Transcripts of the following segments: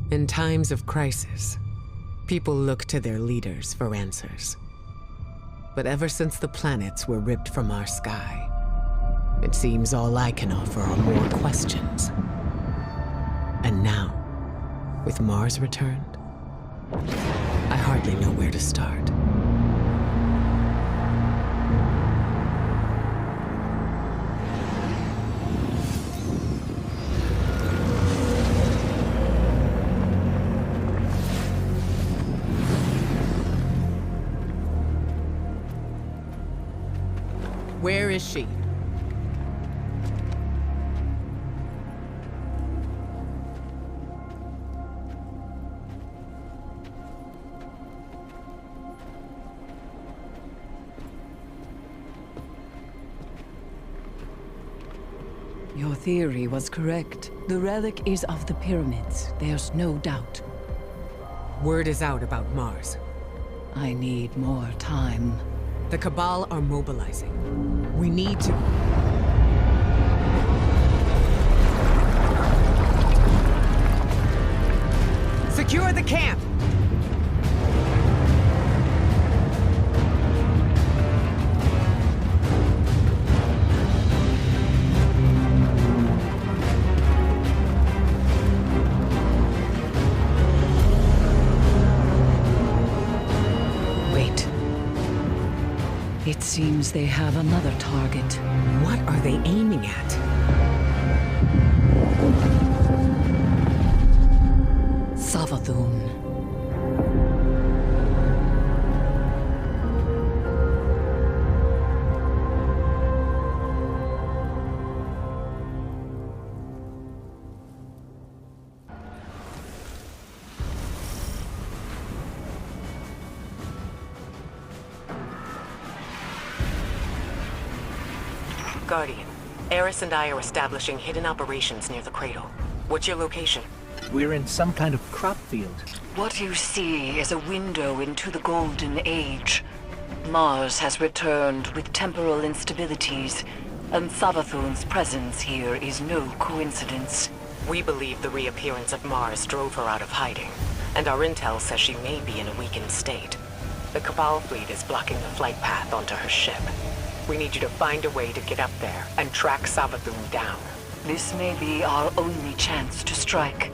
In times of crisis, people look to their leaders for answers. But ever since the planets were ripped from our sky, it seems all I can offer are more questions. And now, with Mars returned, I hardly know where to start. Where is she? Your theory was correct. The relic is of the pyramids. There's no doubt. Word is out about Mars. I need more time. The Cabal are mobilizing. We need to... Secure the camp! It seems they have another target. What are they aiming at? Savathun. Guardian, Eris and I are establishing hidden operations near the cradle. What's your location? We're in some kind of crop field. What you see is a window into the Golden Age. Mars has returned with temporal instabilities, and Savathun's presence here is no coincidence. We believe the reappearance of Mars drove her out of hiding, and our intel says she may be in a weakened state. The Cabal fleet is blocking the flight path onto her ship. We need you to find a way to get up there and track Savathun down. This may be our only chance to strike.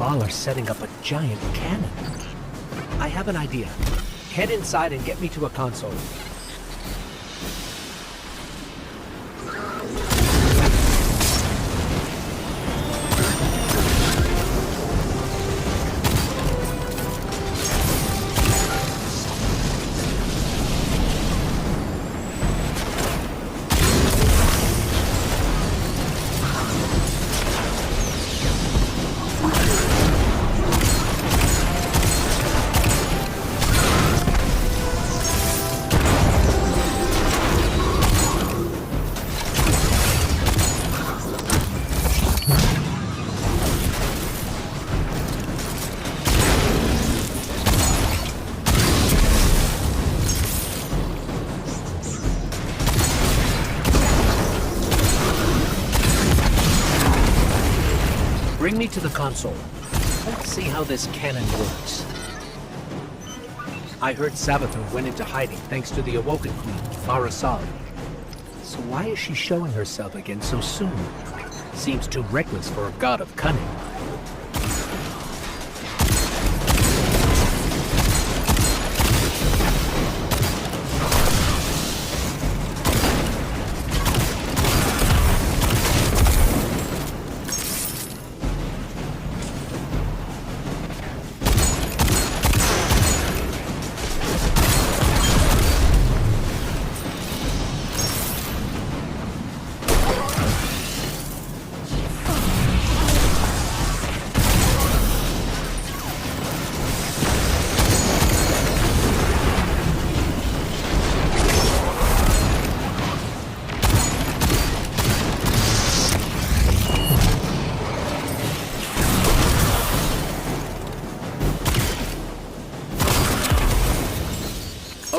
Are setting up a giant cannon. I have an idea. Head inside and get me to a console. Bring me to the console. Let's see how this cannon works. I heard Savathun went into hiding thanks to the Awoken Queen, Marasal. So why is she showing herself again so soon? Seems too reckless for a god of cunning.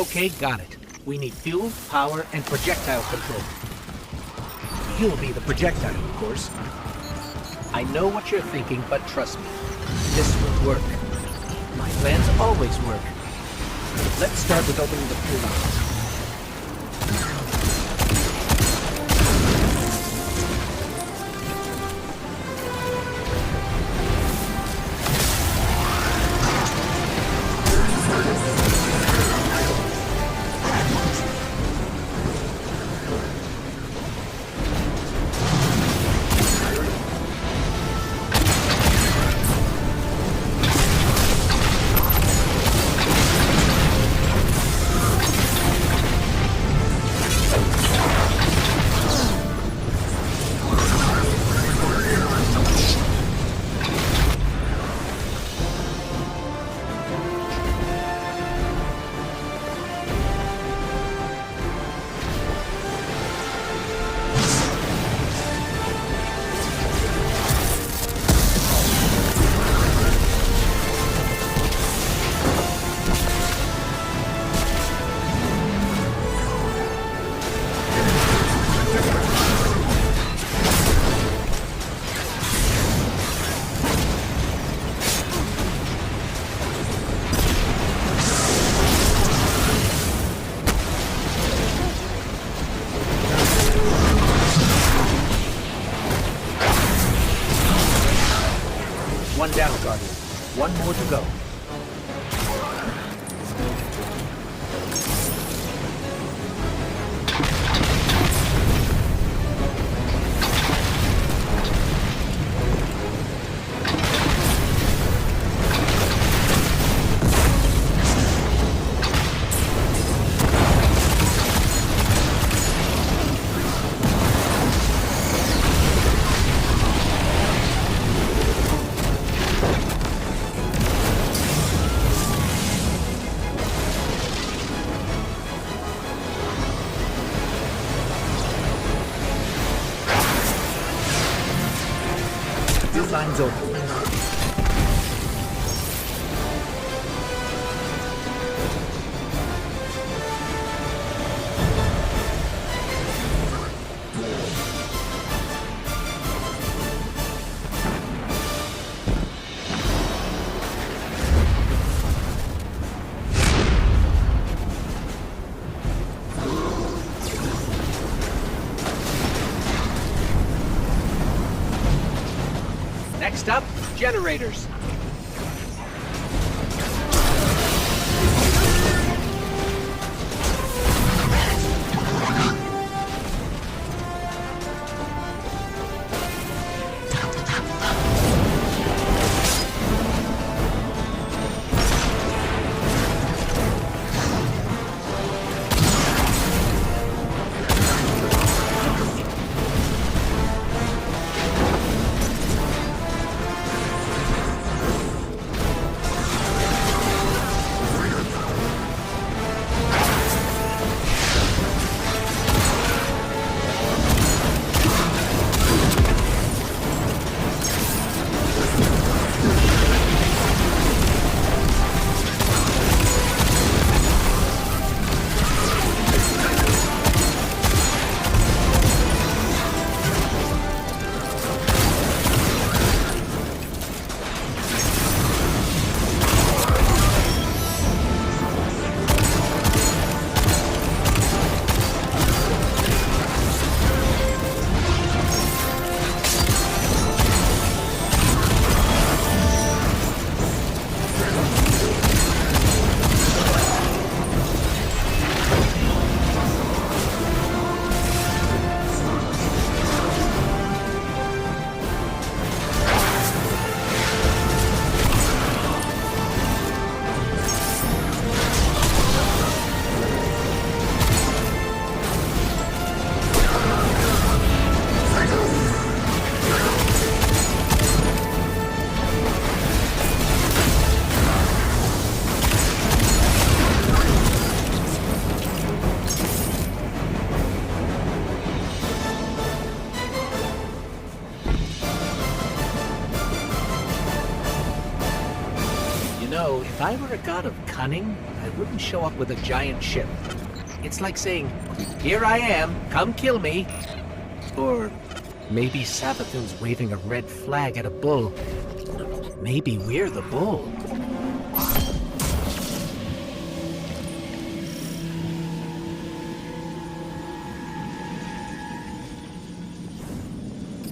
Okay, got it. We need fuel, power, and projectile control. You'll be the projectile, of course. I know what you're thinking, but trust me, this will work. My plans always work. Let's start with opening the fuel lines. One down, Guardian. One more to go. Lines open. Next up, generators. know, if I were a god of cunning, I wouldn't show up with a giant ship. It's like saying, "Here I am, come kill me." Or maybe Savathun's waving a red flag at a bull. Maybe we're the bull.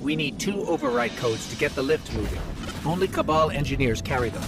We need 2 override codes to get the lift moving. Only Cabal engineers carry them.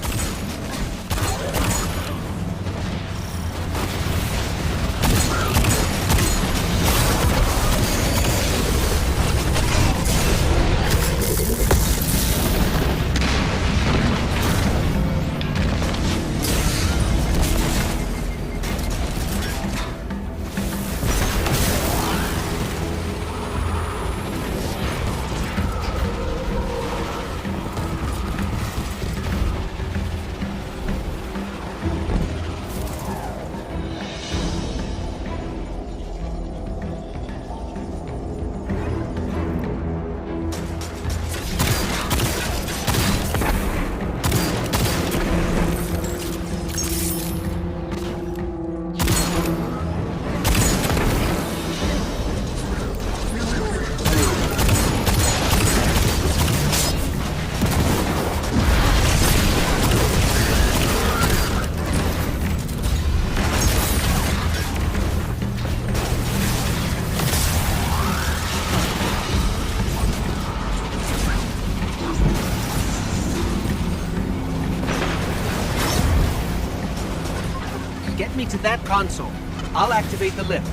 Get me to that console. I'll activate the lift.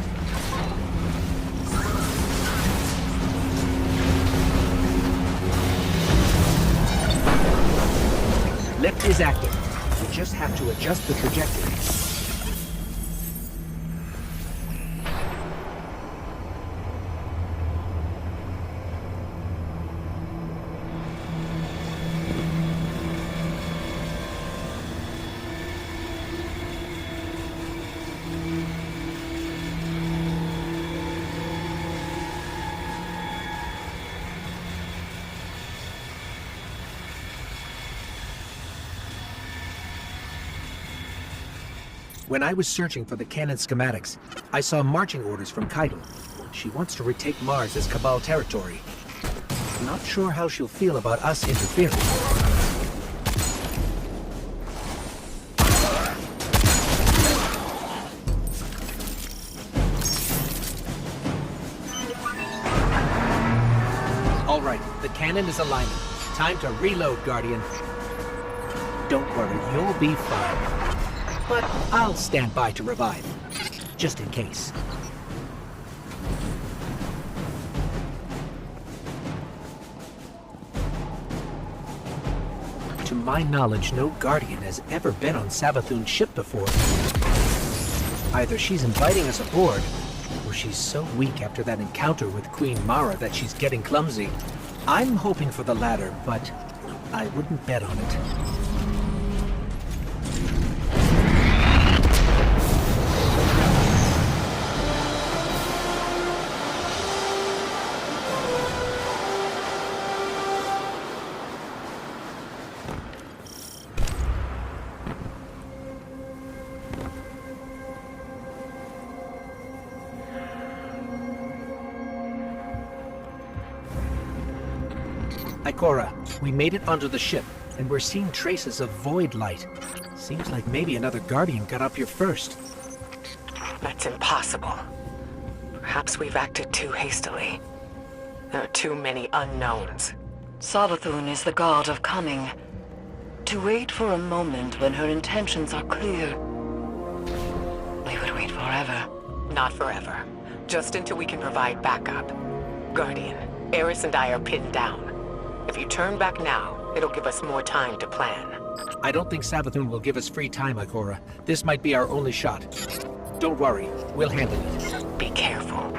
Lift is active. We just have to adjust the trajectory. When I was searching for the cannon schematics, I saw marching orders from Kaido. She wants to retake Mars as Cabal territory. Not sure how she'll feel about us interfering. All right, the cannon is aligning. Time to reload, Guardian. Don't worry, you'll be fine. But I'll stand by to revive, just in case. To my knowledge, no Guardian has ever been on Savathun's ship before. Either she's inviting us aboard, or she's so weak after that encounter with Queen Mara that she's getting clumsy. I'm hoping for the latter, but I wouldn't bet on it. Ikora, we made it onto the ship, and we're seeing traces of void light. Seems like maybe another Guardian got up here first. That's impossible. Perhaps we've acted too hastily. There are too many unknowns. Savathun is the god of cunning. To wait for a moment when her intentions are clear, we would wait forever. Not forever. Just until we can provide backup. Guardian, Eris and I are pinned down. If you turn back now, it'll give us more time to plan. I don't think Savathun will give us free time, Ikora. This might be our only shot. Don't worry, we'll handle it. Be careful.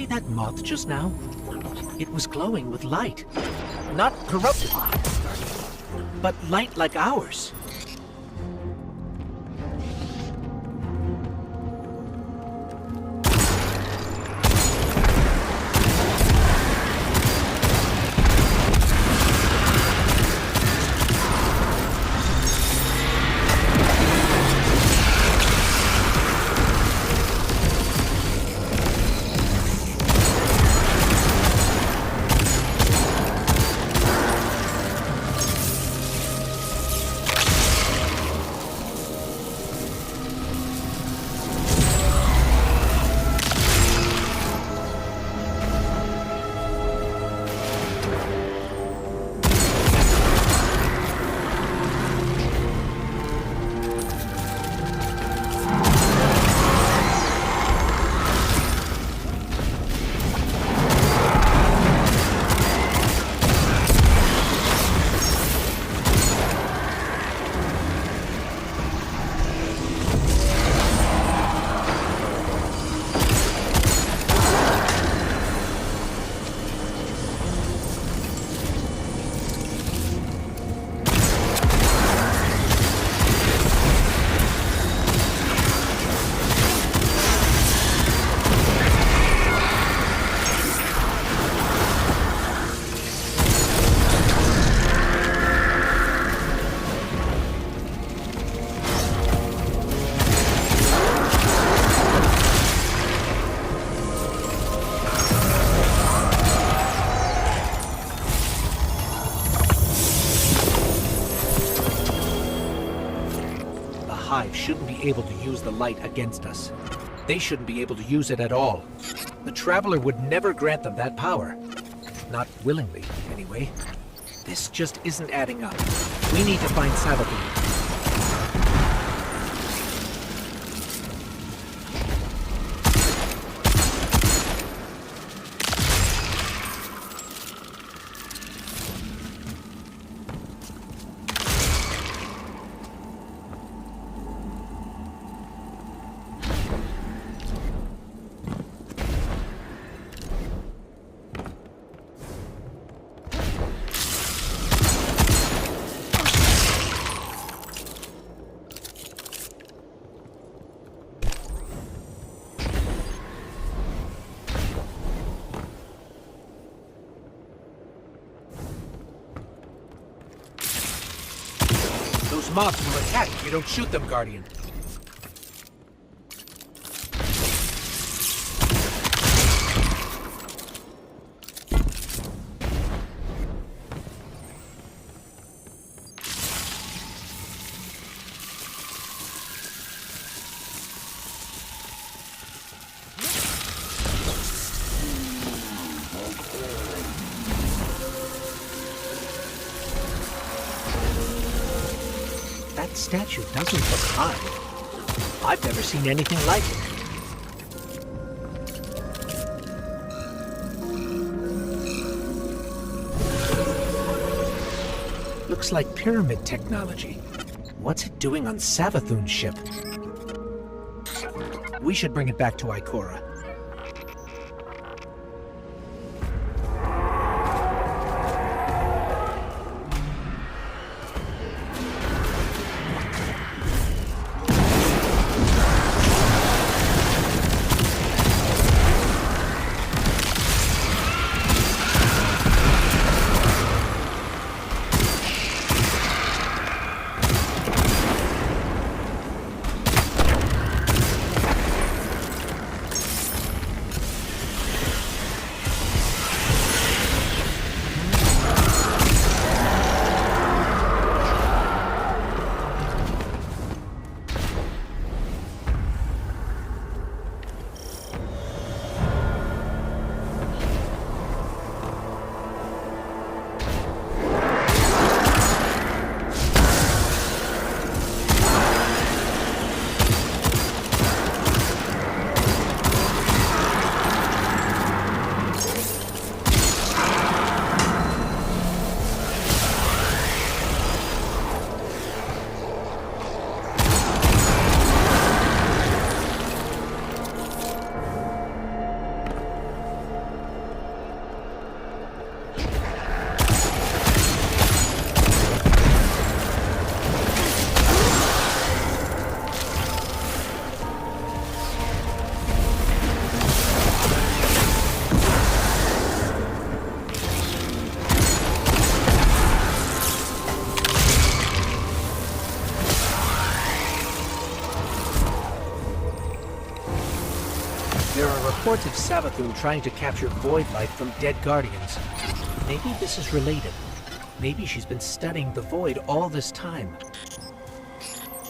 that moth just now? It was glowing with light. Not corrupted light, but light like ours. Hive shouldn't be able to use the light against us. They shouldn't be able to use it at all. The Traveler would never grant them that power. Not willingly, anyway. This just isn't adding up. We need to find Savathun. Those mobs will attack if you don't shoot them, Guardian. That statue doesn't look high. I've never seen anything like it. Looks like pyramid technology. What's it doing on Savathun's ship? We should bring it back to Ikora. reports of Savathun trying to capture void light from dead guardians. Maybe this is related. Maybe she's been studying the void all this time.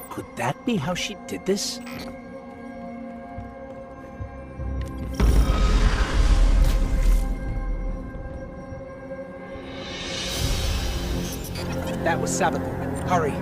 Could that be how she did this? That was Savathun. Hurry.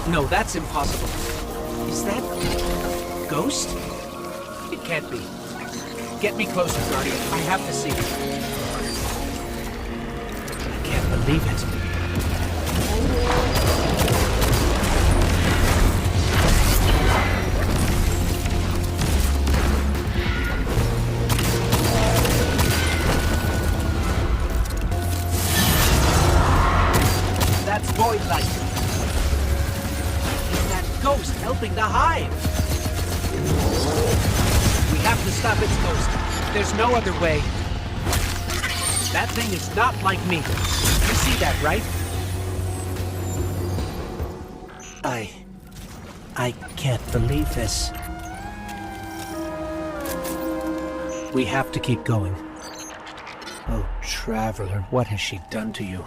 No, that's impossible. Is that... Ghost? It can't be. Get me closer, Guardian. I have to see it. I can't believe it. That's void light. Ghost helping the hive! We have to stop its ghost. There's no other way. That thing is not like me. You see that, right? I can't believe this. We have to keep going. Oh, Traveler, what has she done to you?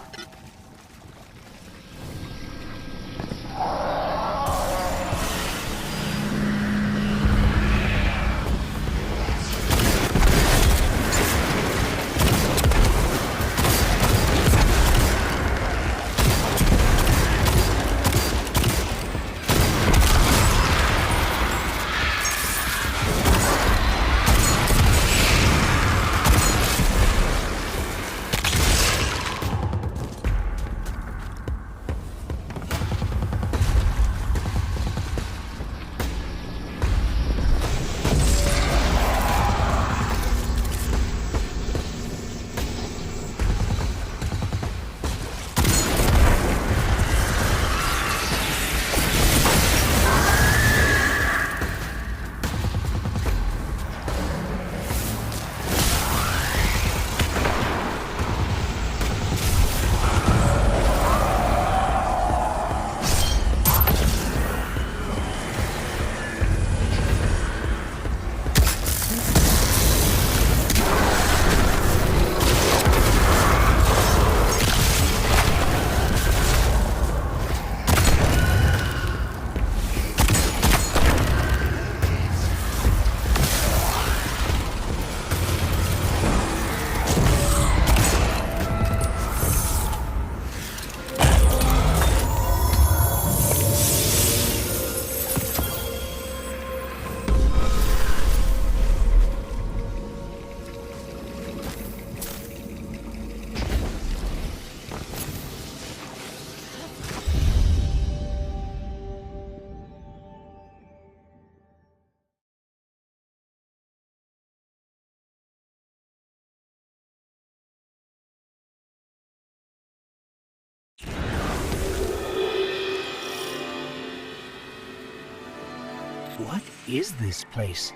What is this place?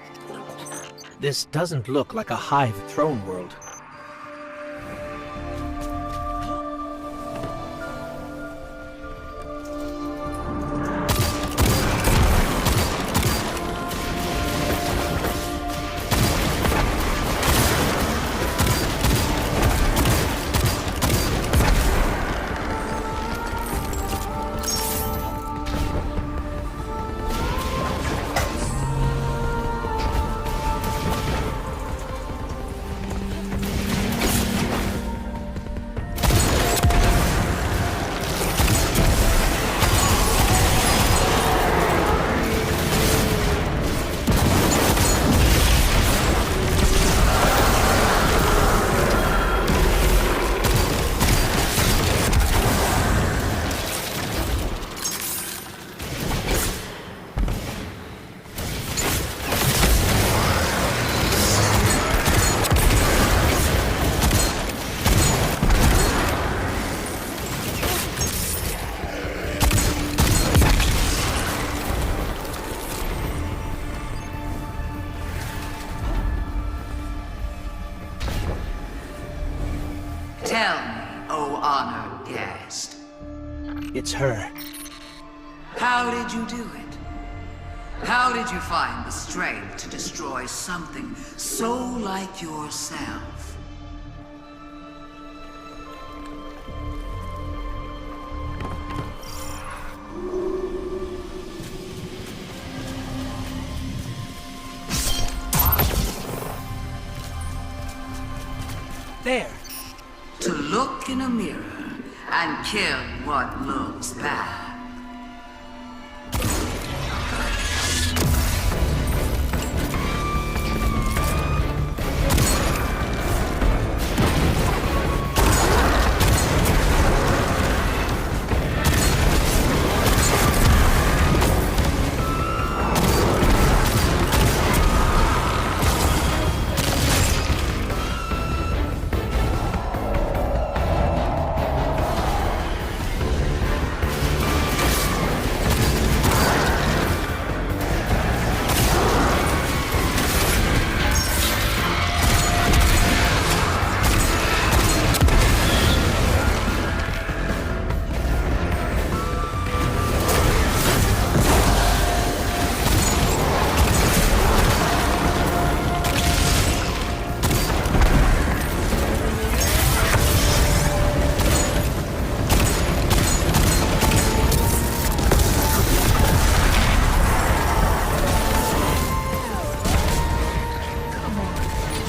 This doesn't look like a hive throne world. It's her. How did you do it? How did you find the strength to destroy something so like yourself? There! To look in a mirror and kill what looks bad.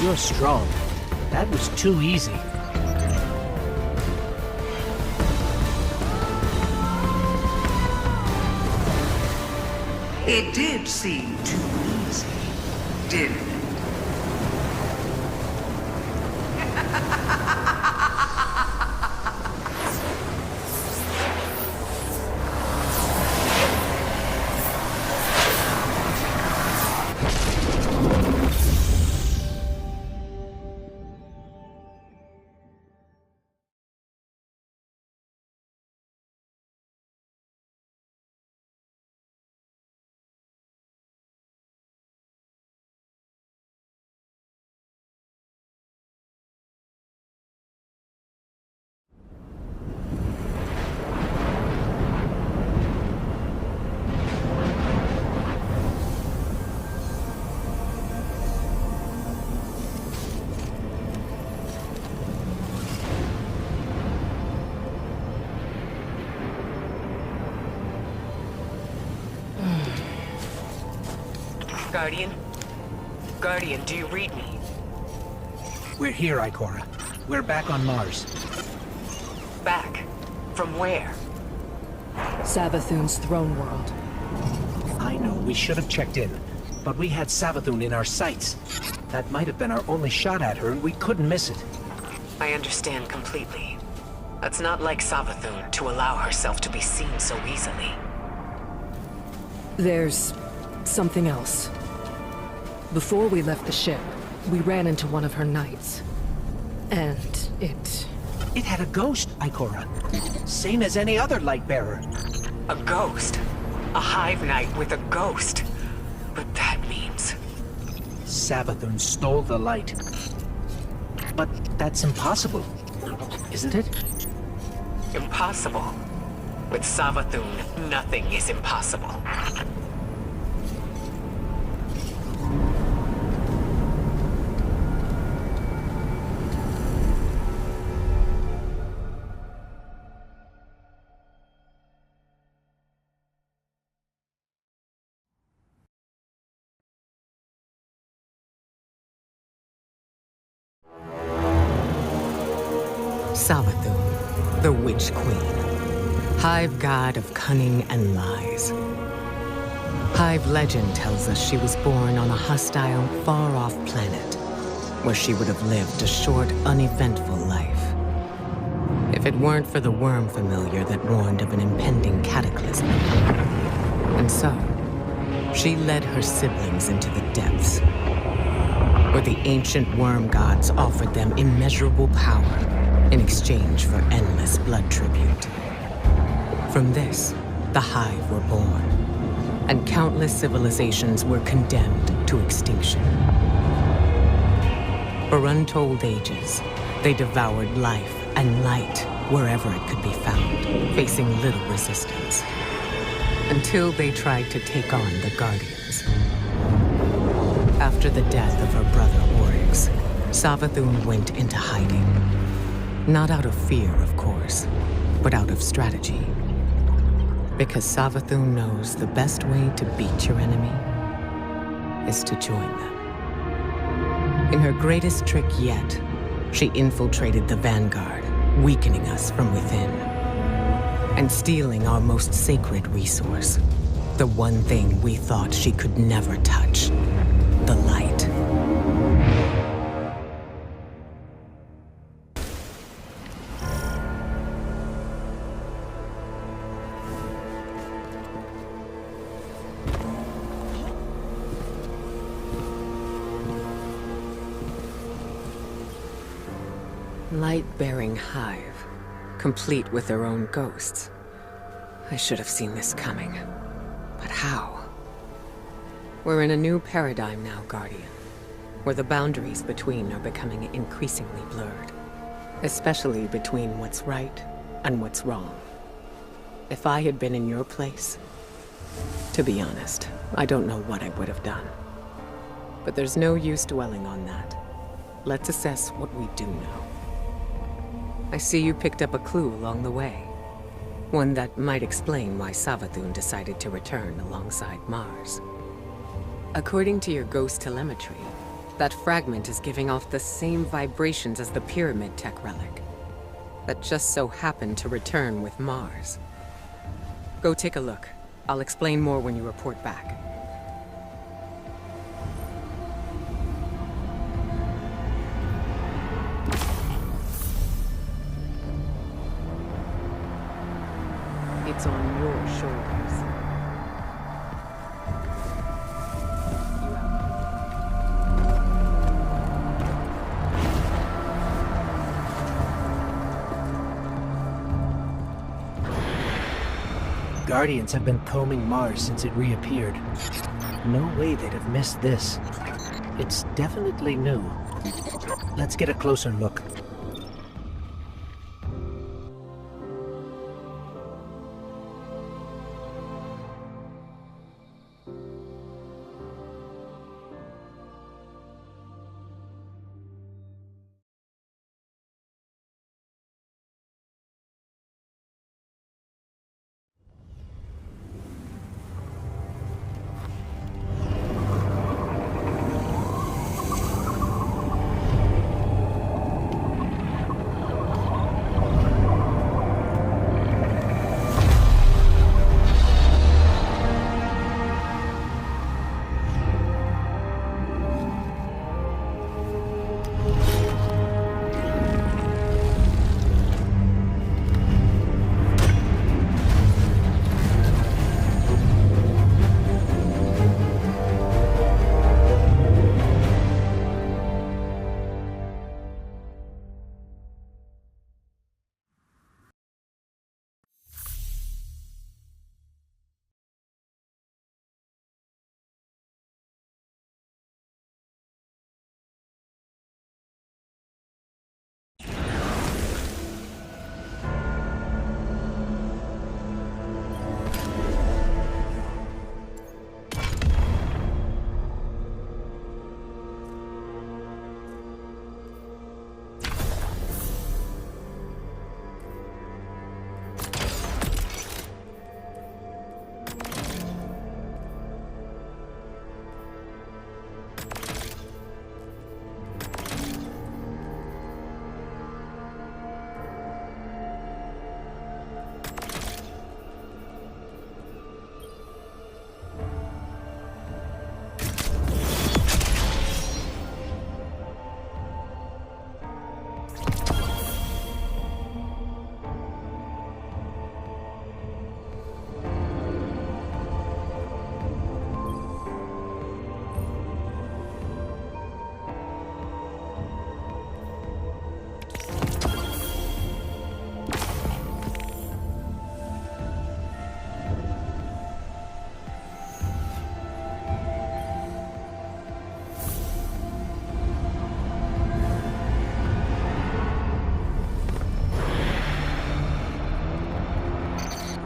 You're strong. That was too easy. It did seem too easy, didn't it? Guardian? Guardian, do you read me? We're here, Ikora. We're back on Mars. Back? From where? Savathun's throne world. I know we should have checked in, but we had Savathun in our sights. That might have been our only shot at her, and we couldn't miss it. I understand completely. It's not like Savathun to allow herself to be seen so easily. There's something else. Before we left the ship, we ran into one of her knights. And it... It had a ghost, Ikora. Same as any other light bearer. A ghost? A hive knight with a ghost? But that means... Savathun stole the light. But that's impossible, isn't it? Impossible. With Savathun, nothing is impossible. Savathun, the Witch Queen. Hive god of cunning and lies. Hive legend tells us she was born on a hostile, far-off planet, where she would have lived a short, uneventful life. If it weren't for the worm familiar that warned of an impending cataclysm. And so, she led her siblings into the depths, where the ancient worm gods offered them immeasurable power in exchange for endless blood tribute. From this, the Hive were born, and countless civilizations were condemned to extinction. For untold ages, they devoured life and light, wherever it could be found, facing little resistance. Until they tried to take on the Guardians. After the death of her brother Oryx, Savathun went into hiding. Not out of fear, of course, but out of strategy. Because Savathun knows the best way to beat your enemy is to join them. In her greatest trick yet, she infiltrated the Vanguard, weakening us from within. And stealing our most sacred resource. The one thing we thought she could never touch. The light. Light-bearing hive, complete with their own ghosts. I should have seen this coming. But how? We're in a new paradigm now, Guardian, where the boundaries between are becoming increasingly blurred. Especially between what's right and what's wrong. If I had been in your place, to be honest, I don't know what I would have done. But there's no use dwelling on that. Let's assess what we do know. I see you picked up a clue along the way. One that might explain why Savathun decided to return alongside Mars. According to your ghost telemetry, that fragment is giving off the same vibrations as the pyramid tech relic. That just so happened to return with Mars. Go take a look. I'll explain more when you report back. It's on your shoulders. Guardians have been combing Mars since it reappeared. No way they'd have missed this. It's definitely new. Let's get a closer look.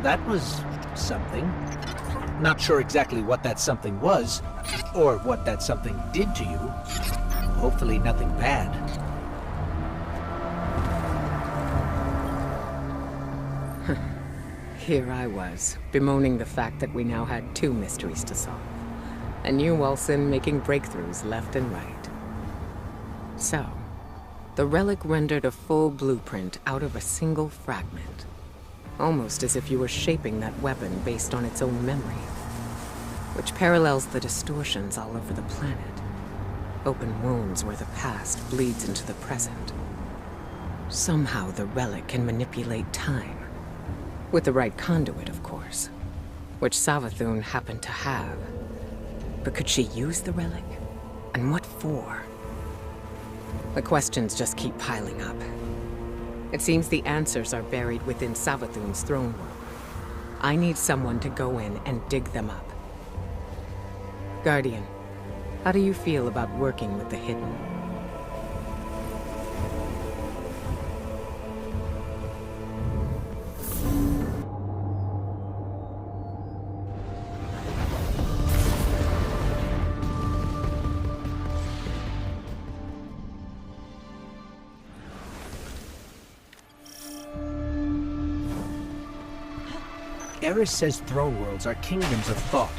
That was something. Not sure exactly what that something was, or what that something did to you. Hopefully nothing bad. Here I was, bemoaning the fact that we now had 2 mysteries to solve. And you, Wilson, making breakthroughs left and right. So, the relic rendered a full blueprint out of a single fragment. Almost as if you were shaping that weapon based on its own memory. Which parallels the distortions all over the planet. Open wounds where the past bleeds into the present. Somehow the relic can manipulate time. With the right conduit, of course. Which Savathun happened to have. But could she use the relic? And what for? The questions just keep piling up. It seems the answers are buried within Savathun's throne room. I need someone to go in and dig them up. Guardian, how do you feel about working with the hidden? Eris says throne worlds are kingdoms of thought,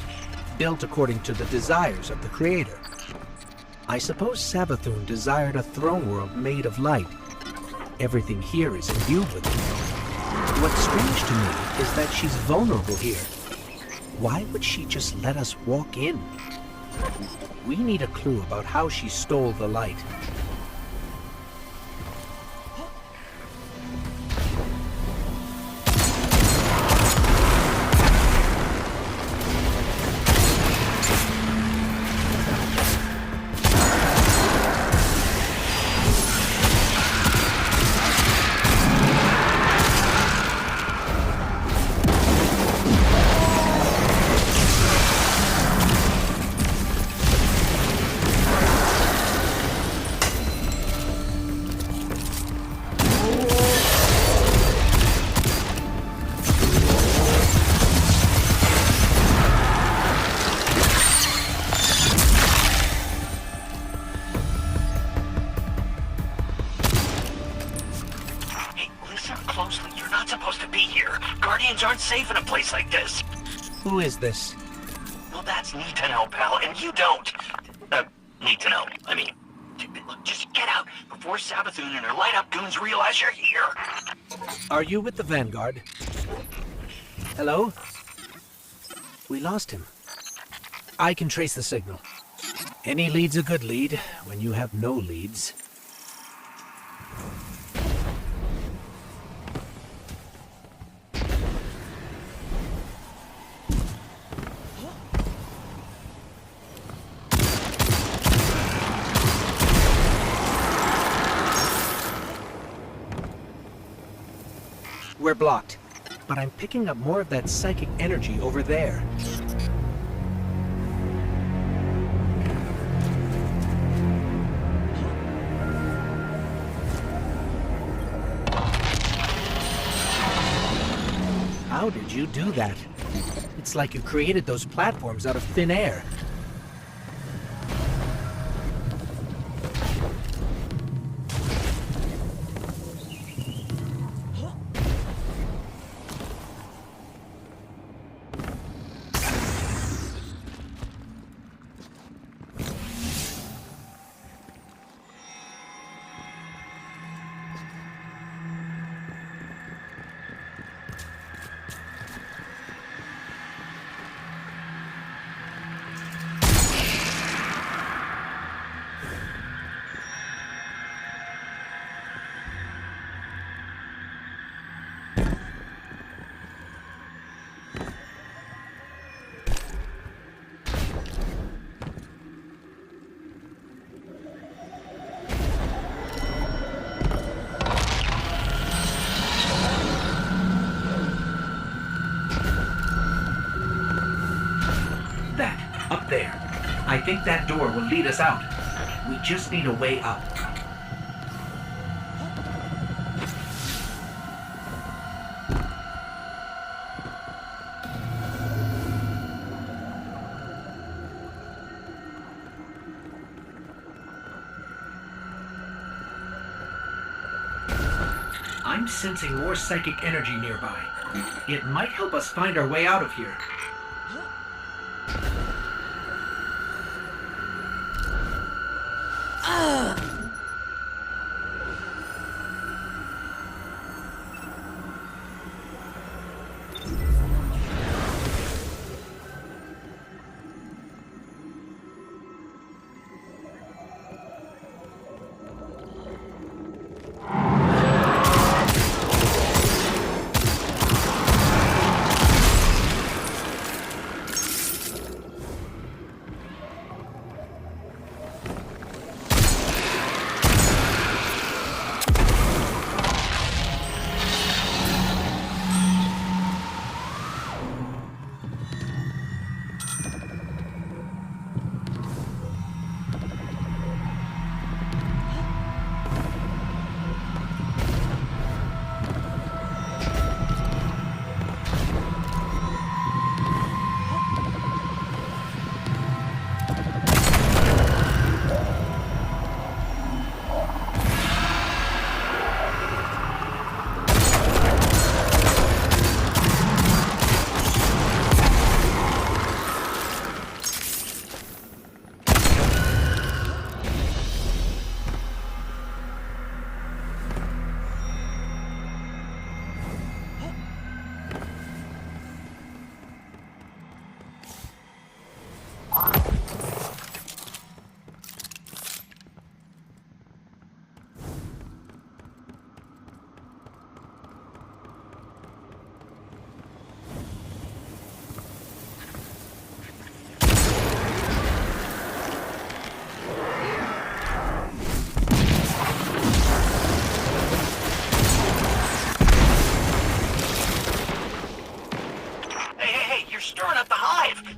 built according to the desires of the creator. I suppose Savathun desired a throne world made of light. Everything here is imbued with it. What's strange to me is that she's vulnerable here. Why would she just let us walk in? We need a clue about how she stole the light. Safe in a place like this. Who is this? Well, that's neat to know, pal, and you don't. Need to know. I mean, look, just get out before Savathun and her light-up goons realize you're here. Are you with the Vanguard? Hello? We lost him. I can trace the signal. Any lead's a good lead when you have no leads. We're blocked, but I'm picking up more of that psychic energy over there. How did you do that? It's like you created those platforms out of thin air. Up there. I think that door will lead us out. We just need a way up. I'm sensing more psychic energy nearby. It might help us find our way out of here.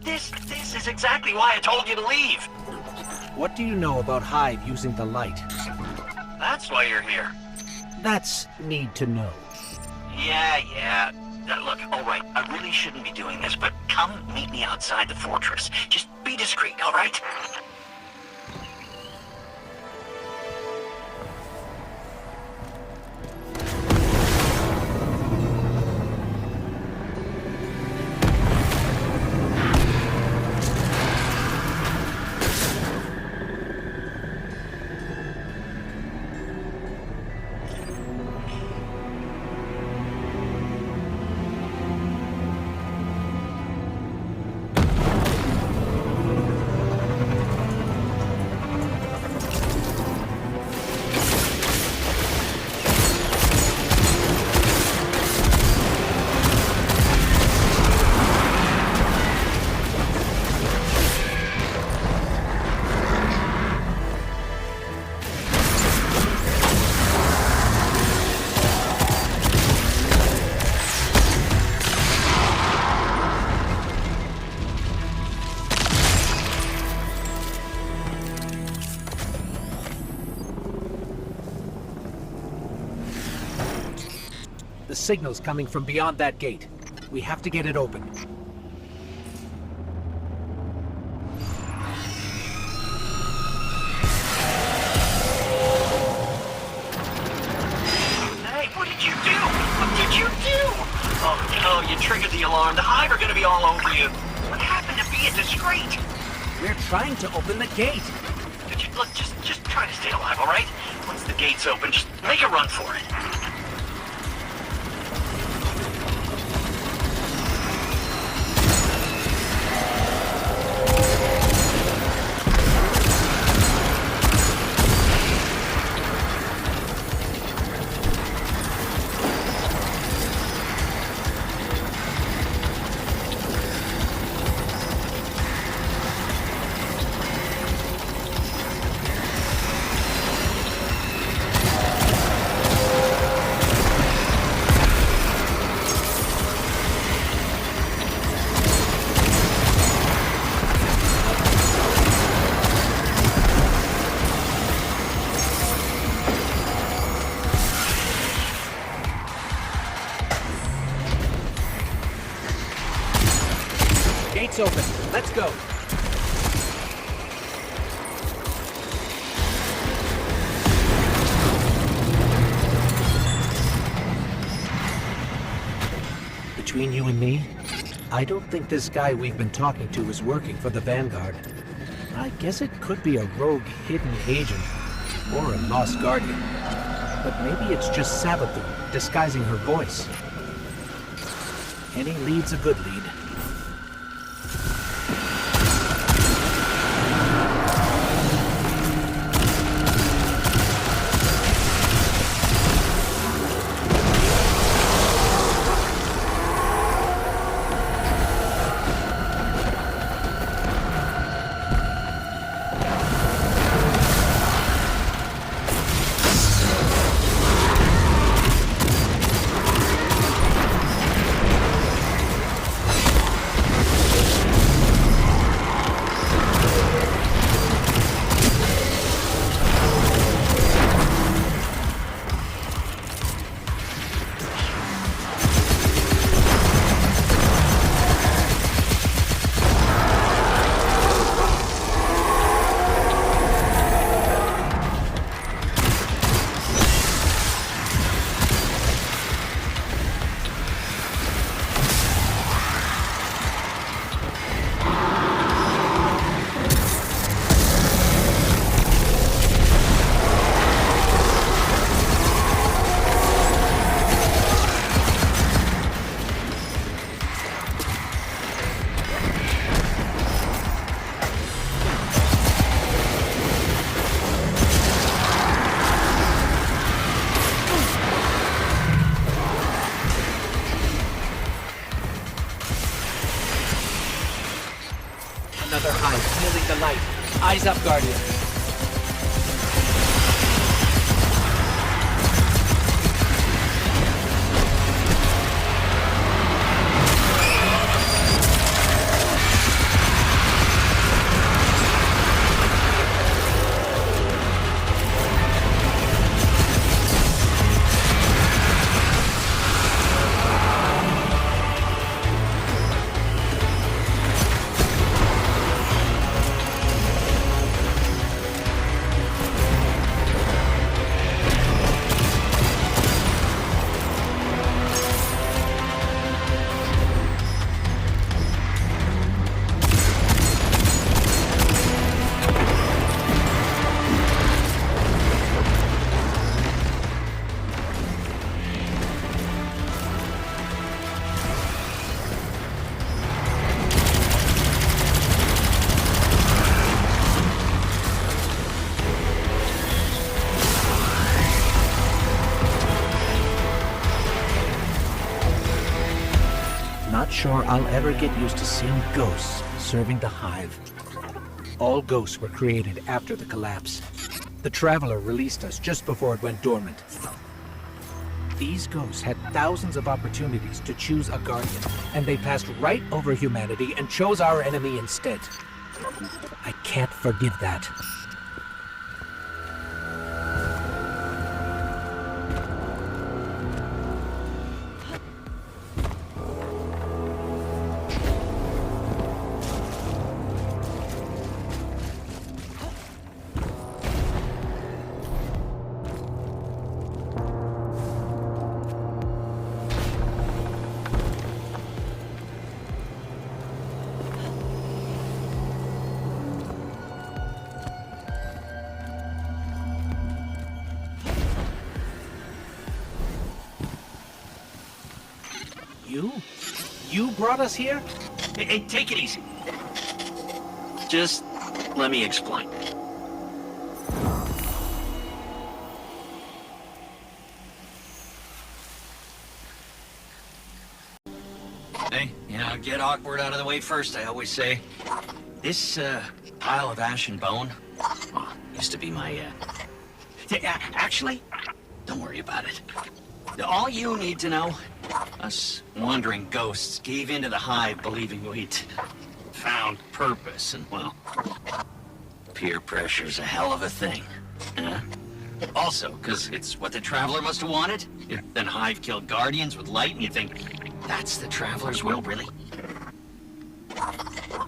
This is exactly why I told you to leave. What do you know about Hive using the light? That's why you're here. That's need to know. Yeah. Look, all right, I really shouldn't be doing this, but come meet me outside the fortress. Just be discreet, all right? The signal's coming from beyond that gate. We have to get it open. Hey, what did you do? What did you do? Oh no, you triggered the alarm. The Hive are gonna be all over you. What happened to being discreet? We're trying to open the gate. Look, just try to stay alive, all right? Once the gate's open, just make a run for it. Gates open. Let's go. Between you and me, I don't think this guy we've been talking to is working for the Vanguard. I guess it could be a rogue hidden agent, or a lost guardian. But maybe it's just Savathun disguising her voice. Any lead's a good lead. Another hive, feeling the light. Eyes up, Guardian. Not sure I'll ever get used to seeing ghosts serving the hive. All ghosts were created after the collapse. The Traveler released us just before it went dormant. These ghosts had thousands of opportunities to choose a guardian, and they passed right over humanity and chose our enemy instead. I can't forgive that. You brought us here? Hey, take it easy. Just let me explain. Hey, get awkward out of the way first, I always say. This, pile of ash and bone, used to be my, actually, don't worry about it. All you need to know, us wandering ghosts gave into the hive believing we'd found purpose, and, well, peer pressure's a hell of a thing. Also, because it's what the Traveler must have wanted. Then hive killed Guardians with light, and you think, that's the Traveler's will, really?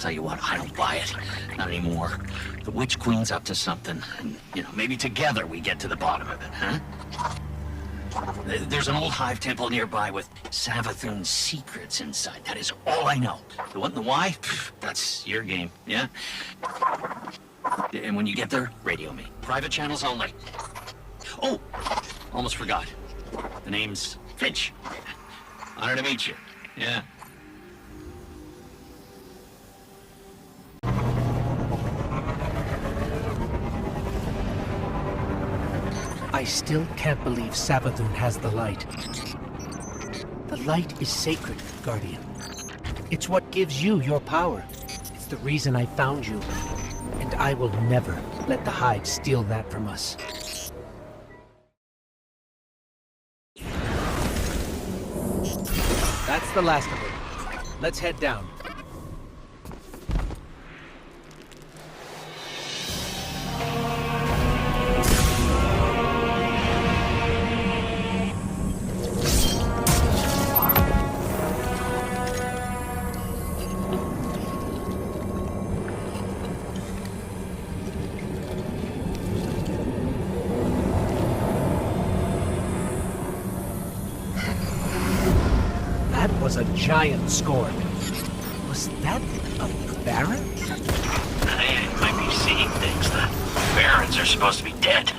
tell you what, I don't buy it. Not anymore. The Witch Queen's up to something. And, maybe together we get to the bottom of it, huh? There's an old hive temple nearby with Savathun's secrets inside. That is all I know. The what and the why? That's your game, yeah? And when you get there, radio me. Private channels only. Oh, almost forgot. The name's Finch. Honor to meet you. Yeah. I still can't believe Savathun has the light. The light is sacred, Guardian. It's what gives you your power. It's the reason I found you. And I will never let the Hive steal that from us. That's the last of it. Let's head down. That was a giant score. Was that a Baron? I might be seeing things. The Barons are supposed to be dead.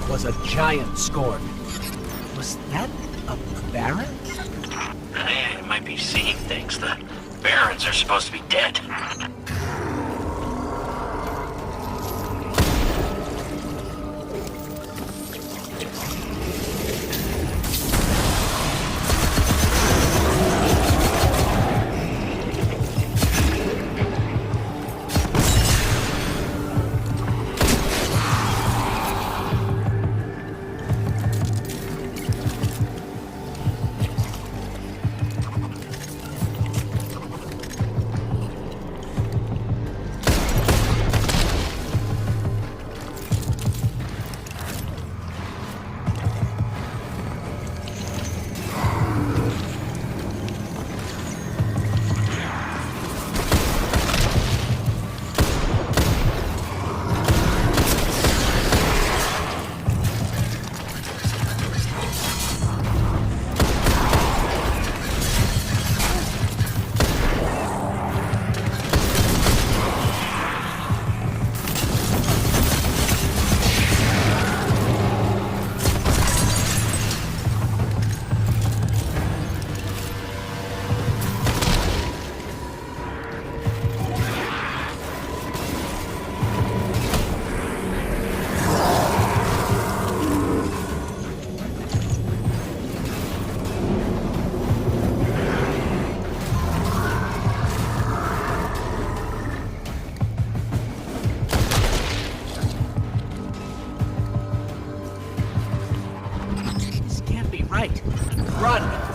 Was a giant score. Was that a Baron? I might be seeing things. The Barons are supposed to be dead. right. Run!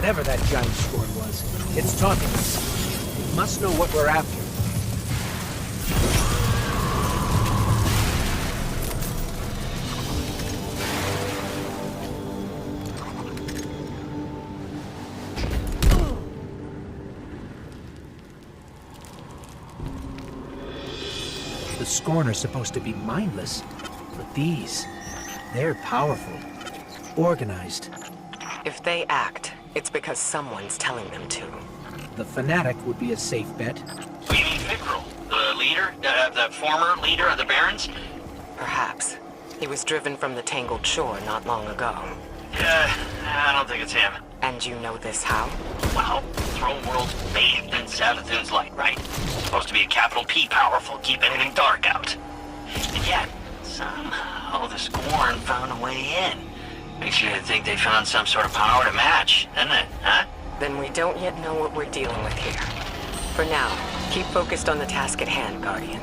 Whatever that giant sword was, it's taunting us. It must know what we're after. The Scorn are supposed to be mindless, but they're powerful, organized. If they act, it's because someone's telling them to. The Fanatic would be a safe bet. We mean Vickrell, the leader, the former leader of the Barons? Perhaps. He was driven from the Tangled Shore not long ago. I don't think it's him. And you know this how? Well, Throne World bathed in Savathun's light, right? Supposed to be a capital P powerful, keep anything dark out. And yet, somehow the Scorn found a way in. Makes you think they found some sort of power to match, doesn't it, huh? Then we don't yet know what we're dealing with here. For now, keep focused on the task at hand, Guardian.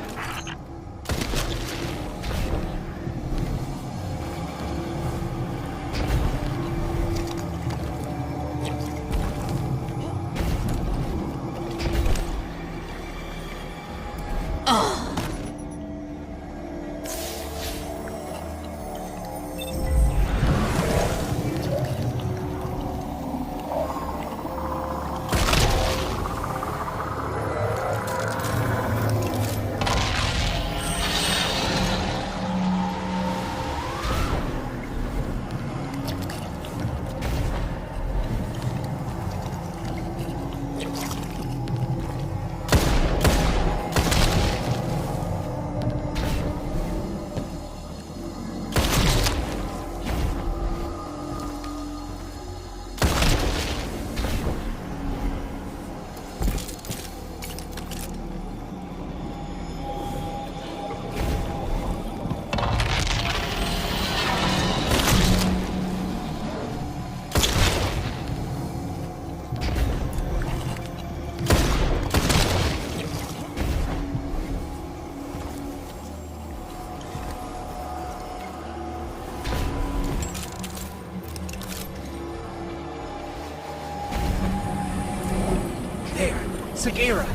Sagira!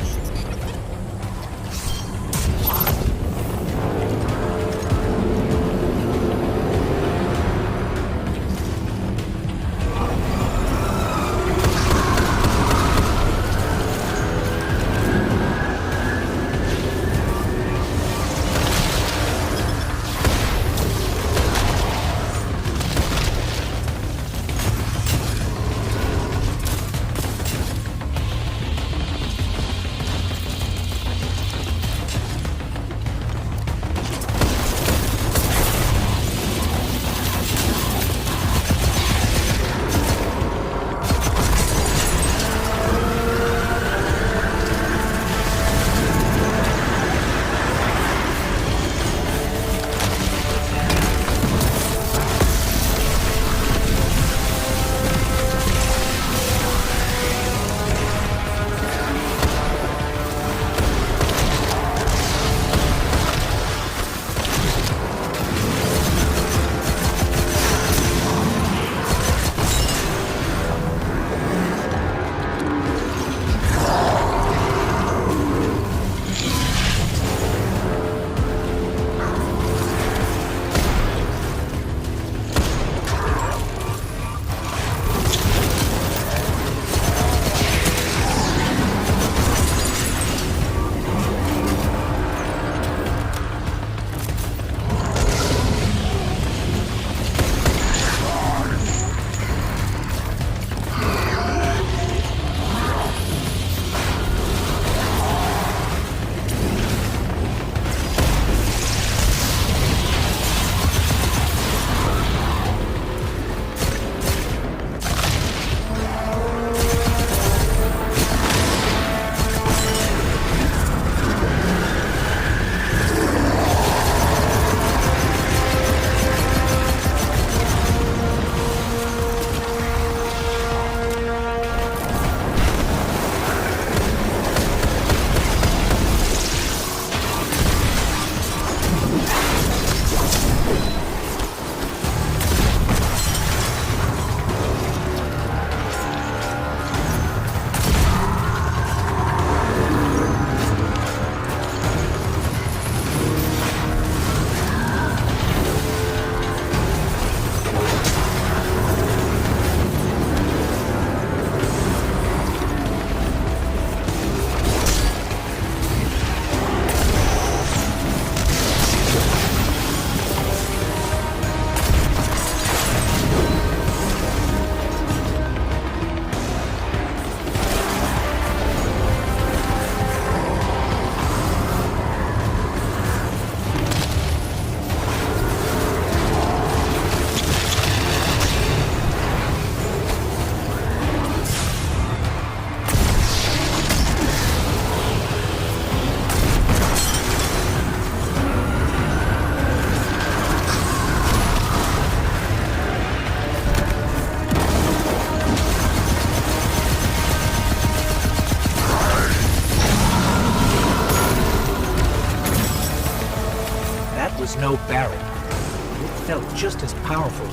no Baron. It felt just as powerful.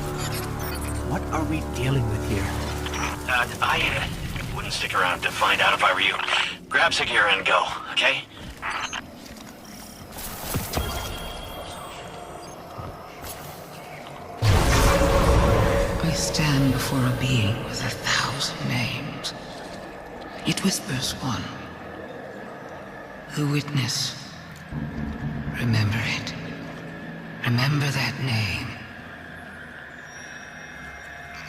What are we dealing with here? I wouldn't stick around to find out if I were you. Grab Sagira and go, okay? I stand before a being with 1,000 names. It whispers one. The witness. Remember it. Remember that name.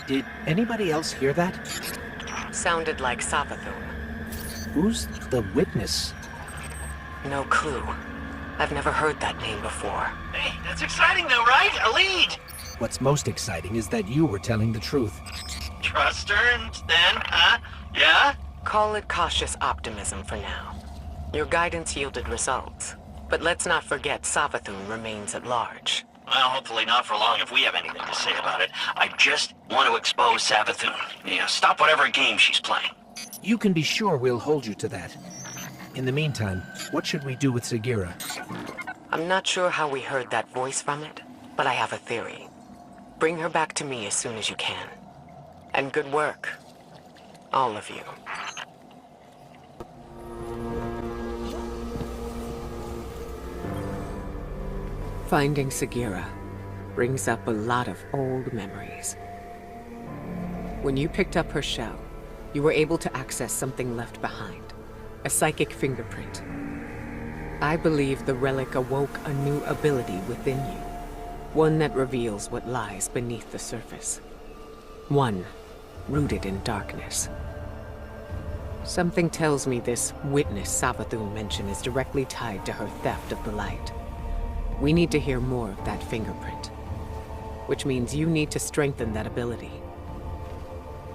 Did anybody else hear that? Sounded like Savathun. Who's the witness? No clue. I've never heard that name before. Hey, that's exciting though, right? A lead! What's most exciting is that you were telling the truth. Trust her, then, huh? Yeah? Call it cautious optimism for now. Your guidance yielded results. But let's not forget Savathun remains at large. Well, hopefully not for long if we have anything to say about it. I just want to expose Savathun. Stop whatever game she's playing. You can be sure we'll hold you to that. In the meantime, what should we do with Sagira? I'm not sure how we heard that voice from it, but I have a theory. Bring her back to me as soon as you can. And good work. All of you. Finding Sagira brings up a lot of old memories. When you picked up her shell, you were able to access something left behind, a psychic fingerprint. I believe the relic awoke a new ability within you, one that reveals what lies beneath the surface. One rooted in darkness. Something tells me this witness Savathun mentioned is directly tied to her theft of the light. We need to hear more of that fingerprint, which means you need to strengthen that ability.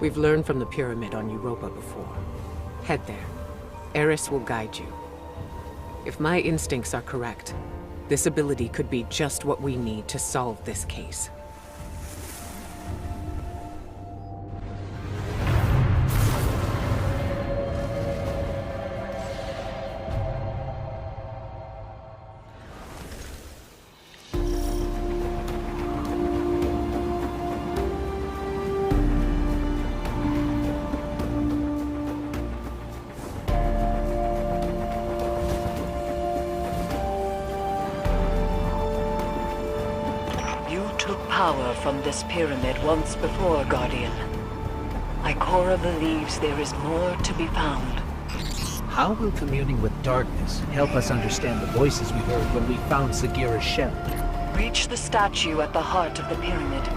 We've learned from the pyramid on Europa before. Head there. Eris will guide you. If my instincts are correct, this ability could be just what we need to solve this case. Power from this pyramid once before, Guardian. Ikora believes there is more to be found. How will communing with darkness help us understand the voices we heard when we found Sagira's shell? Reach the statue at the heart of the pyramid.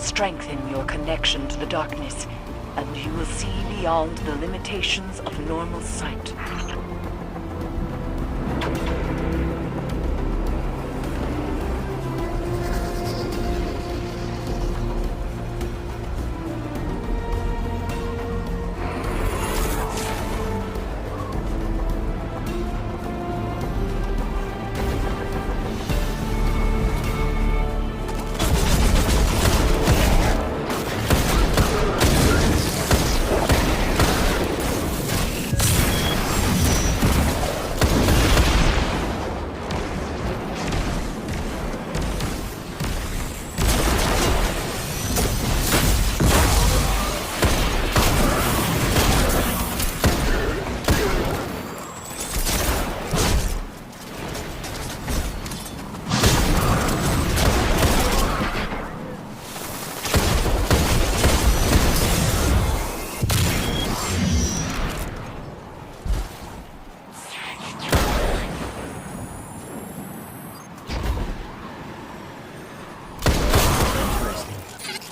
Strengthen your connection to the darkness, and you will see beyond the limitations of normal sight.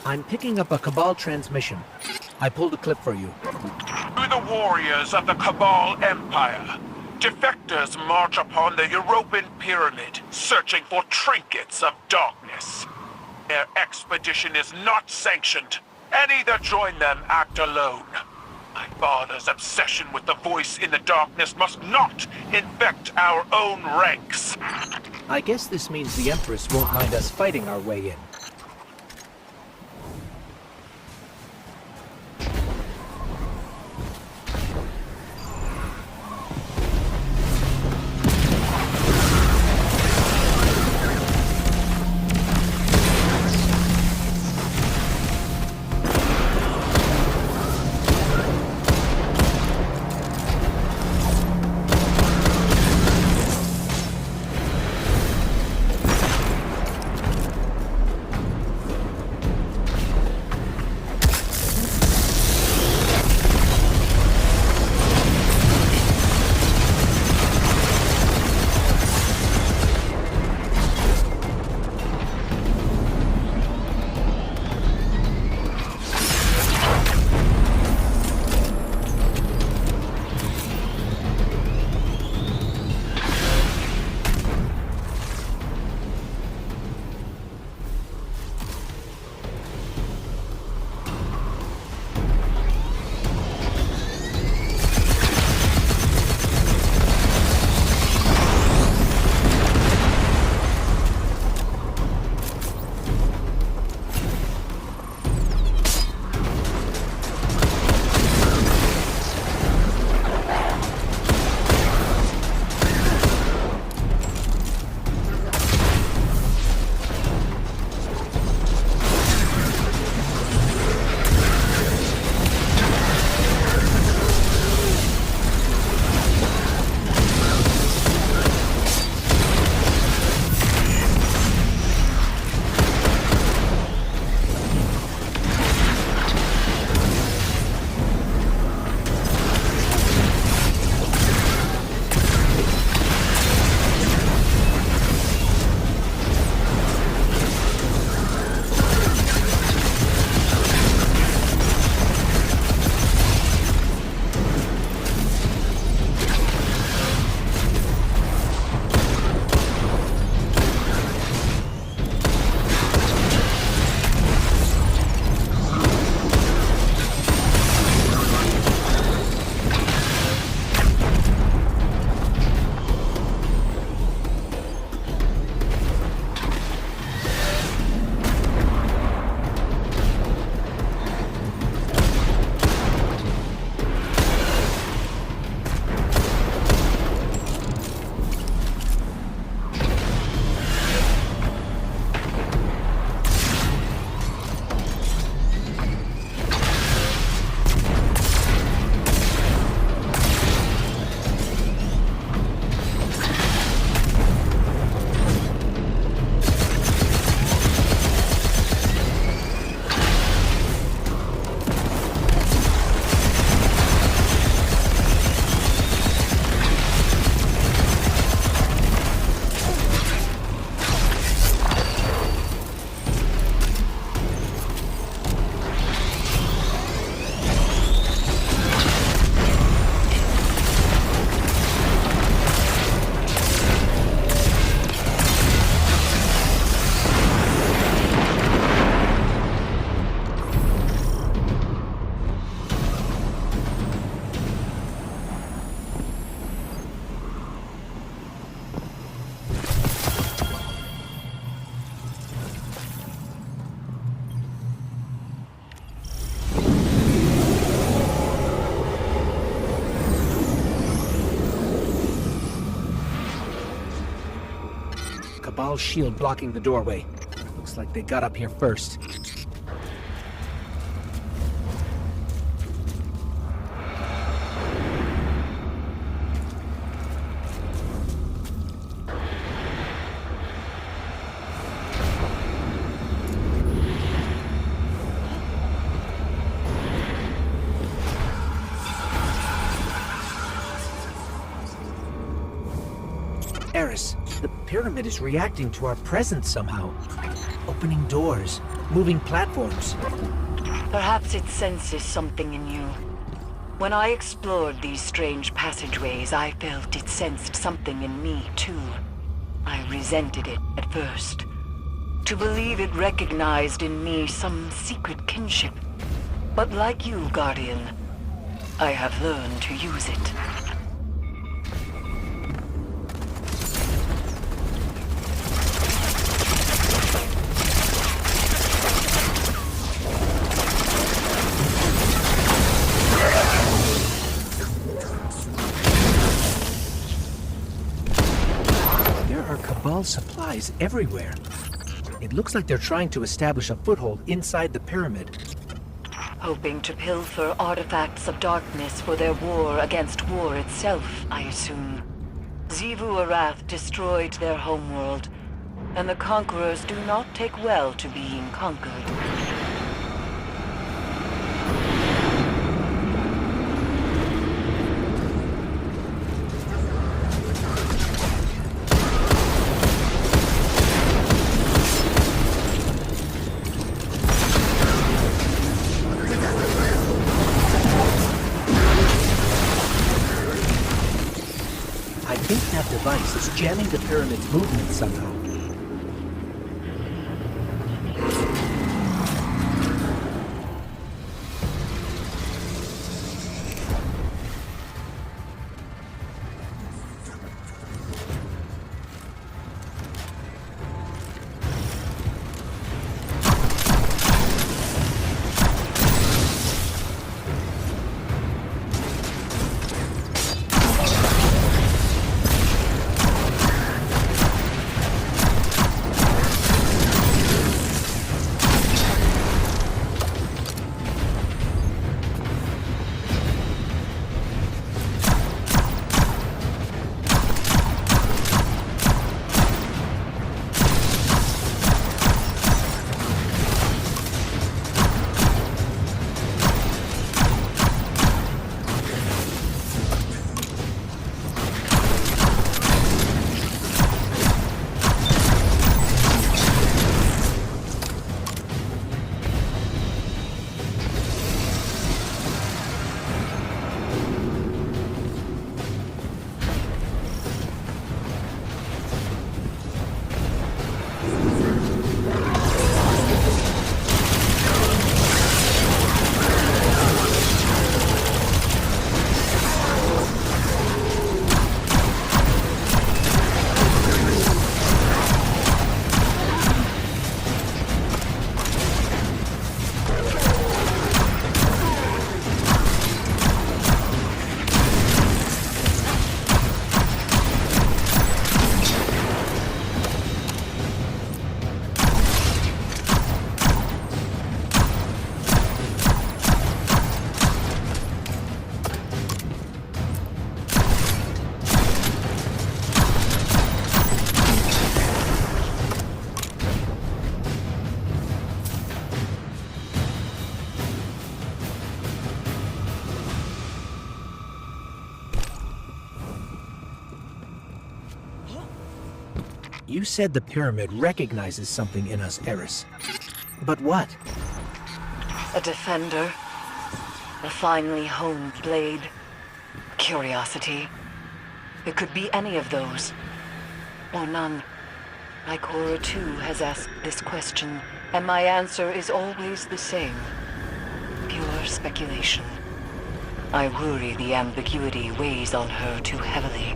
I'm picking up a Cabal transmission. I pulled a clip for you. To the warriors of the Cabal Empire, defectors march upon the European pyramid, searching for trinkets of darkness. Their expedition is not sanctioned, and either join them, act alone. My father's obsession with the voice in the darkness must not infect our own ranks. I guess this means the Empress won't mind us fighting our way in. Cabal shield blocking the doorway. Looks like they got up here first. Eris, the pyramid is reacting to our presence somehow. Opening doors, moving platforms. Perhaps it senses something in you. When I explored these strange passageways, I felt it sensed something in me, too. I resented it at first. To believe it recognized in me some secret kinship. But like you, Guardian, I have learned to use it. Cabal supplies everywhere. It looks like they're trying to establish a foothold inside the pyramid. Hoping to pilfer artifacts of darkness for their war against war itself, I assume. Xivu Arath destroyed their homeworld, and the conquerors do not take well to being conquered. I think that device is jamming the pyramid's movement somehow. You said the pyramid recognizes something in us, Eris. But what? A defender. A finely honed blade. Curiosity. It could be any of those. Or none. My Cora too has asked this question, and my answer is always the same. Pure speculation. I worry the ambiguity weighs on her too heavily.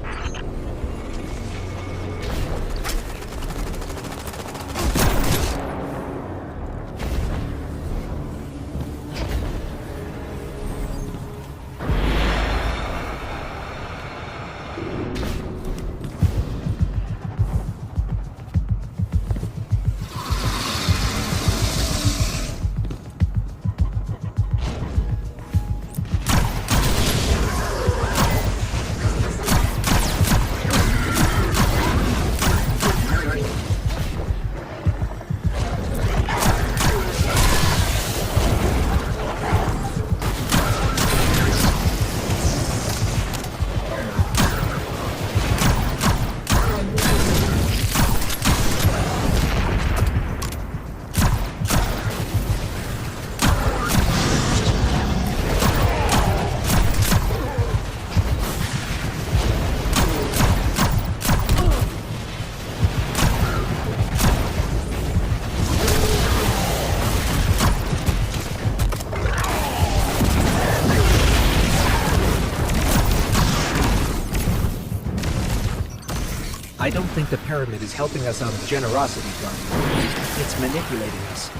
I don't think the pyramid is helping us out of generosity, Guardian. It's manipulating us,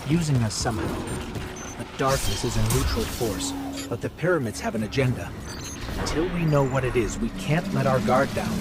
using us somehow. The darkness is a neutral force, but the pyramids have an agenda. Until we know what it is, we can't let our guard down.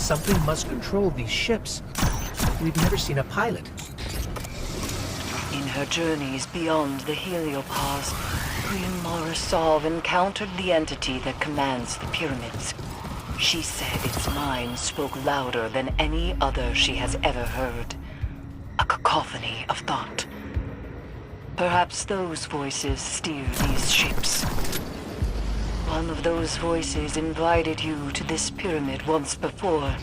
Something must control these ships. We've never seen a pilot. In her journeys beyond the heliopause, Queen Morrisov encountered the entity that commands the pyramids. She said its mind spoke louder than any other she has ever heard. A cacophony of thought. Perhaps those voices steer these ships. One of those voices invited you to this pyramid once before.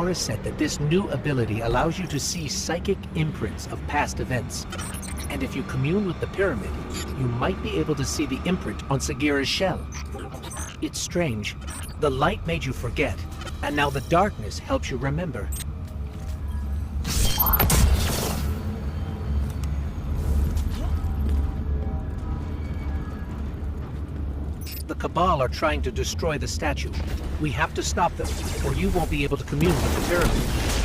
Aurora said that this new ability allows you to see psychic imprints of past events. And if you commune with the pyramid, you might be able to see the imprint on Sagira's shell. It's strange. The light made you forget, and now the darkness helps you remember. The Cabal are trying to destroy the statue. We have to stop them, or you won't be able to commune with the pyramid.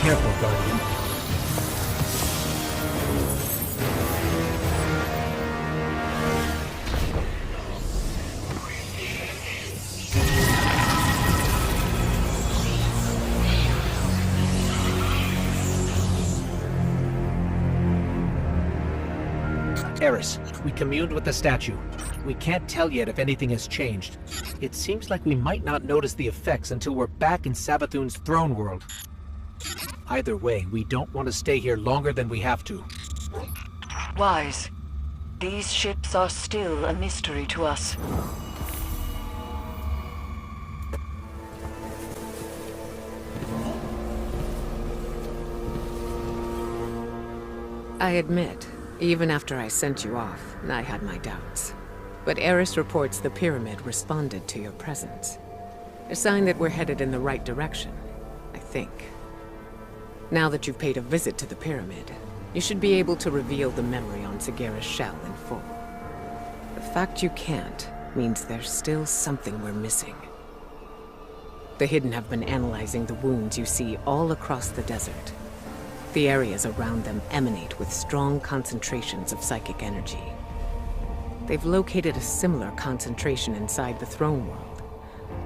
careful, Guardian. Eris, we communed with the statue. We can't tell yet if anything has changed. It seems like we might not notice the effects until we're back in Savathun's throne world. Either way, we don't want to stay here longer than we have to. Wise. These ships are still a mystery to us. I admit, even after I sent you off, I had my doubts. But Eris reports the pyramid responded to your presence. A sign that we're headed in the right direction, I think. Now that you've paid a visit to the pyramid, you should be able to reveal the memory on Sagira's shell in full. The fact you can't means there's still something we're missing. The Hidden have been analyzing the wounds you see all across the desert. The areas around them emanate with strong concentrations of psychic energy. They've located a similar concentration inside the throne world.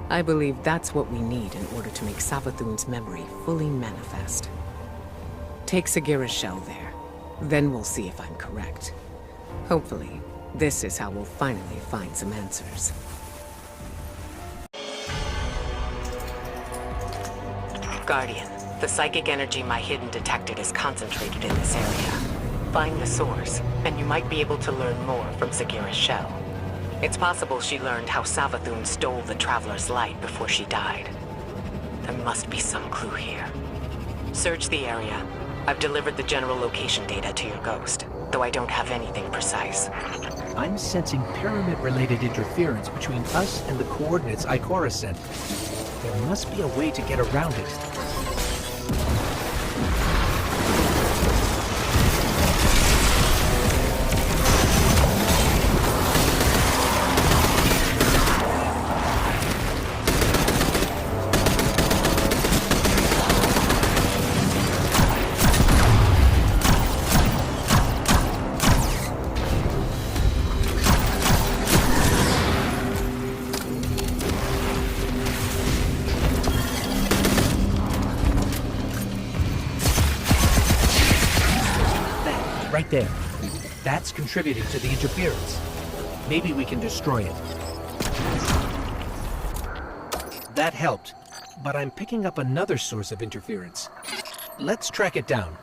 I believe that's what we need in order to make Savathun's memory fully manifest. Take Sagira's shell there, then we'll see if I'm correct. Hopefully, this is how we'll finally find some answers. Guardian, the psychic energy my Hidden detected is concentrated in this area. Find the source, and you might be able to learn more from Sagira's shell. It's possible she learned how Savathun stole the Traveler's light before she died. There must be some clue here. Search the area. I've delivered the general location data to your ghost, though I don't have anything precise. I'm sensing pyramid-related interference between us and the coordinates Ikora sent. There must be a way to get around it. Right there. That's contributing to the interference. Maybe we can destroy it. That helped, but I'm picking up another source of interference. Let's track it down.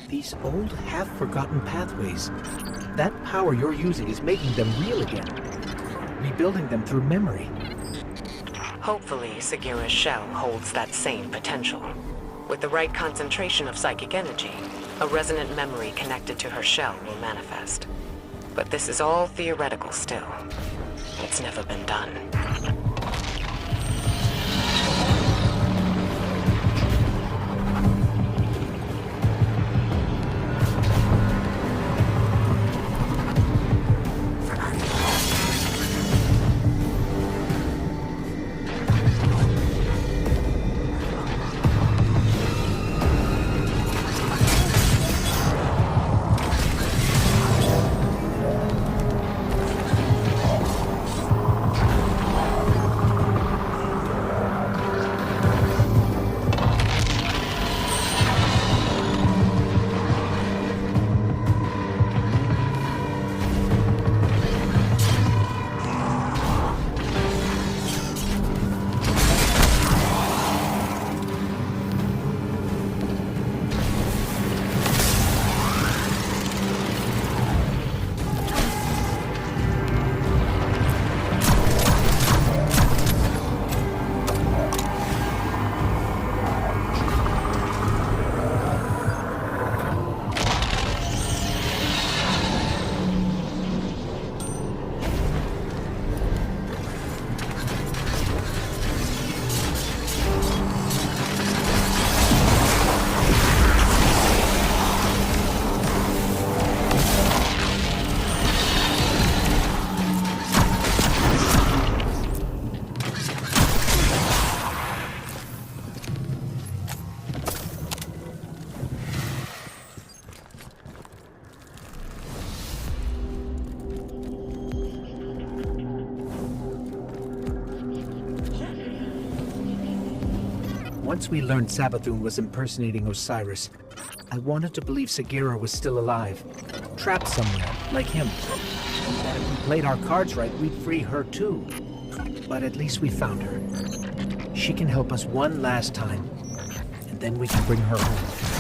These old, half-forgotten pathways. That power you're using is making them real again. Rebuilding them through memory. Hopefully, Sagira's shell holds that same potential. With the right concentration of psychic energy, a resonant memory connected to her shell will manifest. But this is all theoretical still. It's never been done. Once we learned Savathun was impersonating Osiris, I wanted to believe Sagira was still alive, trapped somewhere, like him. And that if we played our cards right, we'd free her too. But at least we found her. She can help us one last time, and then we can bring her home.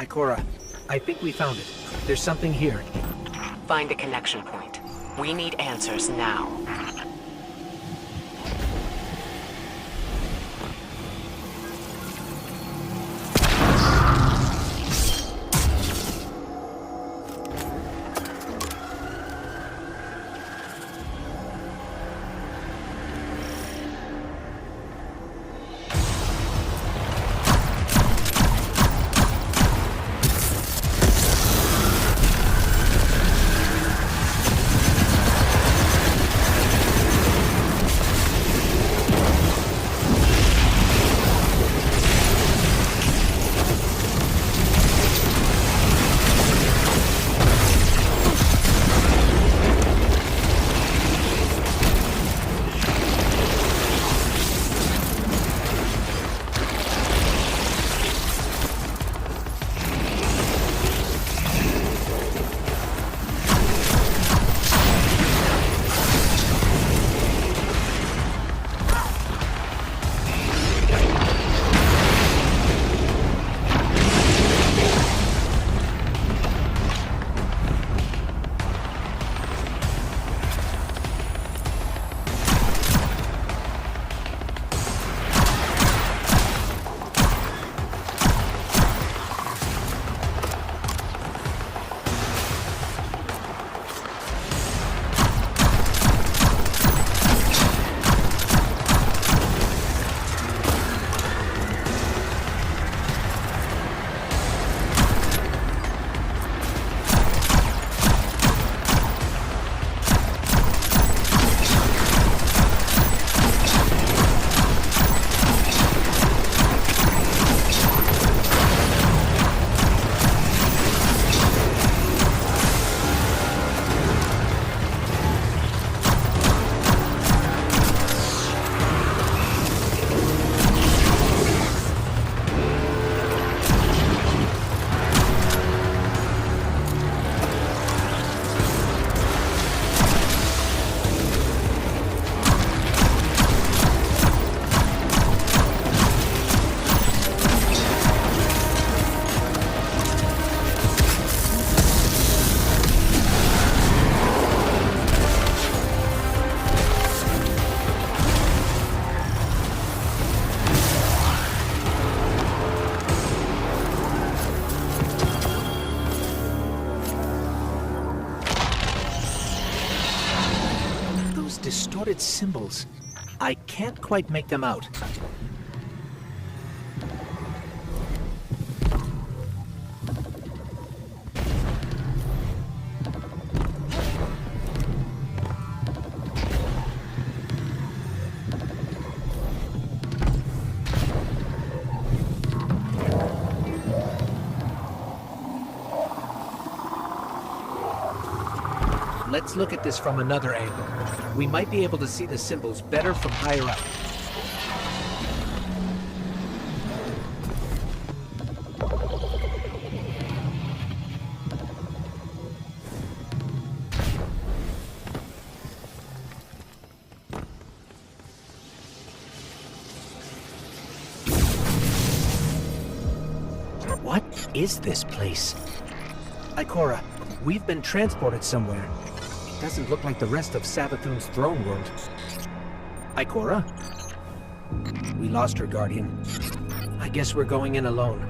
Ikora, I think we found it. There's something here. Find a connection point. We need answers now. Distorted symbols. I can't quite make them out. Let's look at this from another angle. We might be able to see the symbols better from higher up. What is this place? Ikora, we've been transported somewhere. It doesn't look like the rest of Savathun's throne world. Ikora? We lost her, Guardian. I guess we're going in alone.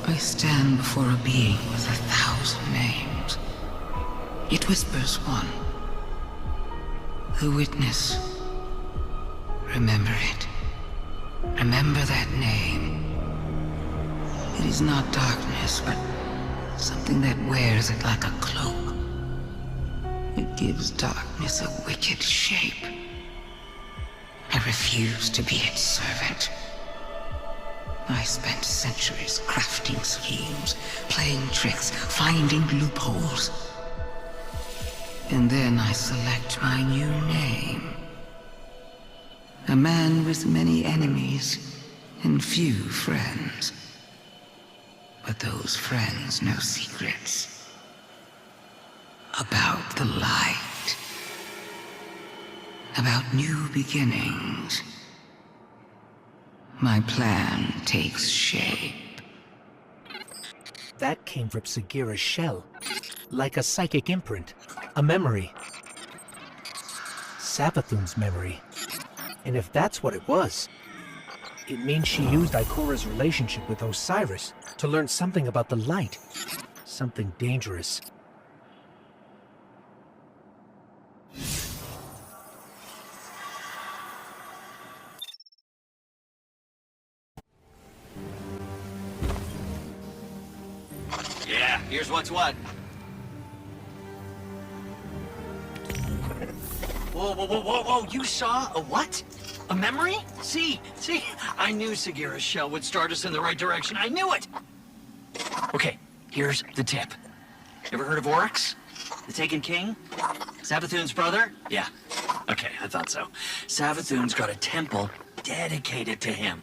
I stand before a being with 1,000 names. It whispers one. The witness. Remember it. Remember that name. It is not darkness, but something that wears it like a cloak. It gives darkness a wicked shape. I refuse to be its servant. I spent centuries crafting schemes, playing tricks, finding loopholes. And then I select my new name. A man with many enemies and few friends. But those friends know secrets about the light, about new beginnings. My plan takes shape. That came from Sagira's shell. Like a psychic imprint. A memory. Savathun's memory. And if that's what it was, it means she used Ikora's relationship with Osiris to learn something about the light. Something dangerous. Yeah, here's what's what. Whoa, whoa, whoa, whoa, whoa, you saw a what? A memory? See, I knew Sagira's shell would start us in the right direction. I knew it! Okay, here's the tip. Ever heard of Oryx? The Taken King? Savathun's brother? Yeah. Okay, I thought so. Savathun's got a temple dedicated to him.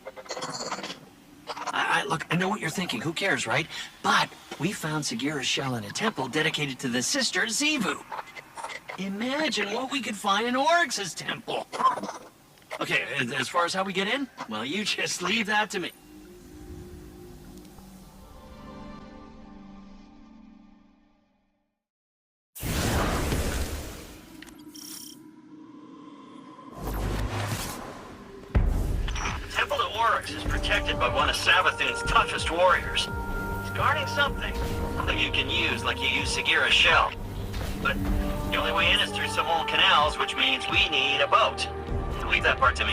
Look, I know what you're thinking. Who cares, right? But we found Sagira's shell in a temple dedicated to the sister Zivu. Imagine what we could find in Oryx's temple. Okay, as far as how we get in, well, you just leave that to me. Temple to Oryx is protected by one of Savathun's toughest warriors. He's guarding something that you can use like you use Sagira's shell. But the only way in is through some old canals, which means we need a boat. Leave that part to me.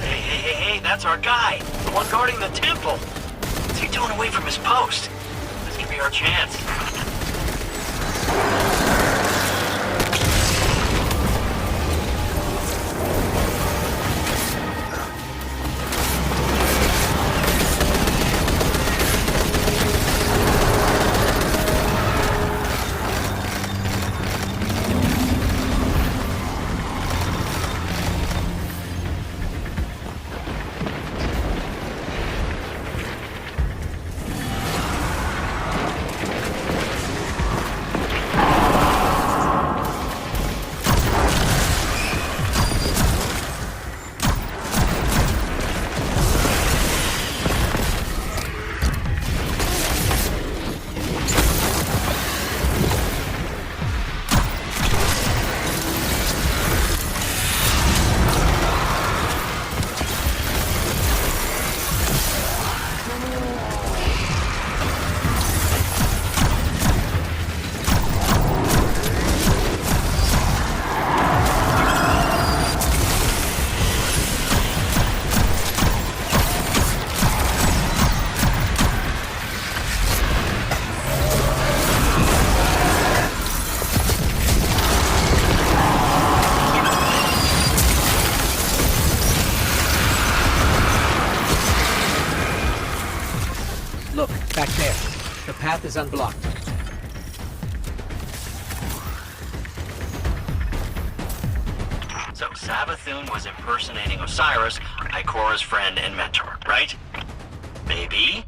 Hey, that's our guy. The one guarding the temple. What's he doing away from his post? This could be our chance. Look, back there. The path is unblocked. So Savathun was impersonating Osiris, Ikora's friend and mentor, right? Maybe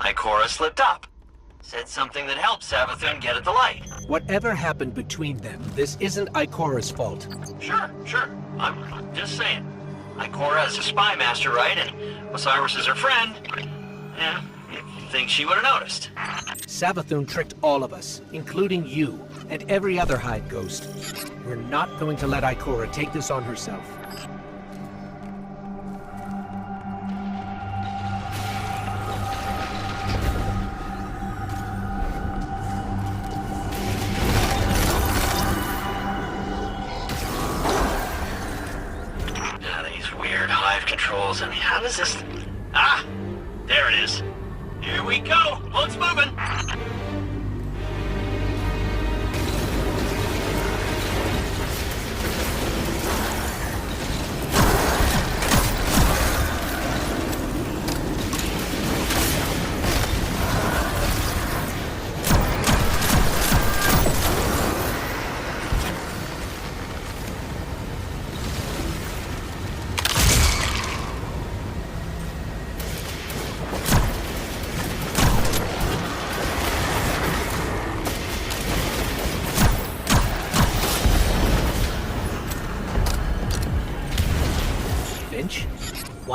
Ikora slipped up. Said something that helped Savathun get at the light. Whatever happened between them, this isn't Ikora's fault. Sure. I'm just saying. Ikora is a spy master, right? And Osiris is her friend. Yeah, you'd think she would have noticed. Savathun tricked all of us, including you, and every other Hive Ghost. We're not going to let Ikora take this on herself. These weird Hive controls, I mean, how does this... Ah!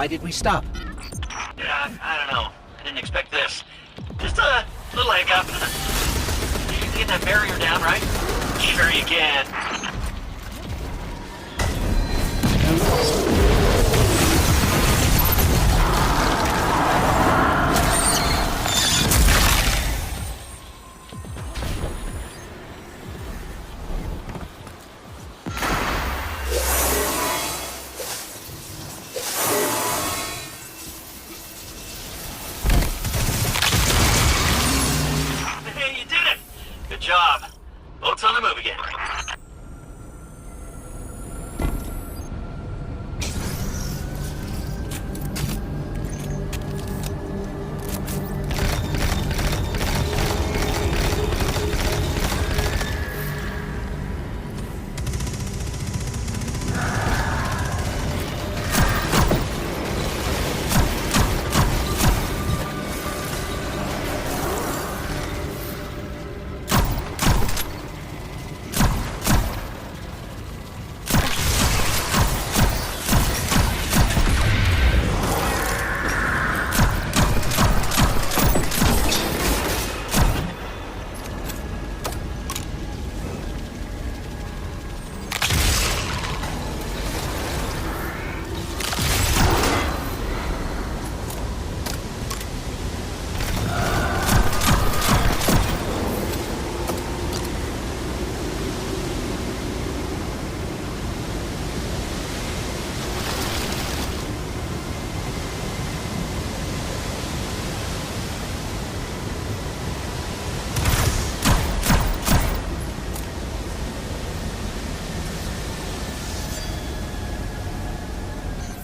Why did we stop? Yeah, I don't know. I didn't expect this. Just a little hiccup. You can get that barrier down, right? Sure you can. Hey, you did it! Good job. Boat's on the move again.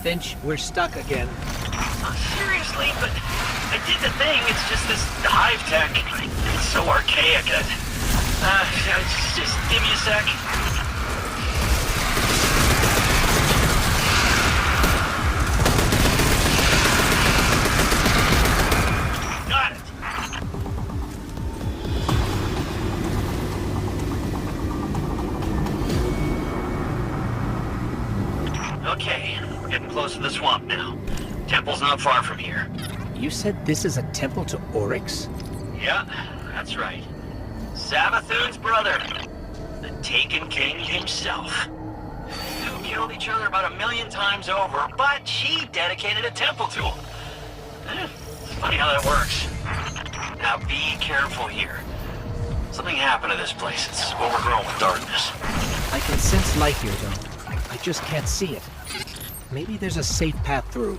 Finch, we're stuck again. Seriously, but I did the thing. It's just this hive tech. It's so archaic. Just give me a sec. Got it. Okay, we're getting close to the swamp now. Temple's not far from here. You said this is a temple to Oryx? Yeah, that's right. Savathun's brother. The Taken King himself. These two killed each other about 1,000,000 times over, but she dedicated a temple to him. It's funny how that works. Now be careful here. Something happened to this place. It's overgrown with darkness. I can sense light here, though. I just can't see it. Maybe there's a safe path through.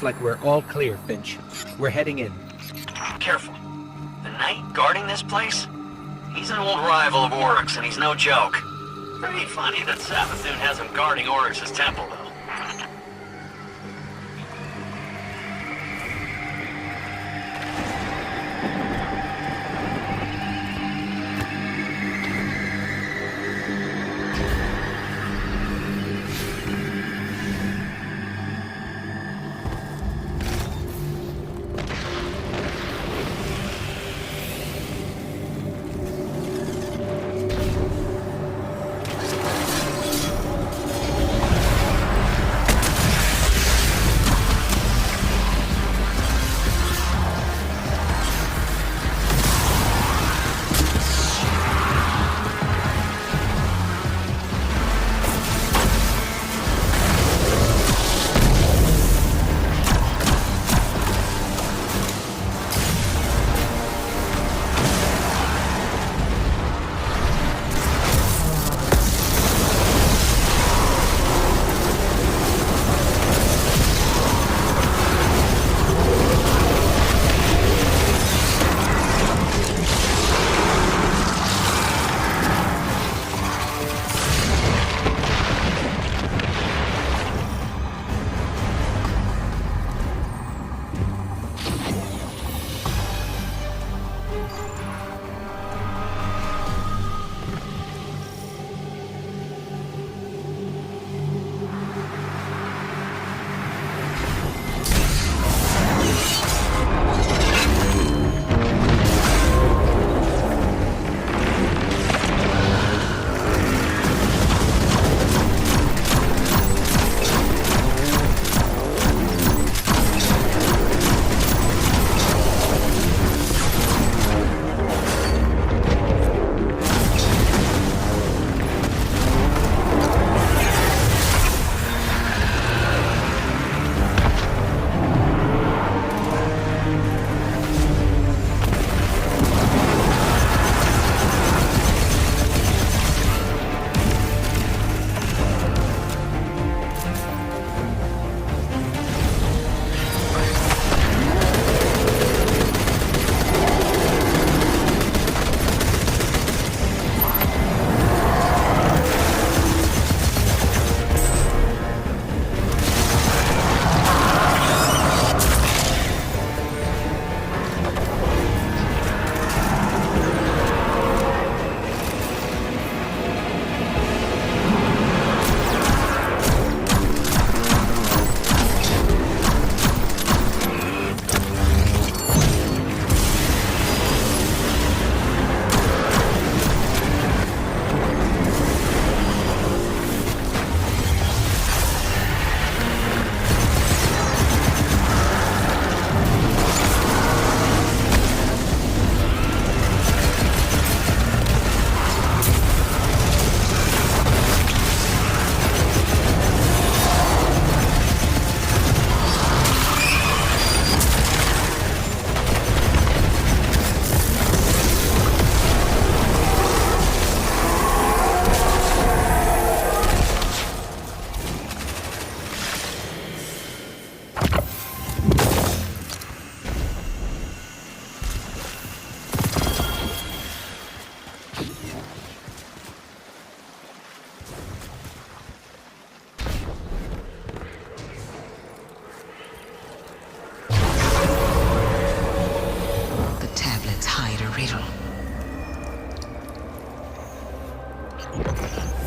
Looks like we're all clear, Finch. We're heading in. Careful. The knight guarding this place? He's an old rival of Oryx, and he's no joke. Pretty funny that Savathun has him guarding Oryx's temple, though.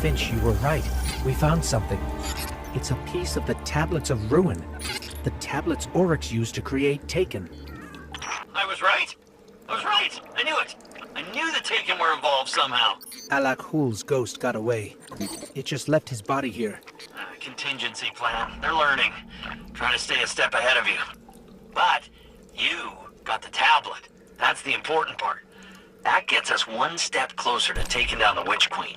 Finch, you were right. We found something. It's a piece of the Tablets of Ruin. The tablets Oryx used to create Taken. I was right. I was right. I knew it. I knew the Taken were involved somehow. Alak Hul's ghost got away. It just left his body here. Contingency plan. They're learning. Trying to stay a step ahead of you. But you got the tablet. That's the important part. That gets us one step closer to taking down the Witch Queen.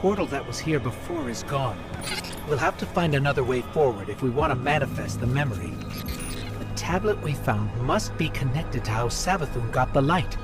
portal that was here before is gone. We'll have to find another way forward if we want to manifest the memory. The tablet we found must be connected to how Savathun got the light.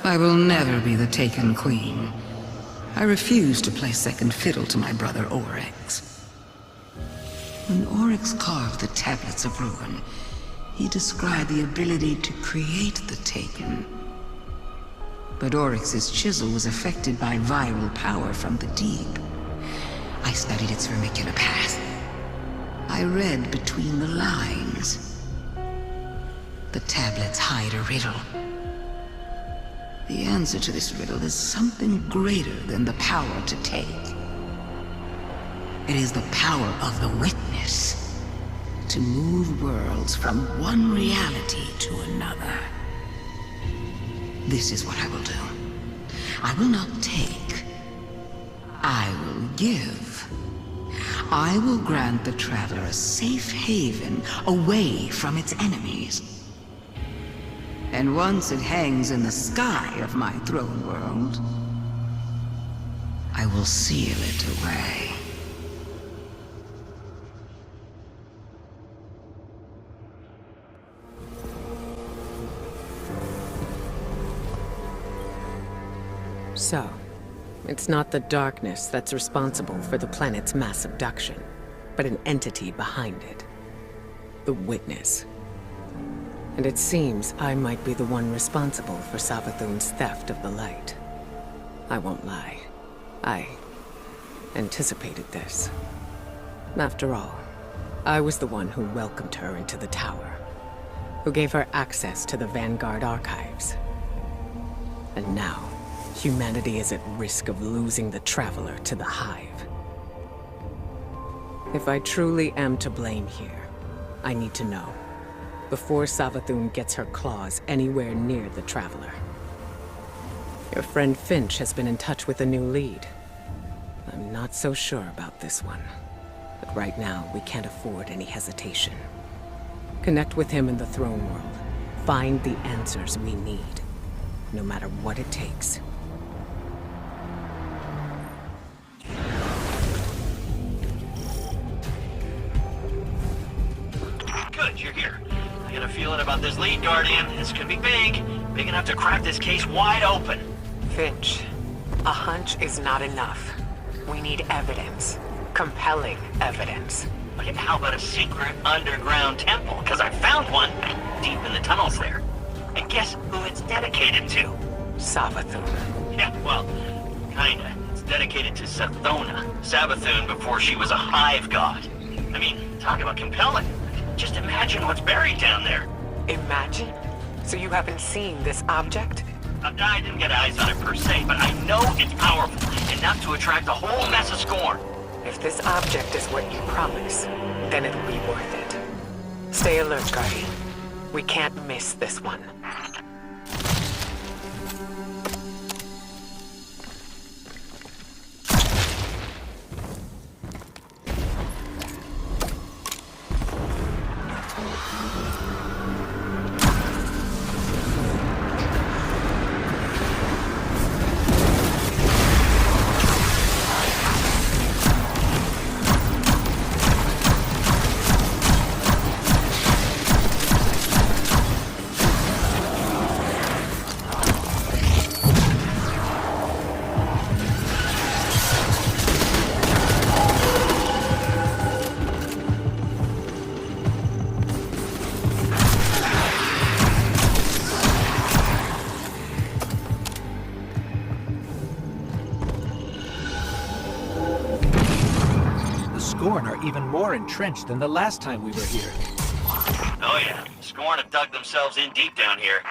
I will never be the Taken Queen. I refuse to play second fiddle to my brother Oryx. When Oryx carved the Tablets of Ruin, he described the ability to create the Taken. But Oryx's chisel was affected by viral power from the deep. I studied its vermicular path. I read between the lines. The tablets hide a riddle. The answer to this riddle is something greater than the power to take. It is the power of the witness to move worlds from one reality to another. This is what I will do. I will not take. I will give. I will grant the Traveler a safe haven away from its enemies. And once it hangs in the sky of my throne world, I will seal it away. So, it's not the darkness that's responsible for the planet's mass abduction, but an entity behind it. The Witness. And it seems I might be the one responsible for Savathun's theft of the light. I won't lie. I anticipated this. After all, I was the one who welcomed her into the tower, who gave her access to the Vanguard archives. And now, humanity is at risk of losing the Traveler to the Hive. If I truly am to blame here, I need to know, before Savathun gets her claws anywhere near the Traveler. Your friend Finch has been in touch with a new lead. I'm not so sure about this one. But right now, we can't afford any hesitation. Connect with him in the Throne World. Find the answers we need, no matter what it takes. Good, you're here. I got a feeling about this lead, Guardian. This could be big. Big enough to crack this case wide open. Finch, a hunch is not enough. We need evidence. Compelling evidence. Okay, how about a secret underground temple? Because I found one deep in the tunnels there. And guess who it's dedicated to? Savathun. Yeah, well, kinda. It's dedicated to Sathona, Savathun before she was a hive god. I mean, talk about compelling. Just imagine what's buried down there. Imagine? So you haven't seen this object? I didn't get eyes on it per se, but I know it's powerful, enough to attract a whole mess of scorn. If this object is what you promise, then it'll be worth it. Stay alert, Guardian. We can't miss this one. Scorn are even more entrenched than the last time we were here. Oh yeah, Scorn have dug themselves in deep down here.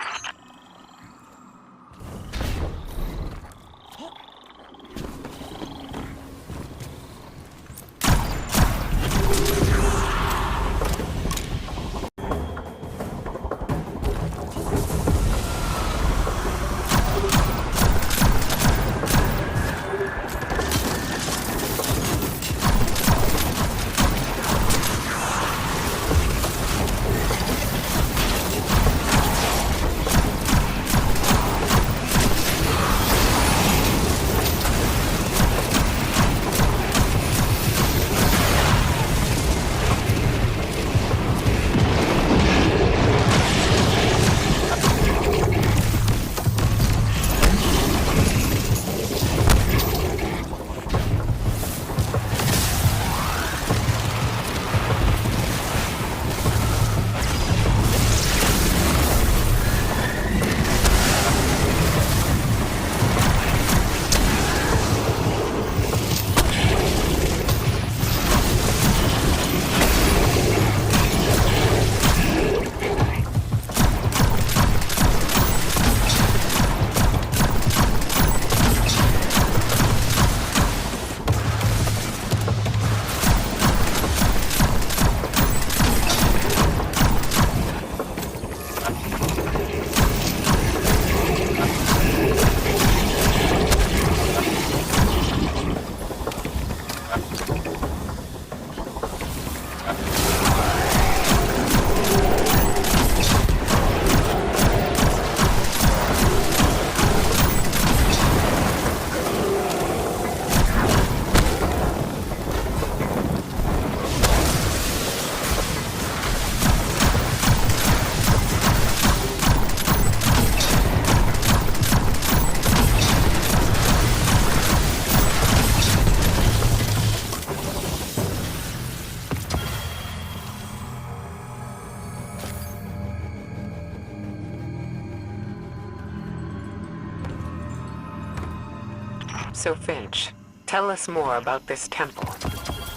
So Finch, tell us more about this temple.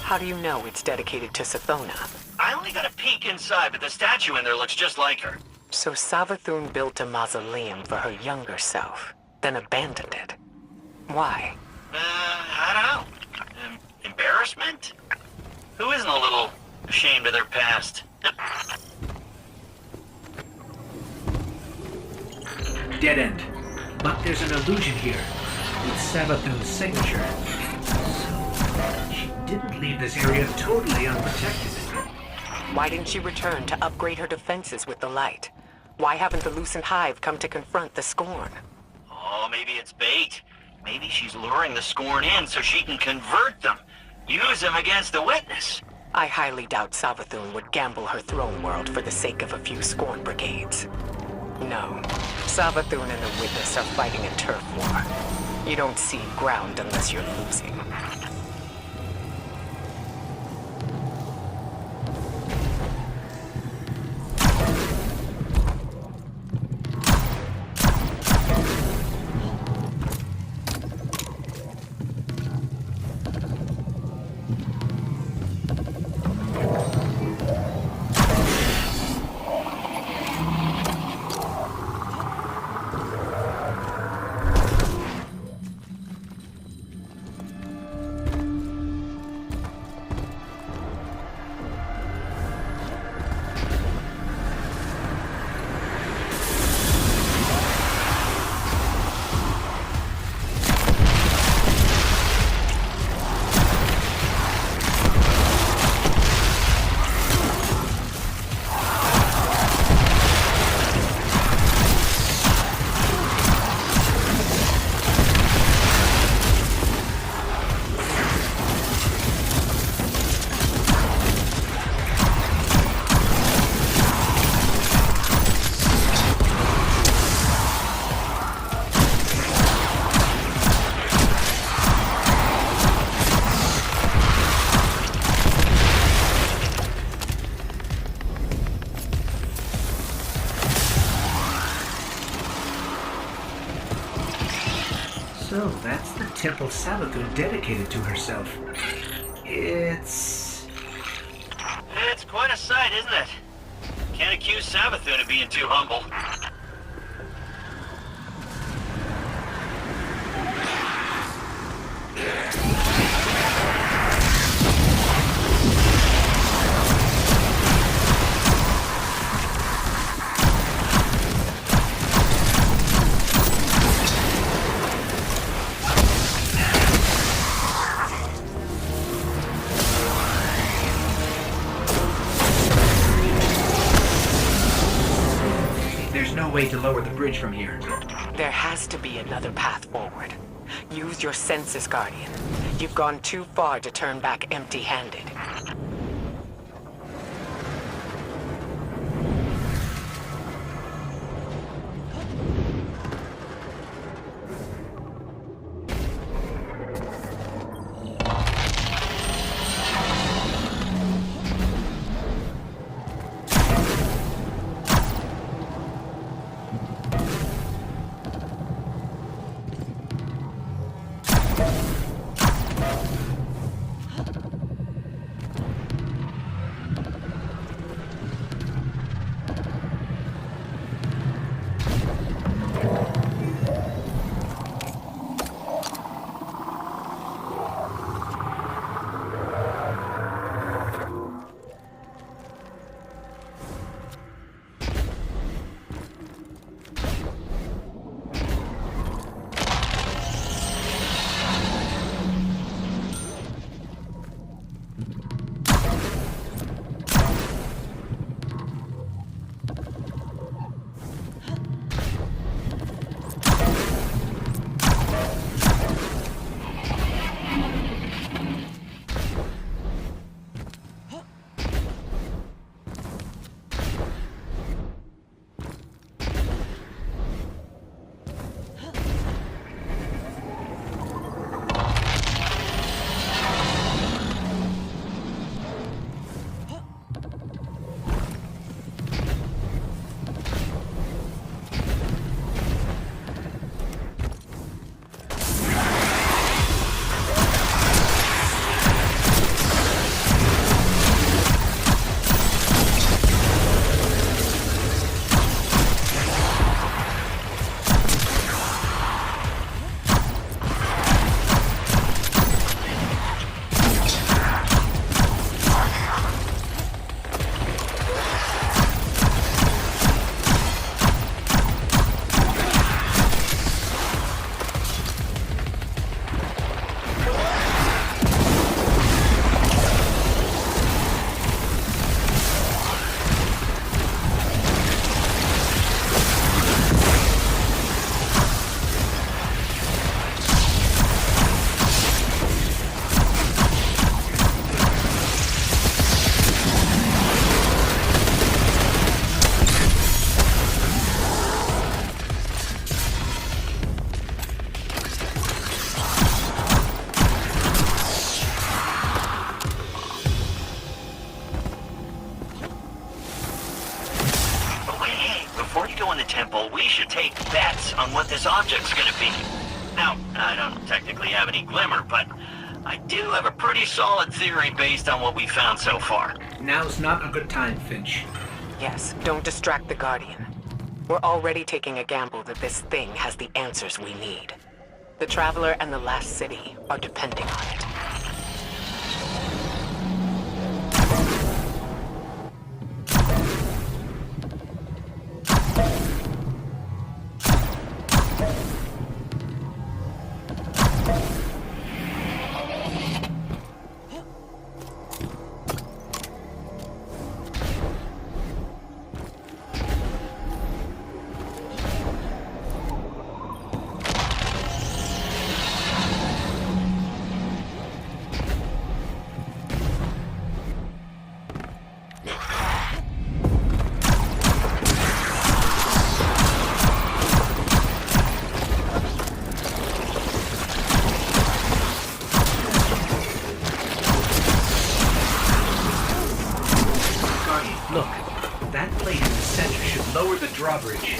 How do you know it's dedicated to Sathona? I only got a peek inside, but the statue in there looks just like her. So Savathun built a mausoleum for her younger self, then abandoned it. Why? I don't know. Embarrassment? Who isn't a little ashamed of their past? Dead end. But there's an illusion here, with Savathun's signature. So, she didn't leave this area totally unprotected. Why didn't she return to upgrade her defenses with the light? Why haven't the Lucent Hive come to confront the Scorn? Oh, maybe it's bait. Maybe she's luring the Scorn in so she can convert them. Use them against the Witness. I highly doubt Savathun would gamble her throne world for the sake of a few Scorn brigades. No, Savathun and the Witness are fighting a turf war. You don't cede ground unless you're losing. So, that's the temple Savathun dedicated to herself. It's quite a sight, isn't it? Can't accuse Savathun of being too humble. way to lower the bridge from here. There has to be another path forward. Use your senses, Guardian. You've gone too far to turn back empty-handed. take bets on what this object's gonna be. Now, I don't technically have any glimmer, but I do have a pretty solid theory based on what we found so far. Now's not a good time, Finch. Yes, don't distract the Guardian. We're already taking a gamble that this thing has the answers we need. The Traveler and the Last City are depending on it. Look, that plate in the center should lower the drawbridge.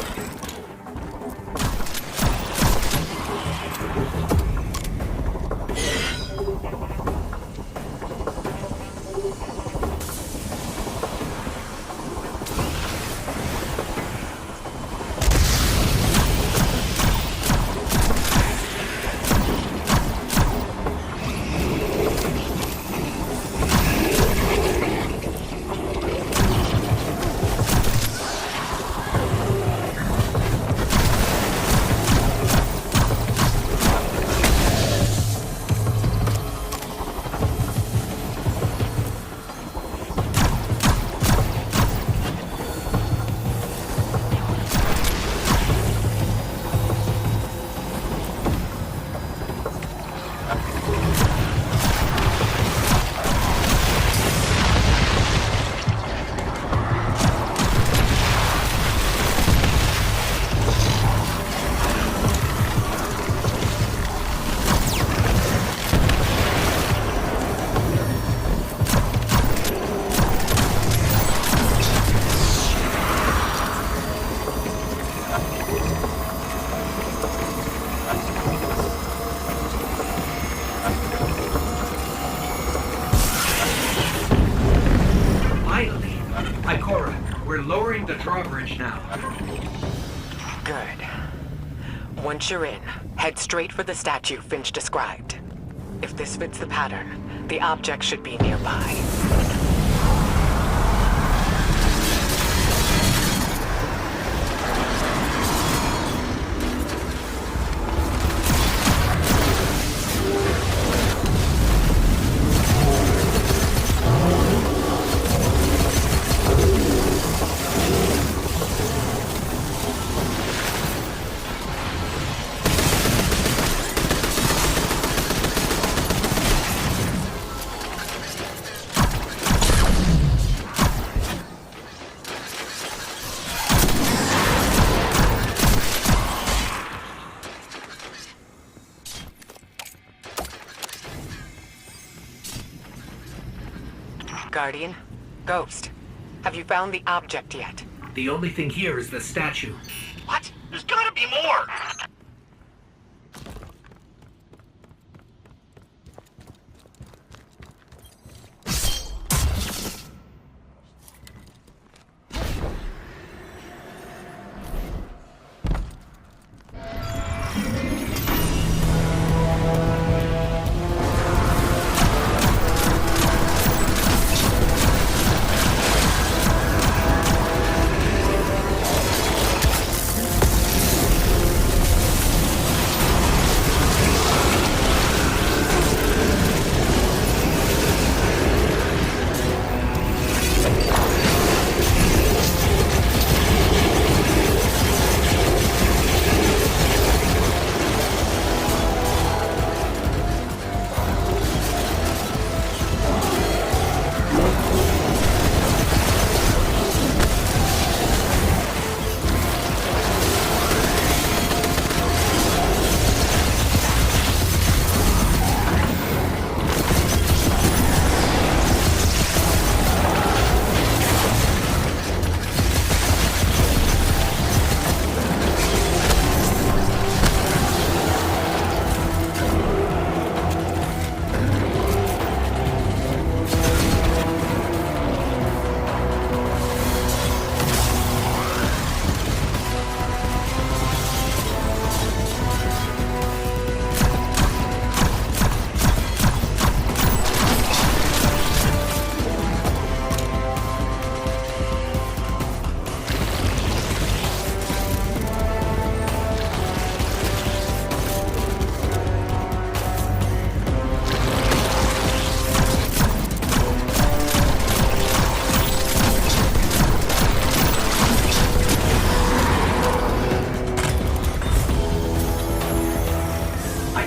We're lowering the drawbridge now. Good. Once you're in, head straight for the statue Finch described. If this fits the pattern, the object should be nearby. Guardian? Ghost? Have you found the object yet? The only thing here is the statue. What? There's gotta be more!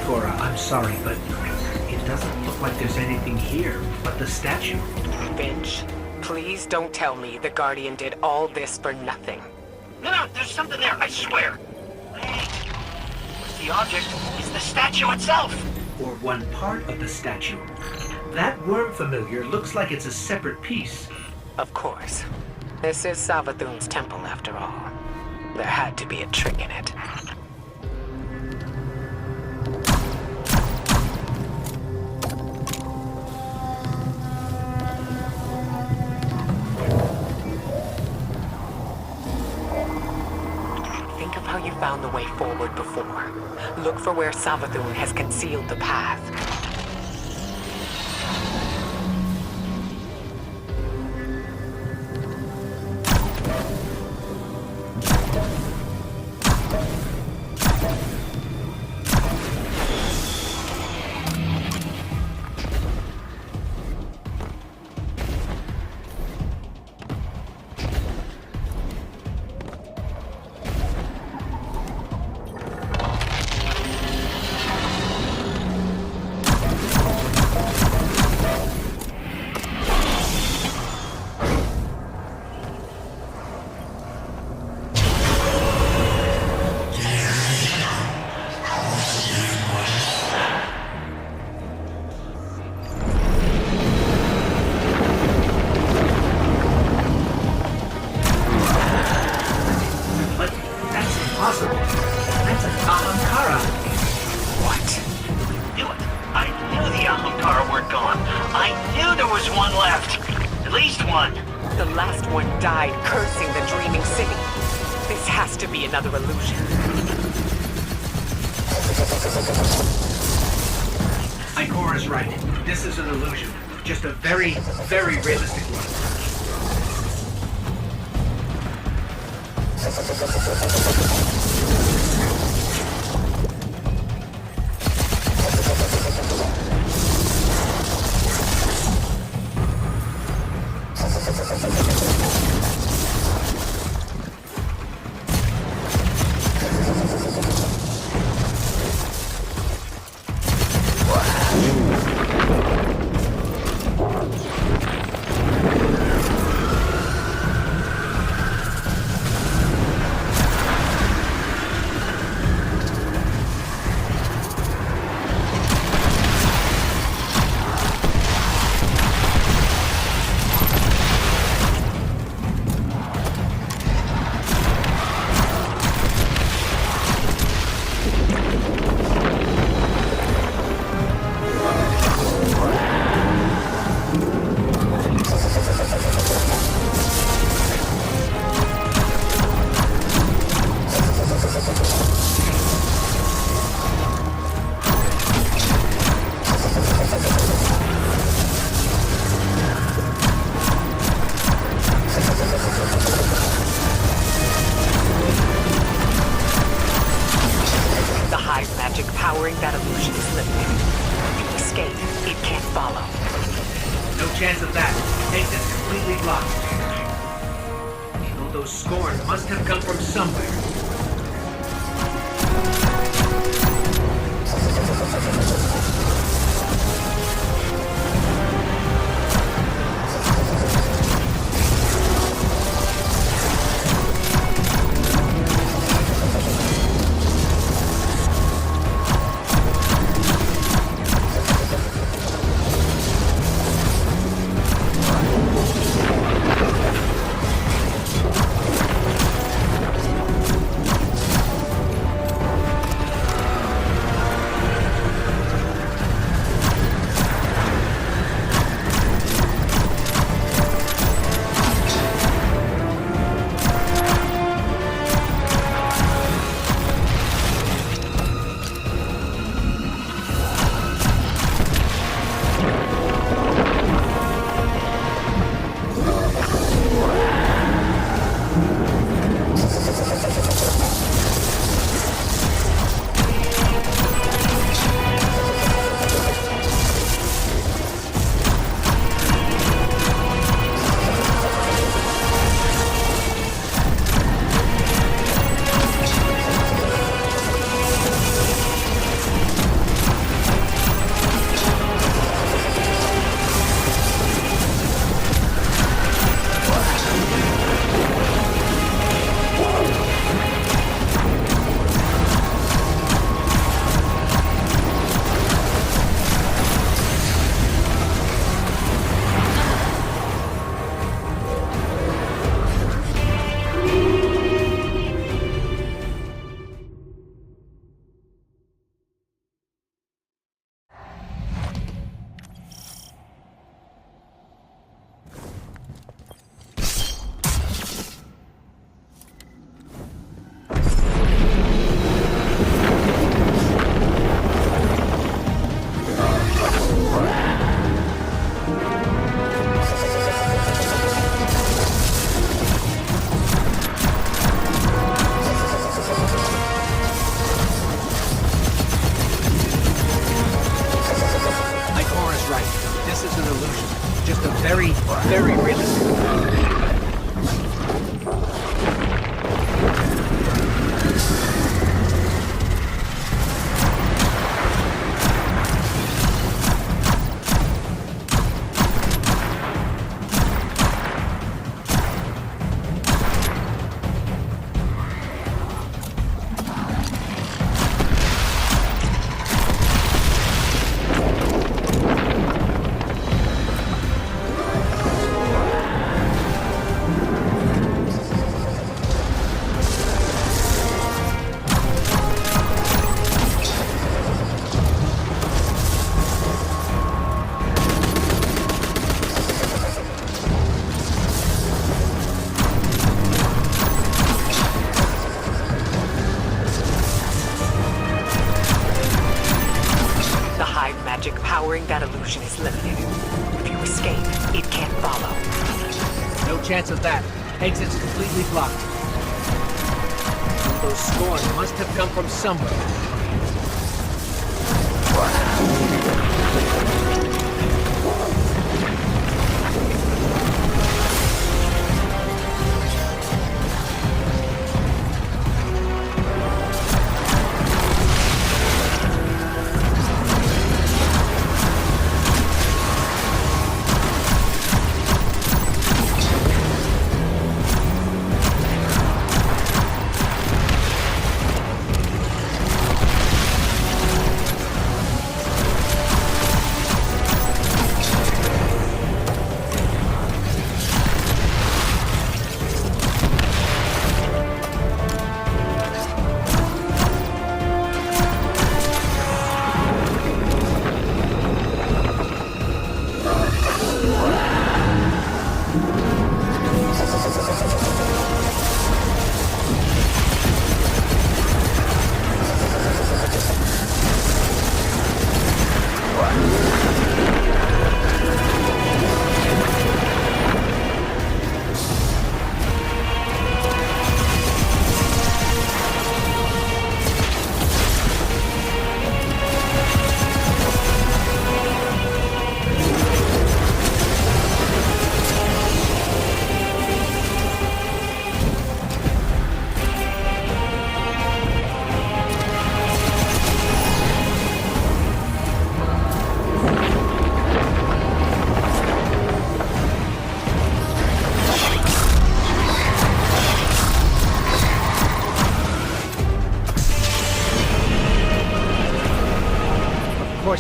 Cora, I'm sorry, but it doesn't look like there's anything here but the statue. Finch, please don't tell me the Guardian did all this for nothing. No, there's something there, I swear. Wait. What's the object? It's the statue itself. Or one part of the statue. That worm familiar looks like it's a separate piece. Of course. This is Savathun's temple, after all. There had to be a trick in it. Think of how you found the way forward before. Look for where Savathun has concealed the path. Another illusion. Ikora's right. This is an illusion. Just a very, very realistic one. Very, very realistic. Powering that illusion is limited. If you escape, it can't follow. No chance of that. Exit's completely blocked. Those Scorn must have come from somewhere.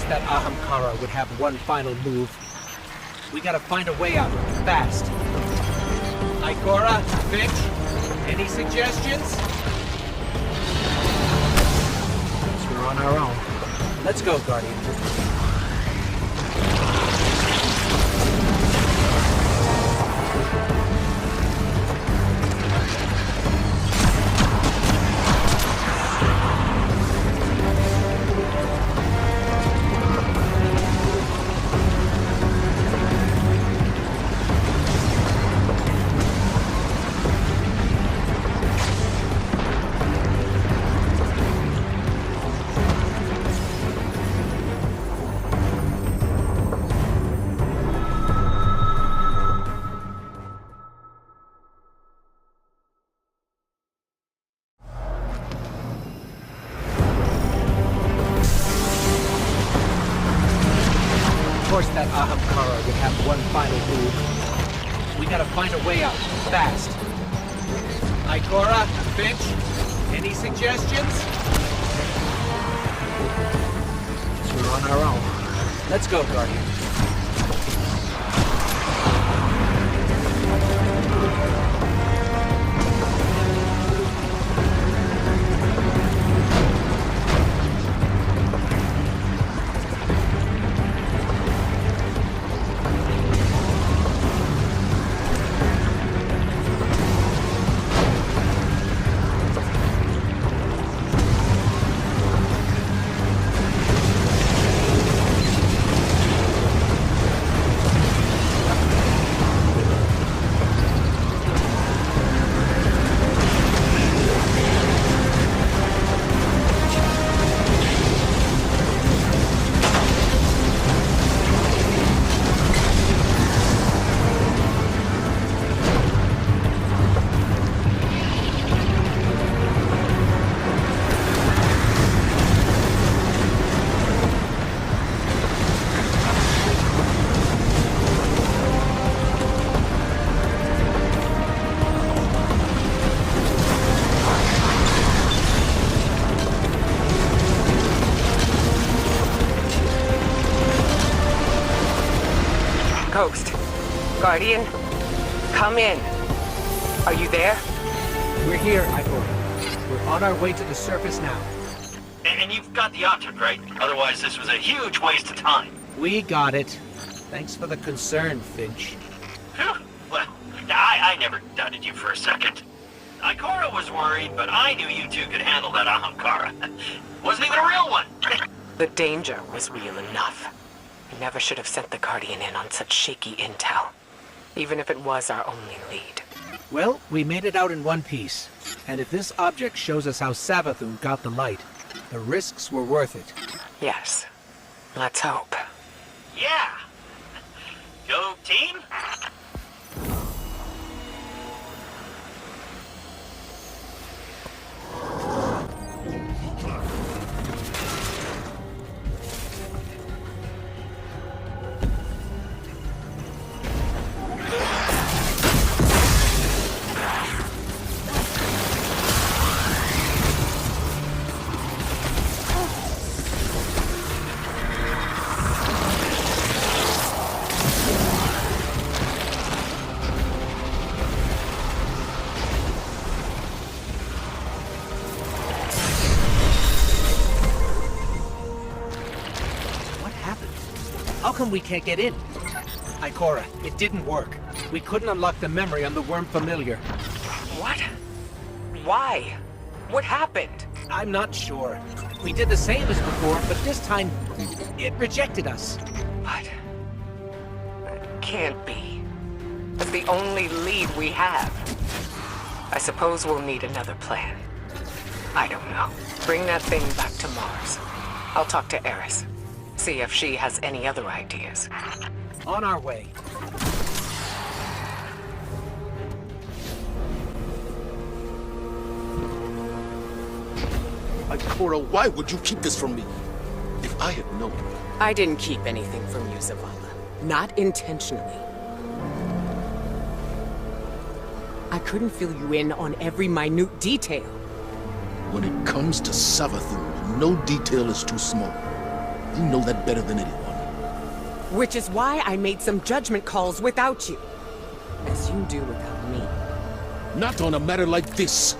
That Ahamkara would have one final move. We gotta find a way out, fast. Ikora, Finch, any suggestions? Guess we're on our own. Let's go, Guardian. Of course that Ahamkara would have one final move. We gotta find a way out, fast. Ikora, Finch, any suggestions? Guess we're on our own. Let's go, Guardian. Ghost. Guardian, come in. Are you there? We're here, Ikora. We're on our way to the surface now. And you've got the object, right? Otherwise, this was a huge waste of time. We got it. Thanks for the concern, Finch. Phew. Well, I never doubted you for a second. Ikora was worried, but I knew you two could handle that Ahamkara. Wasn't even a real one. The danger was real enough. We never should have sent the Guardian in on such shaky intel. Even if it was our only lead. Well, we made it out in one piece. And if this object shows us how Savathun got the light, the risks were worth it. Yes. Let's hope. Yeah. Go team. How come we can't get in? Ikora, it didn't work. We couldn't unlock the memory on the worm familiar. What? Why? What happened? I'm not sure. We did the same as before, but this time, it rejected us. But... it can't be. It's the only lead we have. I suppose we'll need another plan. I don't know. Bring that thing back to Mars. I'll talk to Eris. See if she has any other ideas. On our way. Ikora, why would you keep this from me? If I had known... I didn't keep anything from you, Zavala. Not intentionally. I couldn't fill you in on every minute detail. When it comes to Savathun, no detail is too small. You know that better than anyone. Which is why I made some judgment calls without you. As you do without me. Not on a matter like this.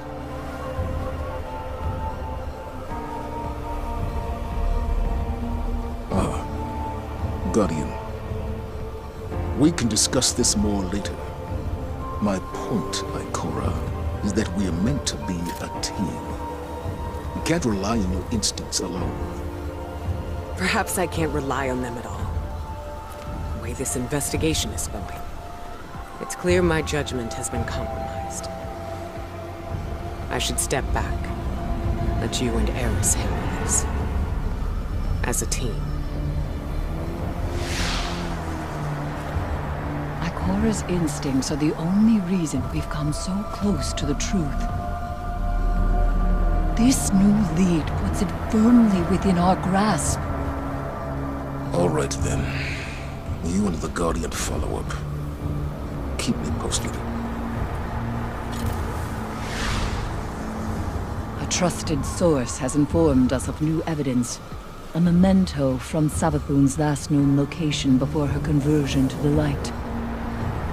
Guardian. We can discuss this more later. My point, Ikora, is that we are meant to be a team. You can't rely on your instincts alone. Perhaps I can't rely on them at all. The way this investigation is going. It's clear my judgment has been compromised. I should step back. Let you and Eris handle this. As a team. Ikora's instincts are the only reason we've come so close to the truth. This new lead puts it firmly within our grasp. All right, then. You and the Guardian follow up. Keep me posted. A trusted source has informed us of new evidence. A memento from Savathun's last known location before her conversion to the light.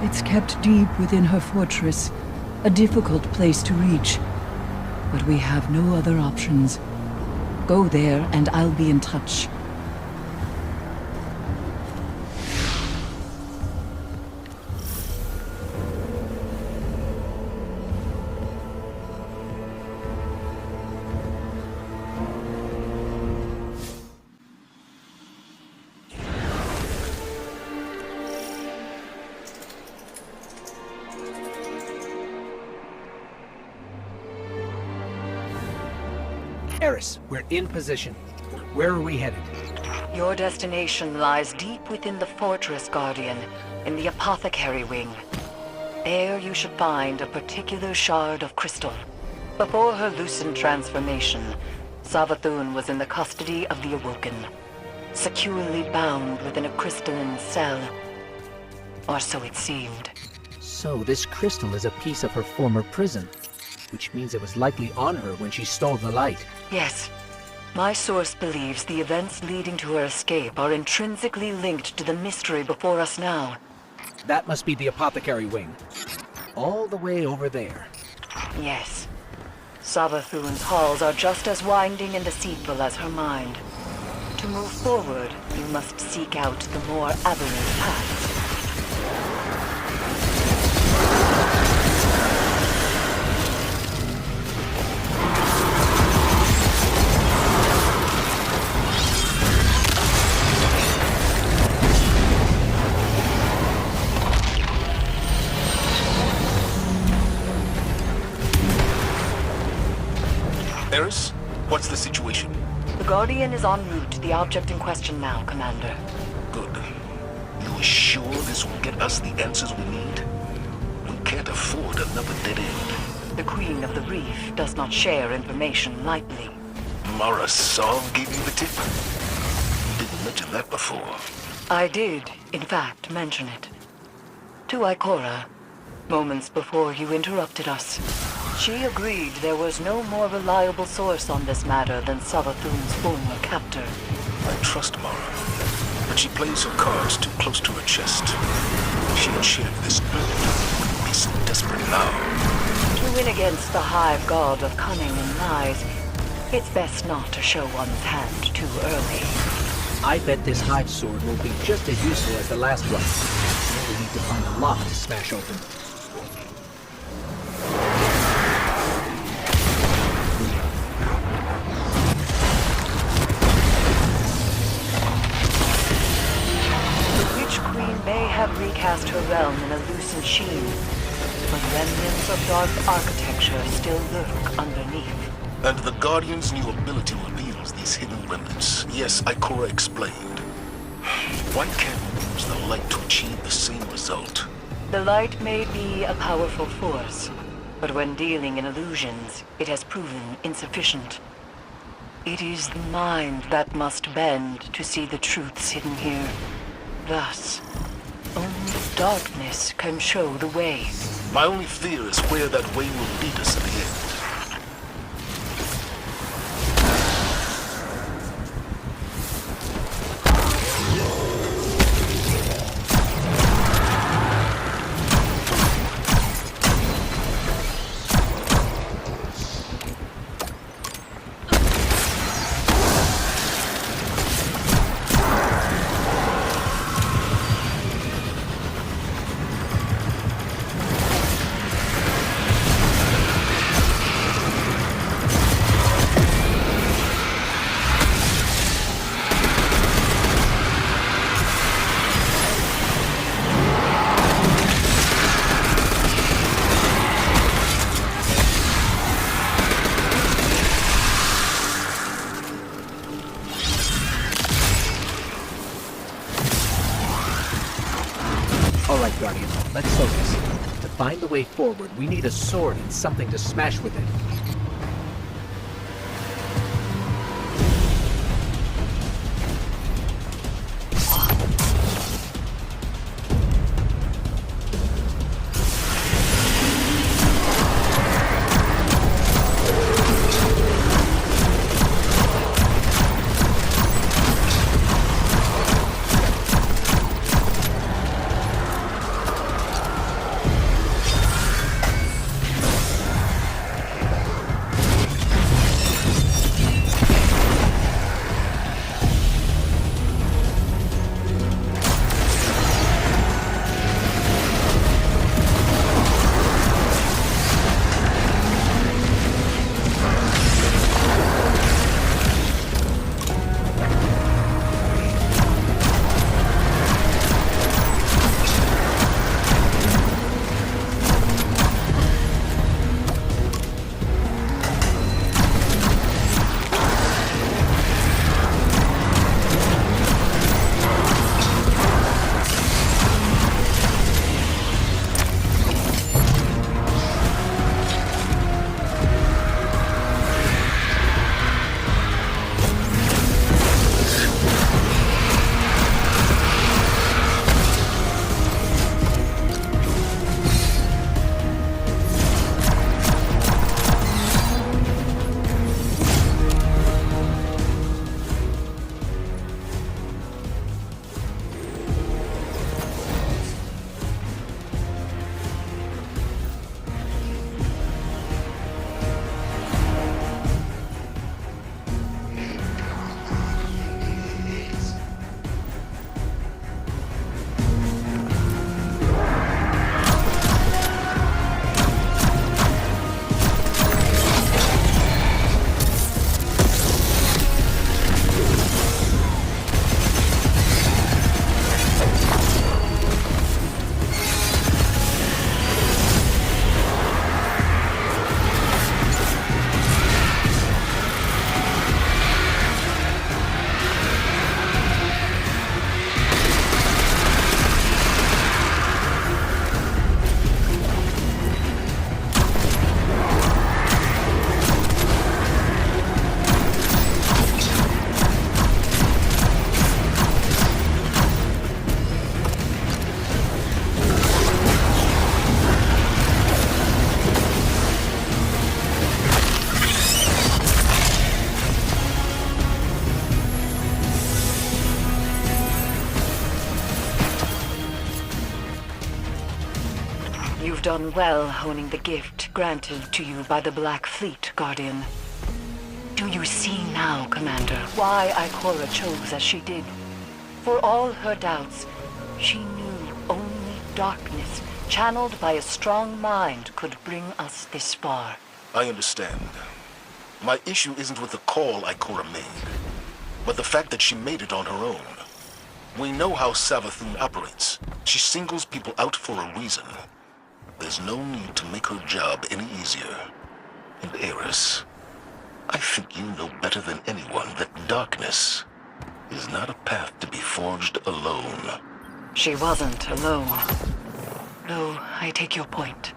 It's kept deep within her fortress, a difficult place to reach. But we have no other options. Go there and I'll be in touch. Eris, we're in position. Where are we headed? Your destination lies deep within the fortress, Guardian, in the apothecary wing. There you should find a particular shard of crystal. Before her lucent transformation, Savathun was in the custody of the Awoken, securely bound within a crystalline cell. Or so it seemed. So this crystal is a piece of her former prison, which means it was likely on her when she stole the light. Yes. My source believes the events leading to her escape are intrinsically linked to the mystery before us now. That must be the apothecary wing. All the way over there. Yes. Savathun's halls are just as winding and deceitful as her mind. To move forward, you must seek out the more aberrant paths. Eris, what's the situation? The Guardian is en route to the object in question now, Commander. Good. You are sure this will get us the answers we need? We can't afford another dead end. The Queen of the Reef does not share information lightly. Mara Song gave you the tip? You didn't mention that before. I did, in fact, mention it. To Ikora, moments before you interrupted us. She agreed there was no more reliable source on this matter than Savathun's former captor. I trust Mara, but she plays her cards too close to her chest. If she had shared this earlier, we wouldn't be so desperate now. To win against the hive god of cunning and lies, it's best not to show one's hand too early. I bet this hive sword will be just as useful as the last one. We need to find a lock to smash open. May have recast her realm in a lucent sheen, but remnants of dark architecture still lurk underneath. And the Guardian's new ability reveals these hidden remnants. Yes, Ikora explained. Why can't we use the light to achieve the same result? The light may be a powerful force, but when dealing in illusions, it has proven insufficient. It is the mind that must bend to see the truths hidden here. Thus, only darkness can show the way. My only fear is where that way will lead us in the end. Alright, Guardian, let's focus. To find the way forward, we need a sword and something to smash with it. You've done well honing the gift granted to you by the Black Fleet, Guardian. Do you see now, Commander, why Ikora chose as she did? For all her doubts, she knew only darkness, channeled by a strong mind, could bring us this far. I understand. My issue isn't with the call Ikora made, but the fact that she made it on her own. We know how Savathun operates. She singles people out for a reason. There's no need to make her job any easier. And Eris, I think you know better than anyone that darkness is not a path to be forged alone. She wasn't alone. No, I take your point.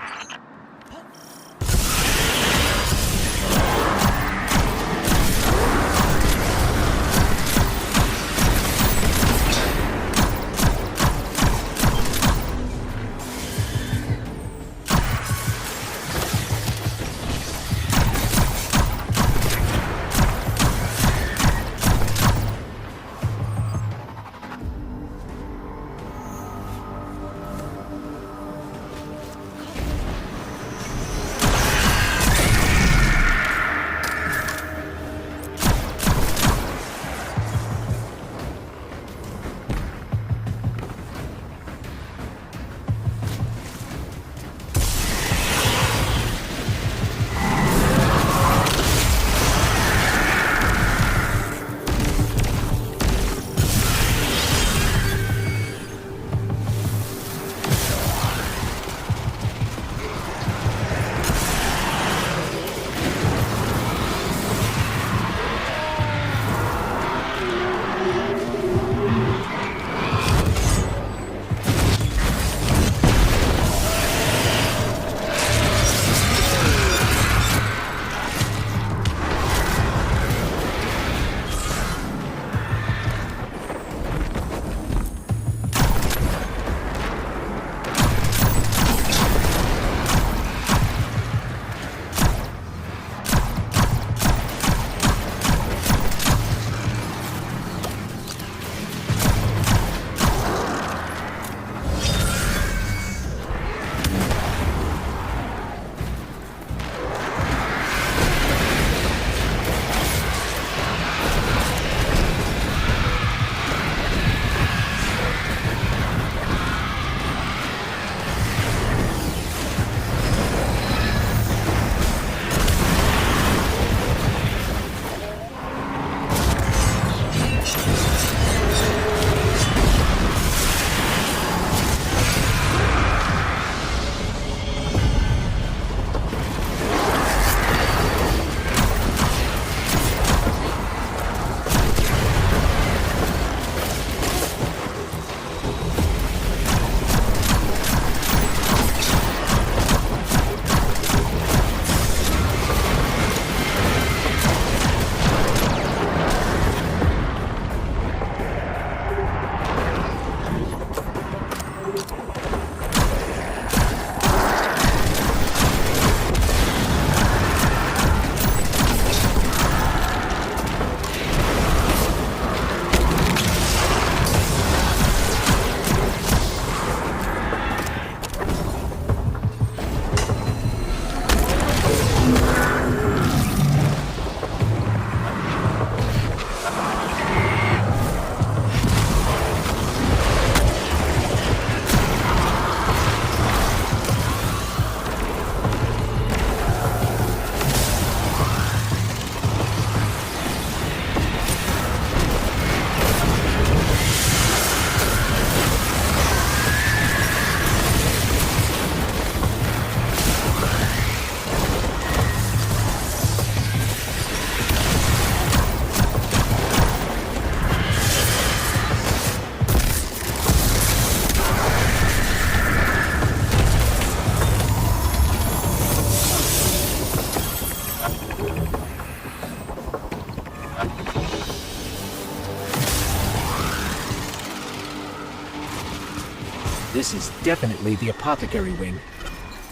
This is definitely the apothecary wing.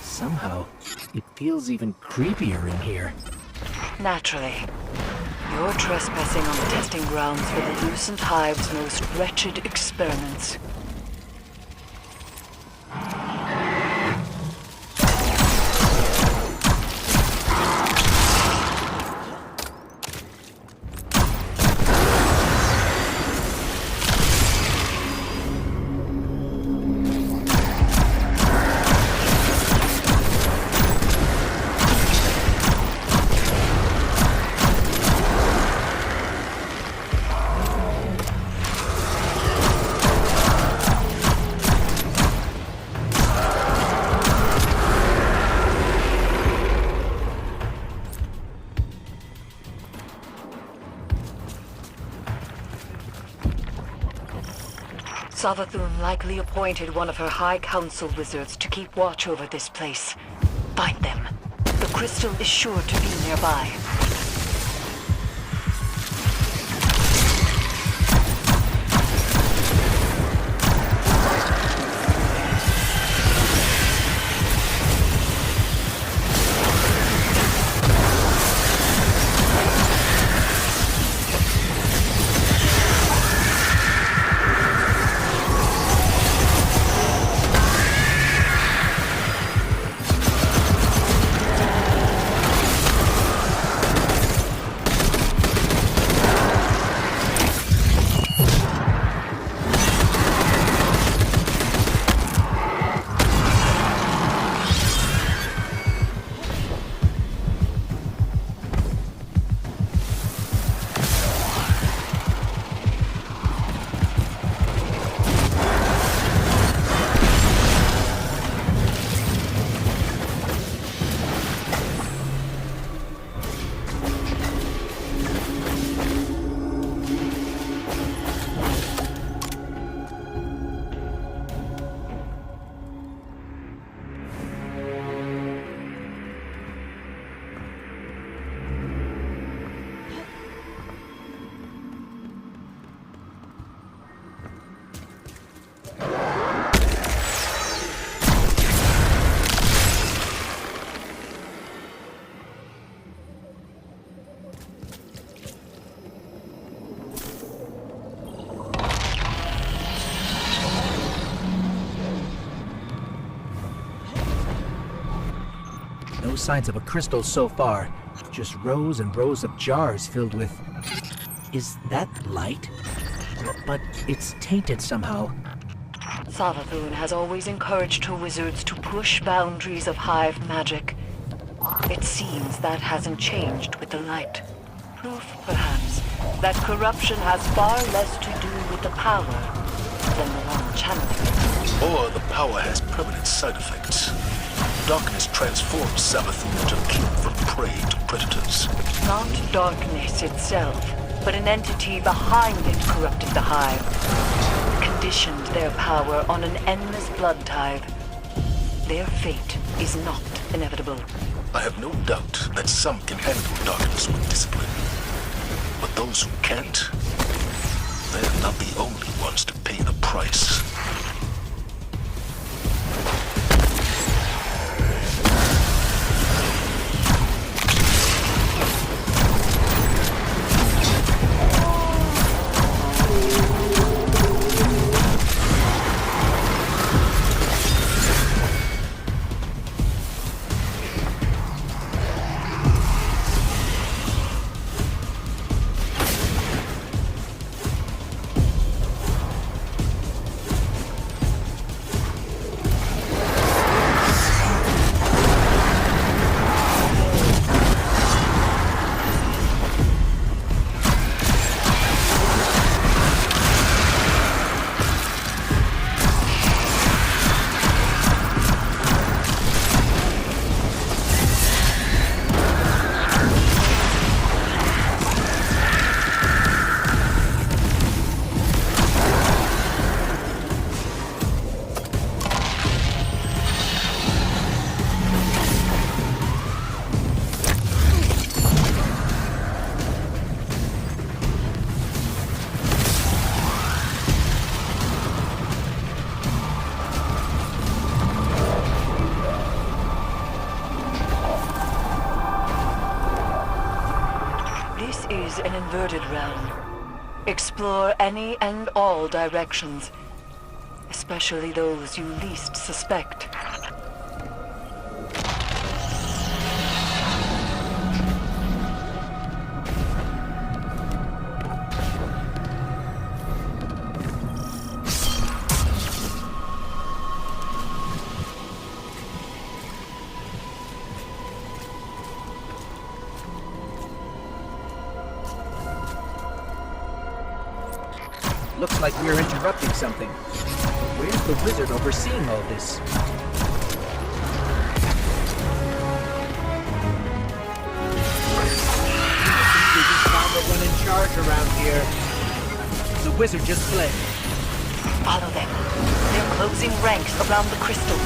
Somehow, it feels even creepier in here. Naturally. You're trespassing on the testing grounds for the Lucent Hive's most wretched experiments. Savathun likely appointed one of her High Council wizards to keep watch over this place. Find them. The crystal is sure to be nearby. No signs of a crystal so far. Just rows and rows of jars filled with... Is that light? But it's tainted somehow. Savathun has always encouraged her wizards to push boundaries of hive magic. It seems that hasn't changed with the light. Proof, perhaps, that corruption has far less to do with the power than the one channeling. Or the power has permanent side effects. Darkness transforms Savathun into king from prey to predators. Not darkness itself, but an entity behind it corrupted the hive. Conditioned their power on an endless blood tithe. Their fate is not inevitable. I have no doubt that some can handle darkness with discipline. But those who can't, they're not the only ones to pay the price. An inverted realm. Explore any and all directions, especially those you least suspect. Looks like we're interrupting something. Where's the wizard overseeing all this? We just found the one in charge around here. The wizard just fled. Follow them. They're closing ranks around the crystal.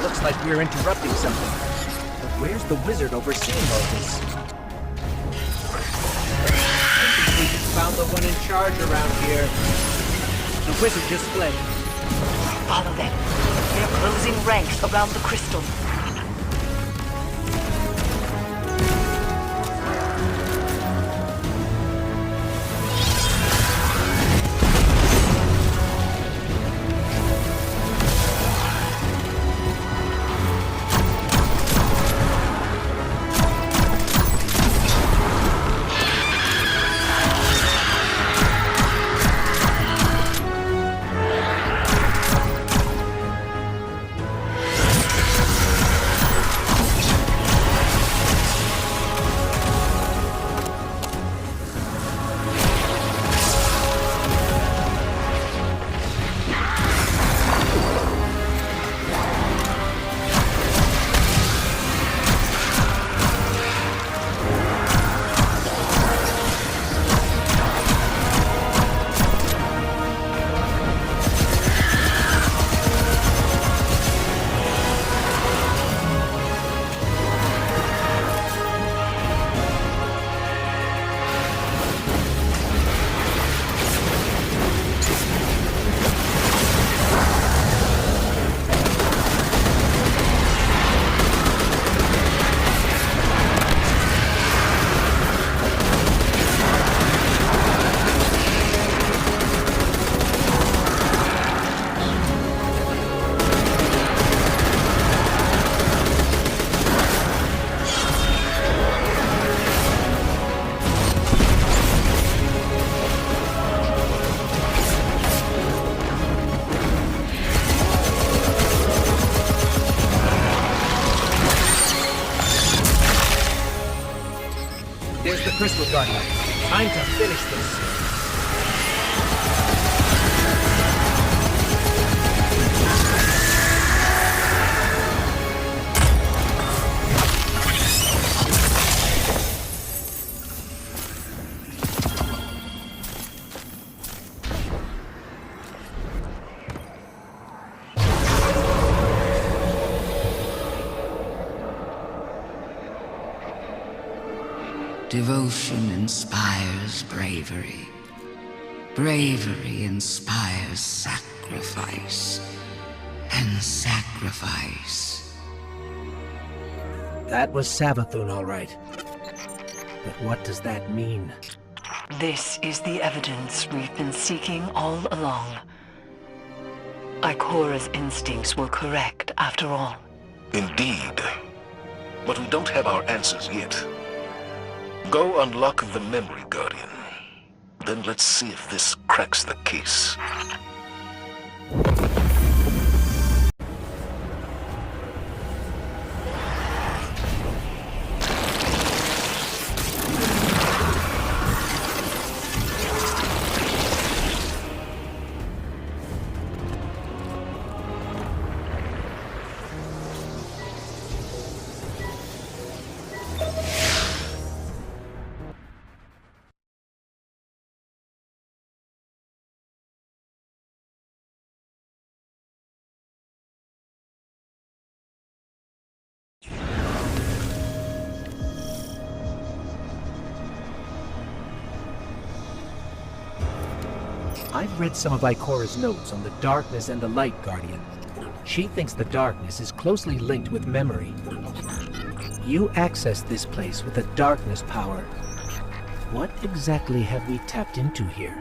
Looks like we're interrupting something. But where's the wizard overseeing all this? I think we just found the one in charge around here. The wizard just fled. Follow them. They're closing ranks around the crystal. There's the crystal guardian. Time to finish this. Devotion inspires bravery. Bravery inspires sacrifice. And sacrifice. That was Savathun, all right. But what does that mean? This is the evidence we've been seeking all along. Ikora's instincts were correct, after all. Indeed. But we don't have our answers yet. Go unlock the memory, Guardian. Then let's see if this cracks the case. I've read some of Ikora's notes on the darkness and the light, Guardian. She thinks the darkness is closely linked with memory. You accessed this place with the darkness power. What exactly have we tapped into here?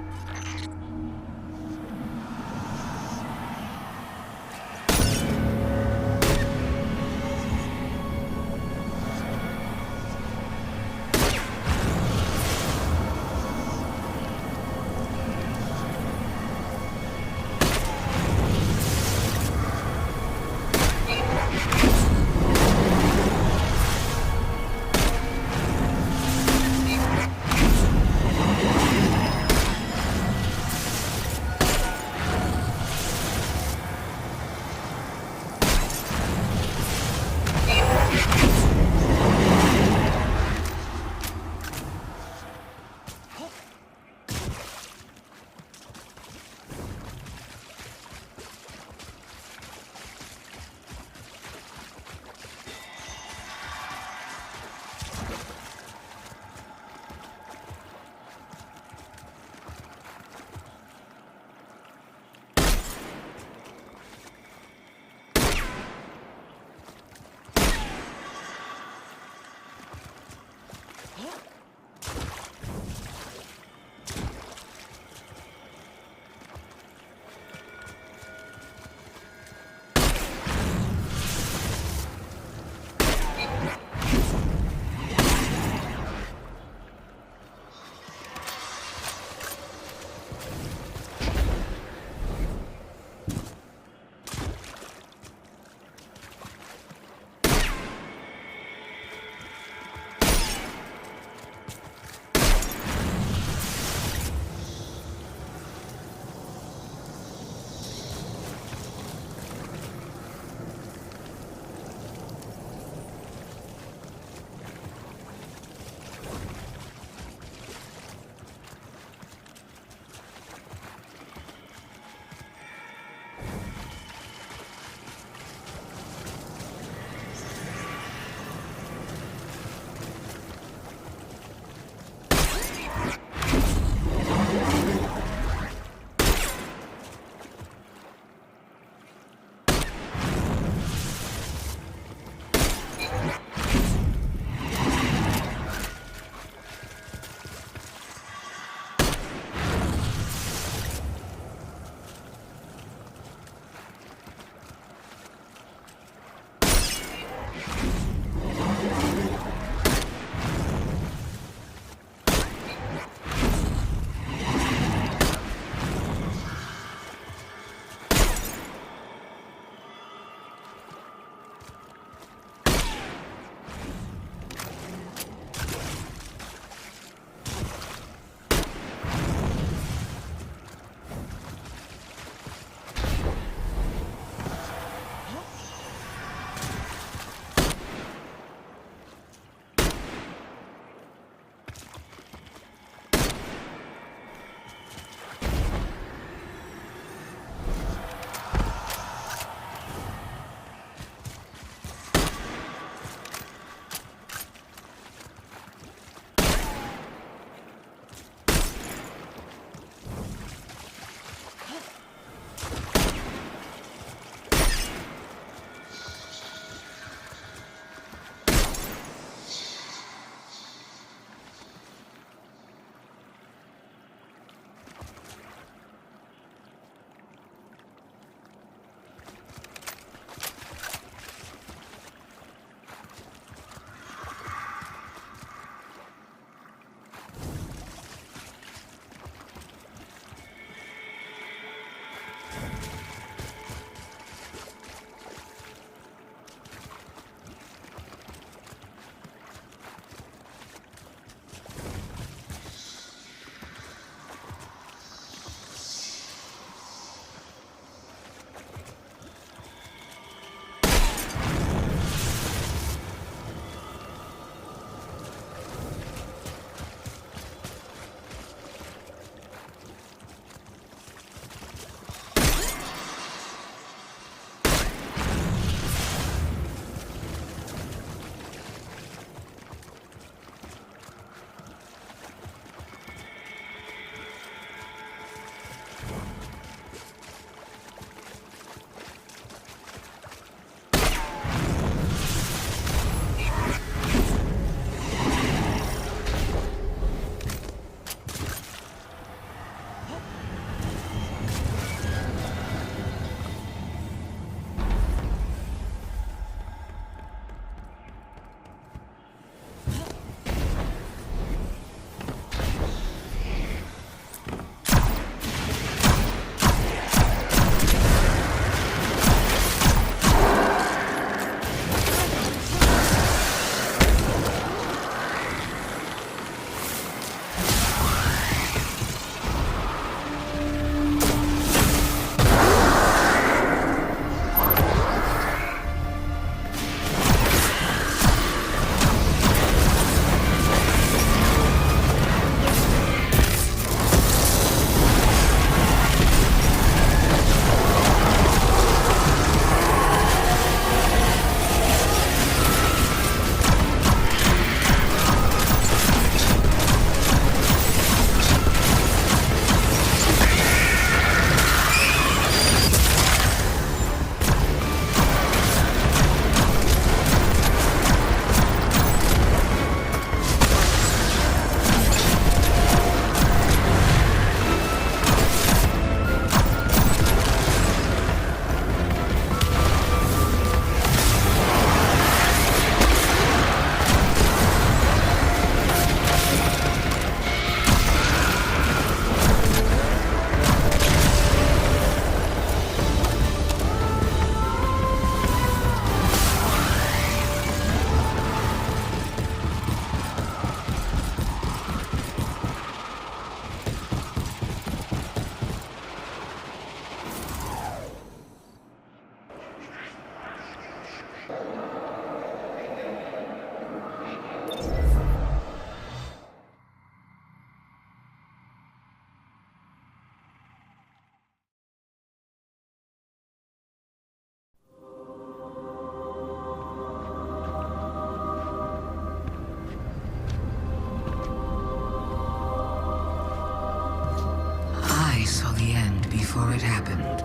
before it happened.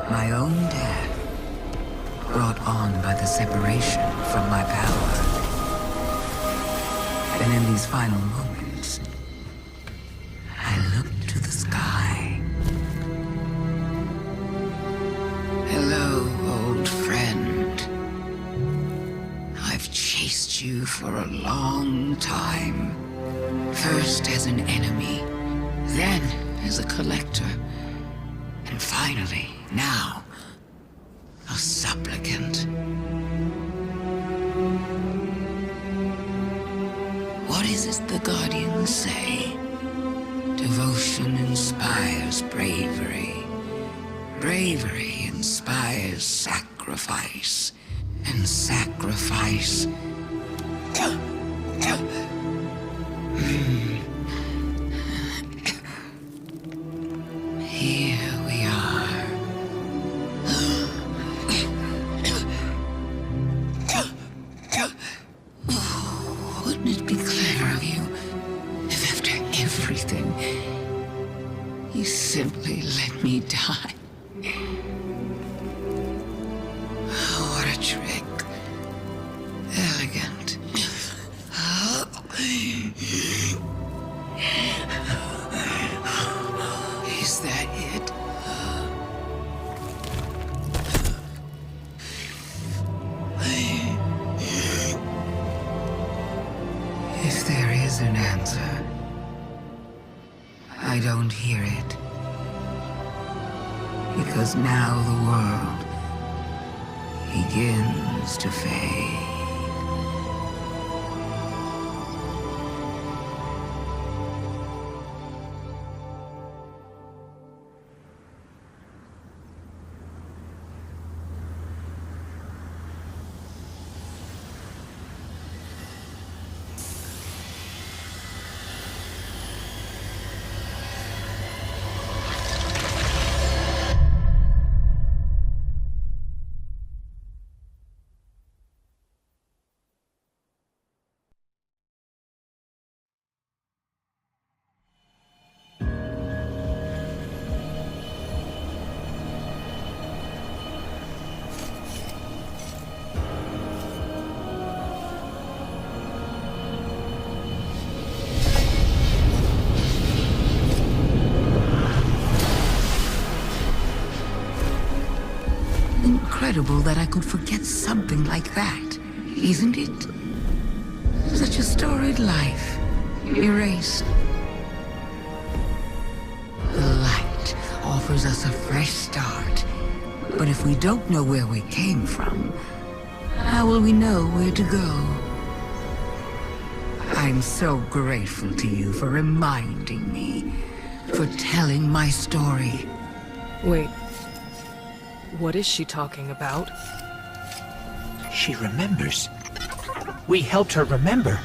My own death, brought on by the separation from my power. And in these final moments, I looked to the sky. Hello, old friend. I've chased you for a long time. First as an enemy, then as a collector, and finally, now, a supplicant. What is it the Guardians say? Devotion inspires bravery. Bravery inspires sacrifice. And sacrifice... Here we are. Wouldn't it be clever of you if after everything, you simply let me die? What a trick. Elegant. Is that it? If there is an answer, I don't hear it. Because now the world begins to fade. Incredible that I could forget something like that, isn't it? Such a storied life, erased. The light offers us a fresh start, but if we don't know where we came from, how will we know where to go? I'm so grateful to you for reminding me, for telling my story. Wait. What is she talking about? She remembers. We helped her remember.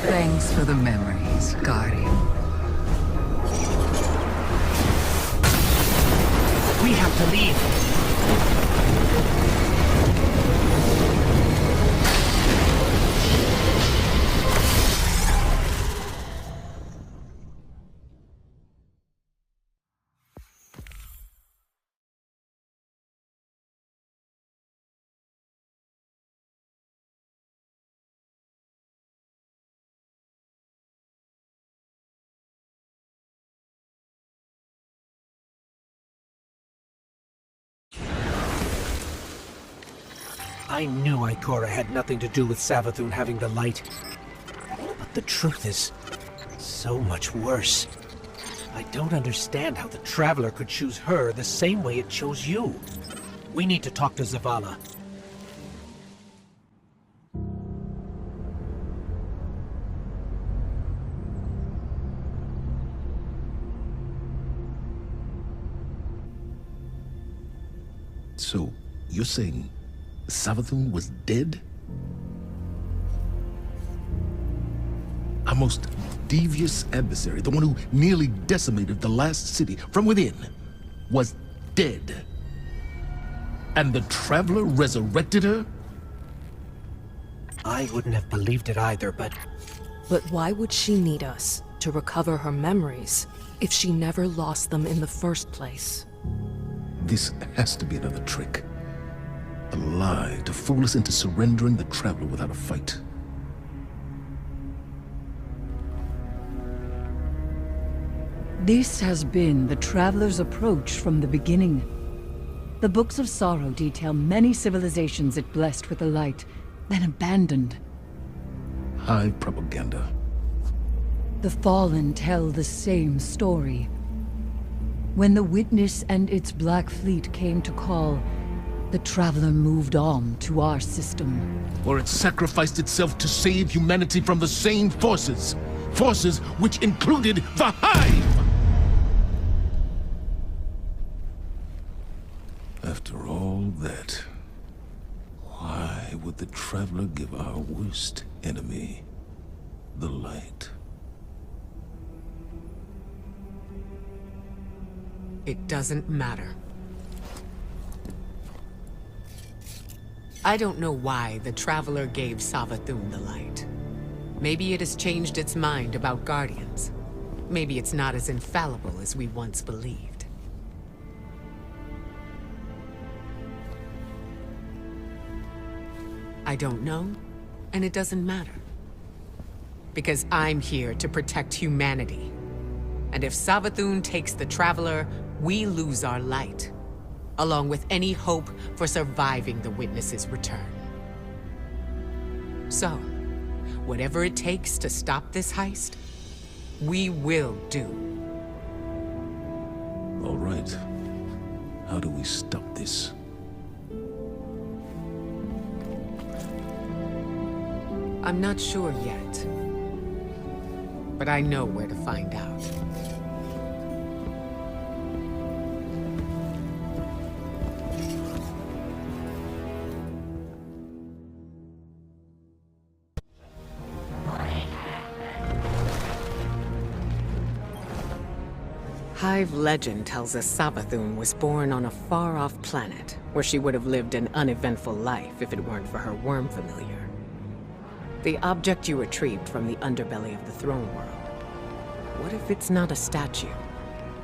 Thanks for the memories, Guardian. We have to leave. I knew Ikora had nothing to do with Savathun having the light. But the truth is so much worse. I don't understand how the Traveler could choose her the same way it chose you. We need to talk to Zavala. So, you're saying Savathun was dead? Our most devious adversary, the one who nearly decimated the last city from within, was dead. And the Traveler resurrected her? I wouldn't have believed it either, but... But why would she need us? To recover her memories? if she never lost them in the first place? This has to be another trick. A lie to fool us into surrendering the Traveler without a fight. This has been the Traveler's approach from the beginning. The Books of Sorrow detail many civilizations it blessed with the light, then abandoned. High propaganda. The Fallen tell the same story. When the Witness and its Black Fleet came to call, the Traveler moved on to our system. Or it sacrificed itself to save humanity from the same forces. Forces which included the Hive! After all that, why would the Traveler give our worst enemy the light? It doesn't matter. I don't know why the Traveler gave Savathun the light. Maybe it has changed its mind about Guardians. Maybe it's not as infallible as we once believed. I don't know, and it doesn't matter. Because I'm here to protect humanity. And if Savathun takes the Traveler, we lose our light, along with any hope for surviving the Witness's return. So, whatever it takes to stop this heist, we will do. All right. How do we stop this? I'm not sure yet, but I know where to find out. Hive legend tells us Savathun was born on a far-off planet, where she would have lived an uneventful life if it weren't for her worm familiar. The object you retrieved from the underbelly of the throne world. What if it's not a statue?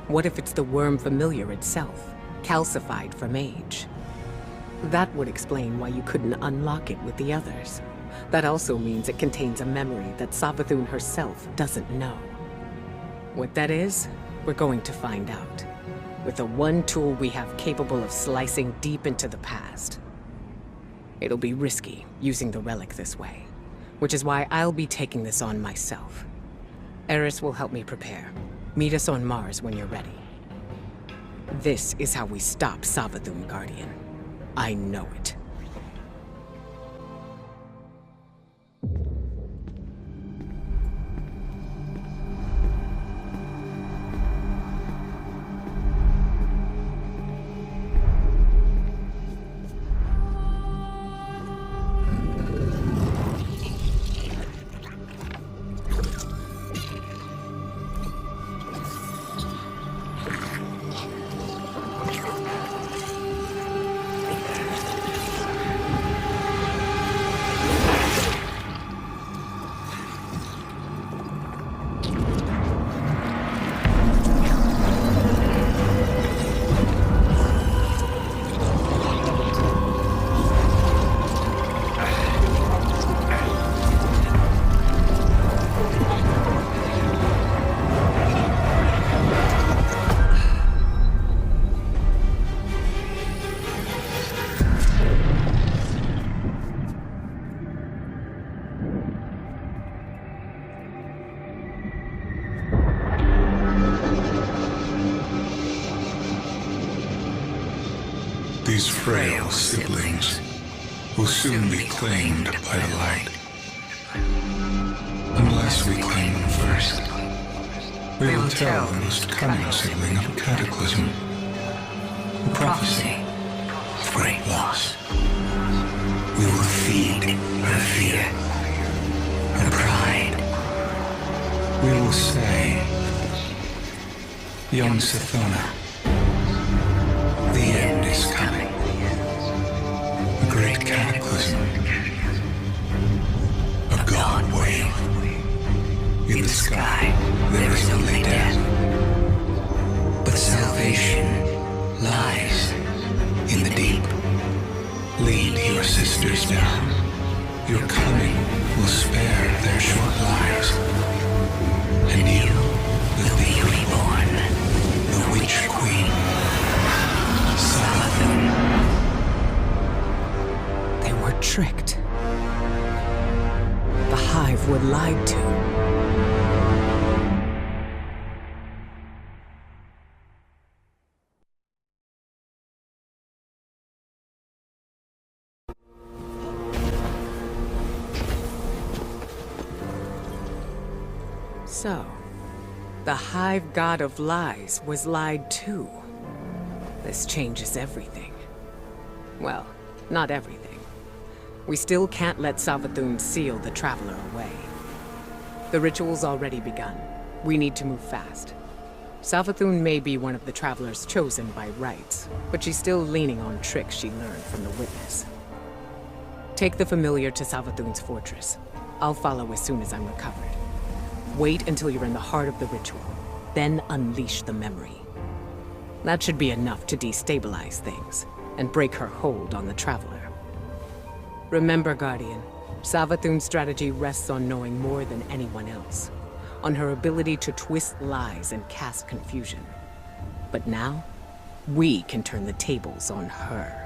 What if it's the worm familiar itself, calcified from age? That would explain why you couldn't unlock it with the others. That also means it contains a memory that Savathun herself doesn't know. What that is, we're going to find out. With the one tool we have capable of slicing deep into the past. It'll be risky, using the relic this way. Which is why I'll be taking this on myself. Eris will help me prepare. Meet us on Mars when you're ready. This is how we stop Savathun, Guardian. I know it. These frail siblings will soon be claimed by the light. Unless we claim them first, we will tell the most cunning sibling of a cataclysm, a prophecy of great loss. We will feed her fear, her pride. We will say, young Sathona, the end is coming. A great cataclysm. A god wave. In the sky, there is only death. drifters down, your coming will spare their short lives. And you will be reborn, the Witch Queen, Savathun. They were tricked. The Hive were lied to. So, the Hive God of Lies was lied to. This changes everything. Well, not everything. We still can't let Savathun seal the Traveler away. The ritual's already begun. We need to move fast. Savathun may be one of the Travelers chosen by rights, but she's still leaning on tricks she learned from the Witness. Take the Familiar to Savathun's fortress. I'll follow as soon as I'm recovered. Wait until you're in the heart of the ritual, then unleash the memory. That should be enough to destabilize things, and break her hold on the Traveler. Remember, Guardian, Savathun's strategy rests on knowing more than anyone else, on her ability to twist lies and cast confusion. But now, we can turn the tables on her.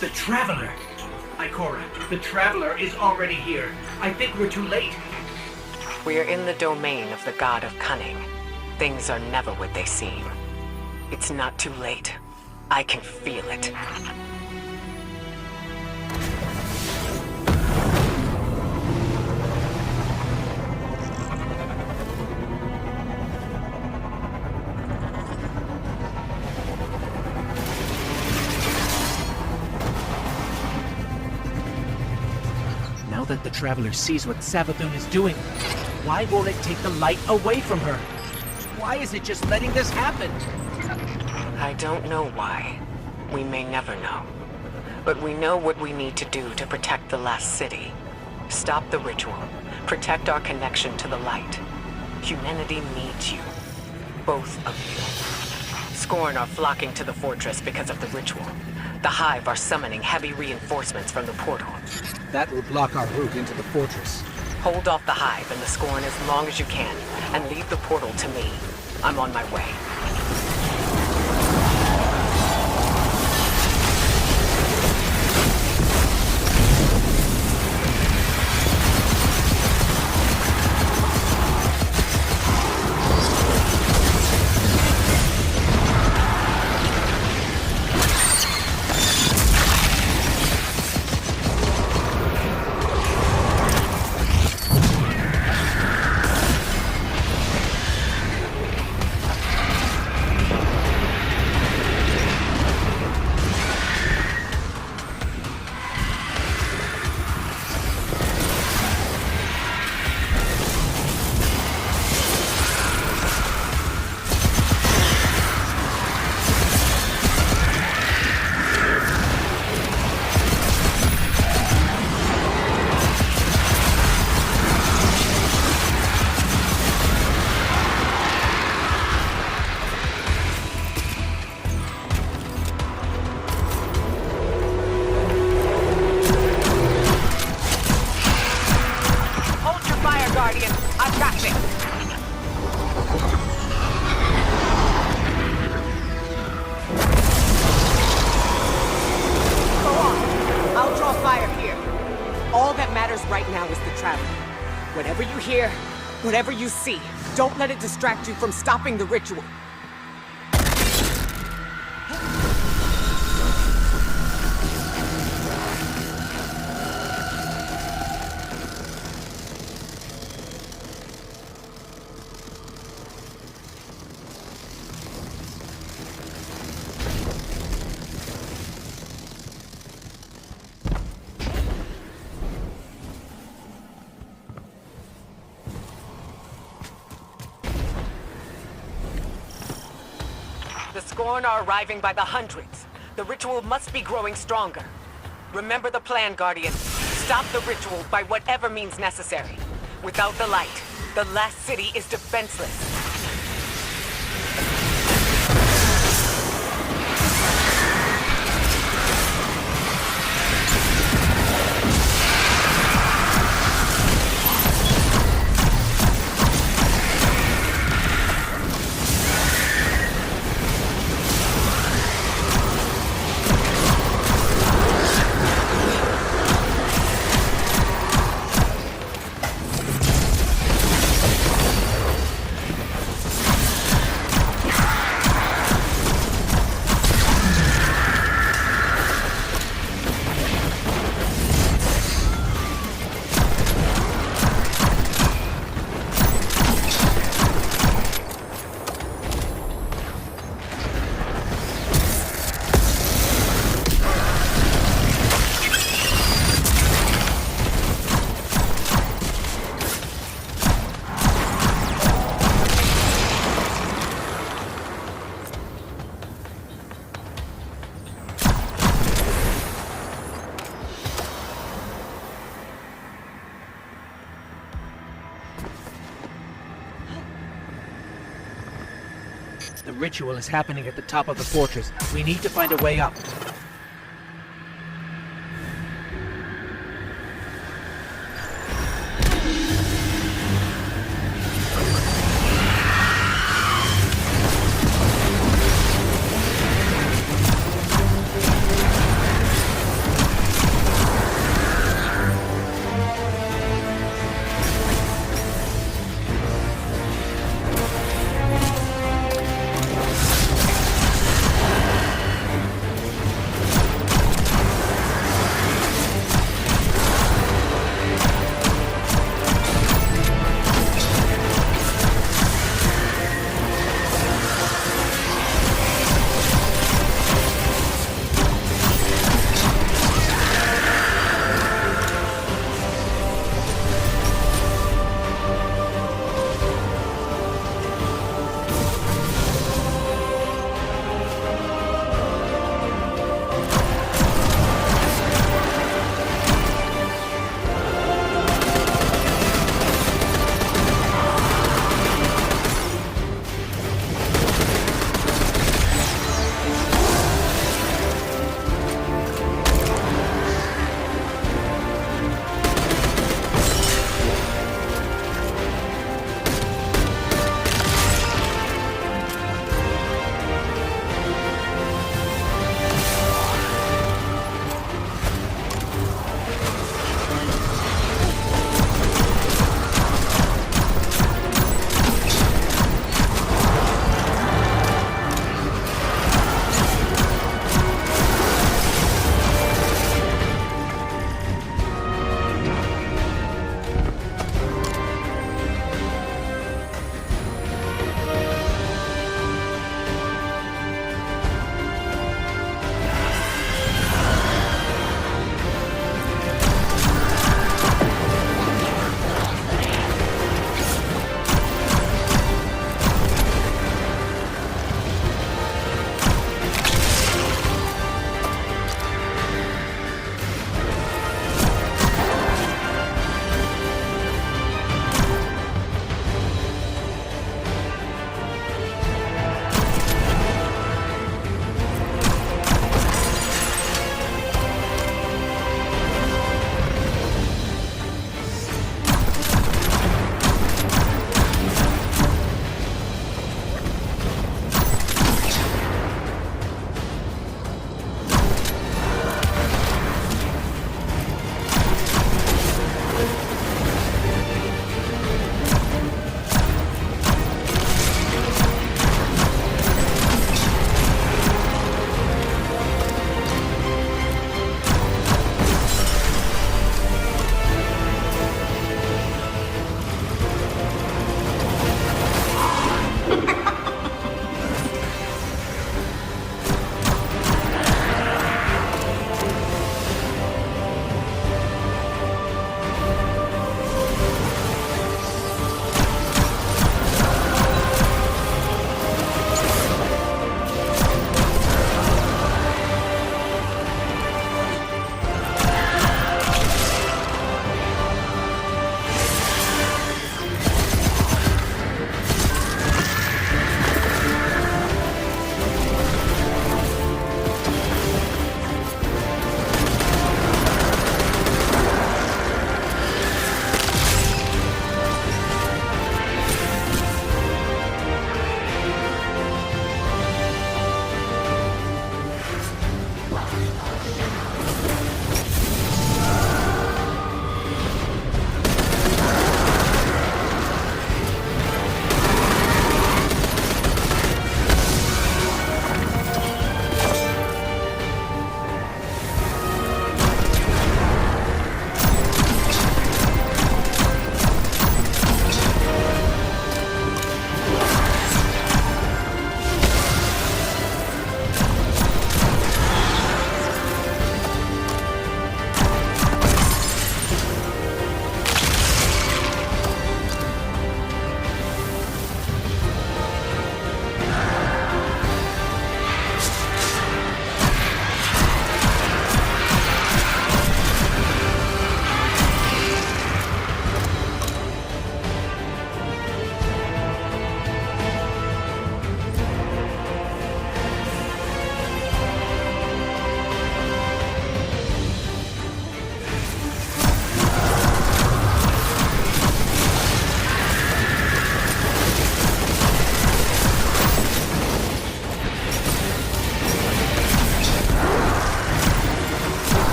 The Traveler! Ikora, the Traveler is already here. I think we're too late. We are in the domain of the God of Cunning. Things are never what they seem. It's not too late. I can feel it. Now that the Traveler sees what Savathun is doing, why won't it take the light away from her? Why is it just letting this happen? I don't know why. We may never know. But we know what we need to do to protect the last city. Stop the ritual. Protect our connection to the light. Humanity needs you. Both of you. Scorn are flocking to the fortress because of the ritual. The Hive are summoning heavy reinforcements from the portal. That will block our route into the fortress. Hold off the Hive and the Scorn as long as you can, and leave the portal to me. I'm on my way. Whatever you see, don't let it distract you from stopping the ritual. Scorn are arriving by the hundreds. The ritual must be growing stronger. Remember the plan, Guardian. Stop the ritual by whatever means necessary. Without the light, the last city is defenseless. The ritual is happening at the top of the fortress. We need to find a way up.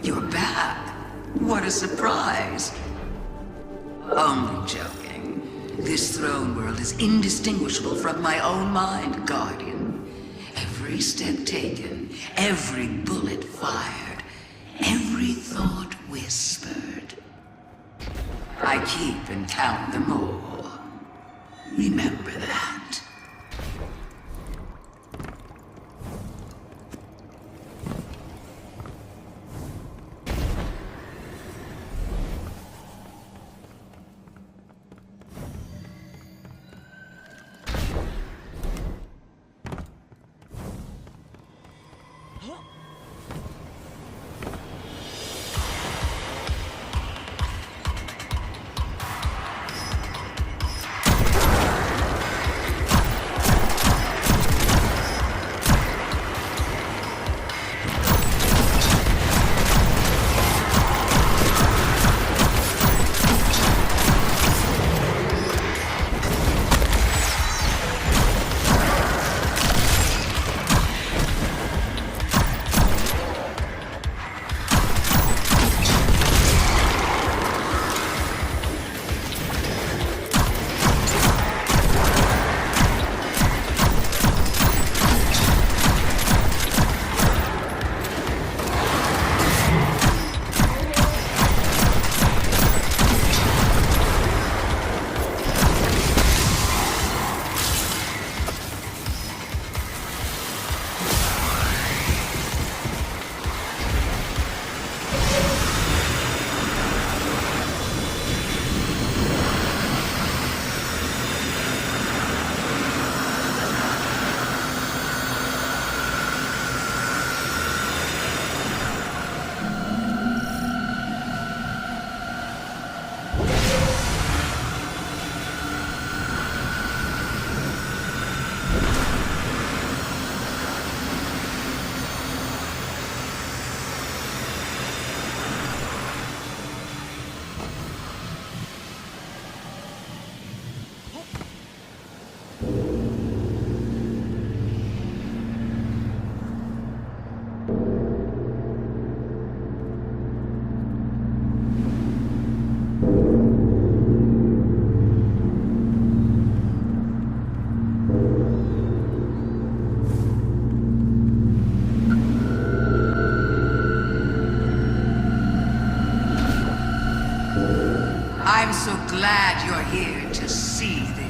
You're back. What a surprise. Only joking. This throne world is indistinguishable from my own mind, Guardian. Every step taken, every bullet fired, every thought whispered. I keep and count them all. Remember that. I'm so glad you're here to see this.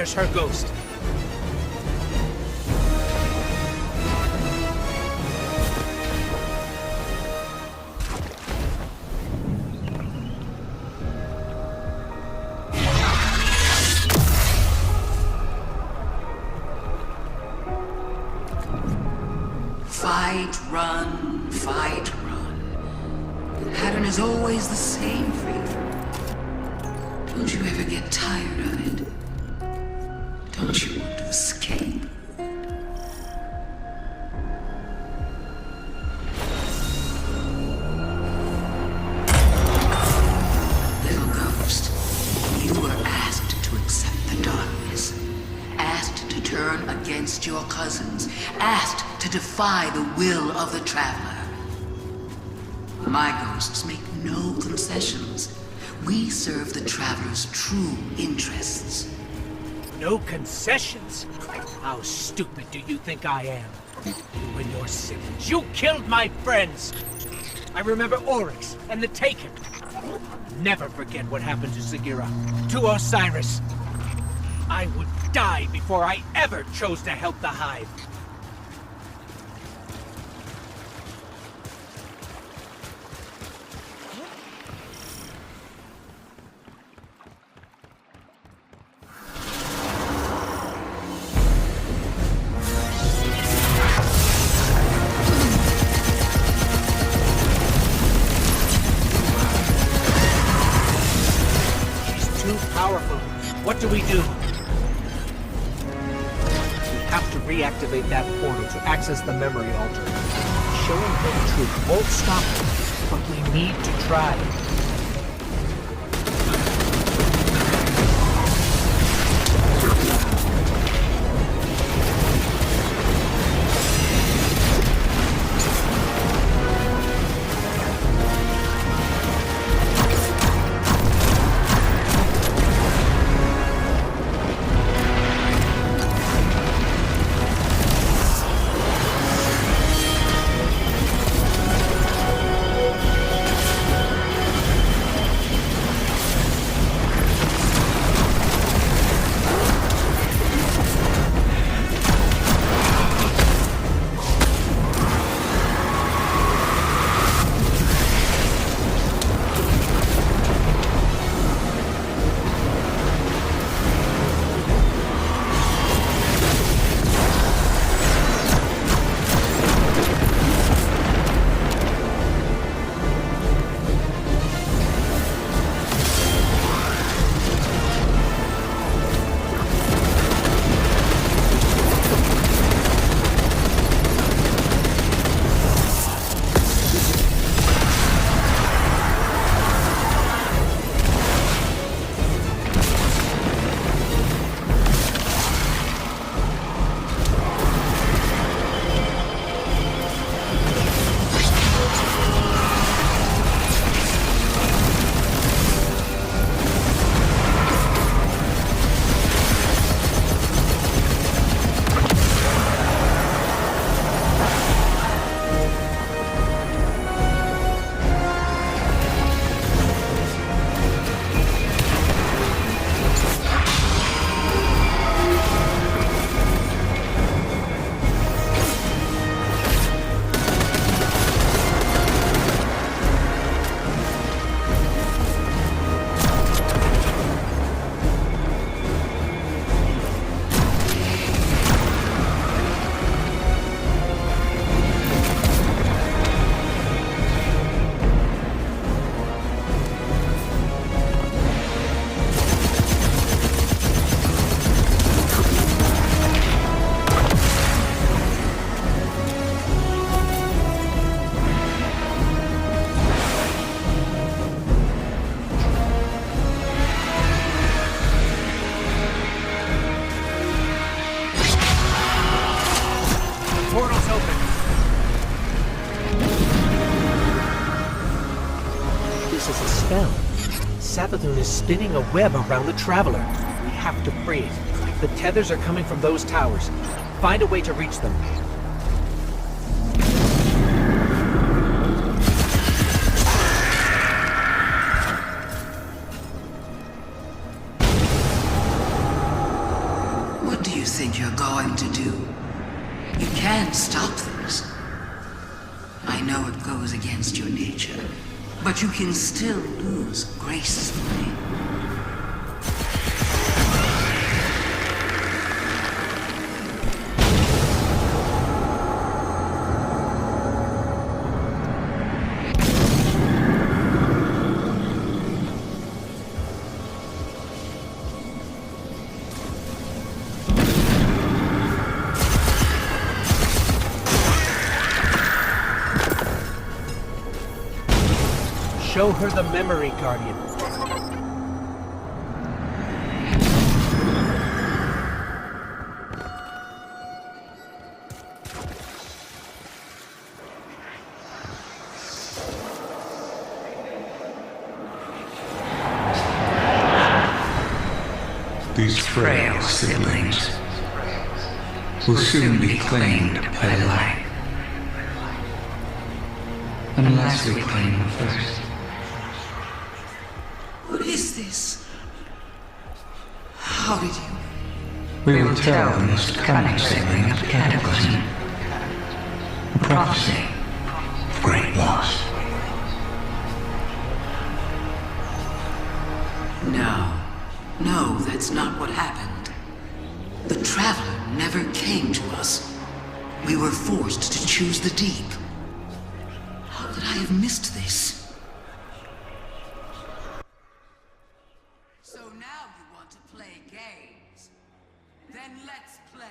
There's her ghost. Fight, run, fight, run. The pattern is always the same for you. Don't you ever get tired of it? Don't you want to escape? Little ghost, you were asked to accept the darkness. Asked to turn against your cousins. Asked to defy the will of the Traveler. My ghosts make no concessions. We serve the Traveler's true interests. No concessions? How stupid do you think I am? You and your siblings, you killed my friends! I remember Oryx and the Taken. Never forget what happened to Sagira, to Osiris. I would die before I ever chose to help the Hive. What do we do? We have to reactivate that portal to access the memory altar. Showing her the truth won't stop her, but we need to try. Savathun is spinning a web around the Traveler. We have to free it. The tethers are coming from those towers. Find a way to reach them. What do you think you're going to do? You can't stop things. I know it goes against your nature, but you can still lose gracefully. Show her the memory, Guardian. These frail siblings will soon be claimed by life. Unless we claim them first. What is this? How did you... We will tell the most cunning sibling of Cataclysm. A prophecy of great loss. No, that's not what happened. The Traveler never came to us. We were forced to choose the deep. How could I have missed this? So now you want to play games? Then let's play.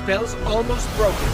Spell's almost broken.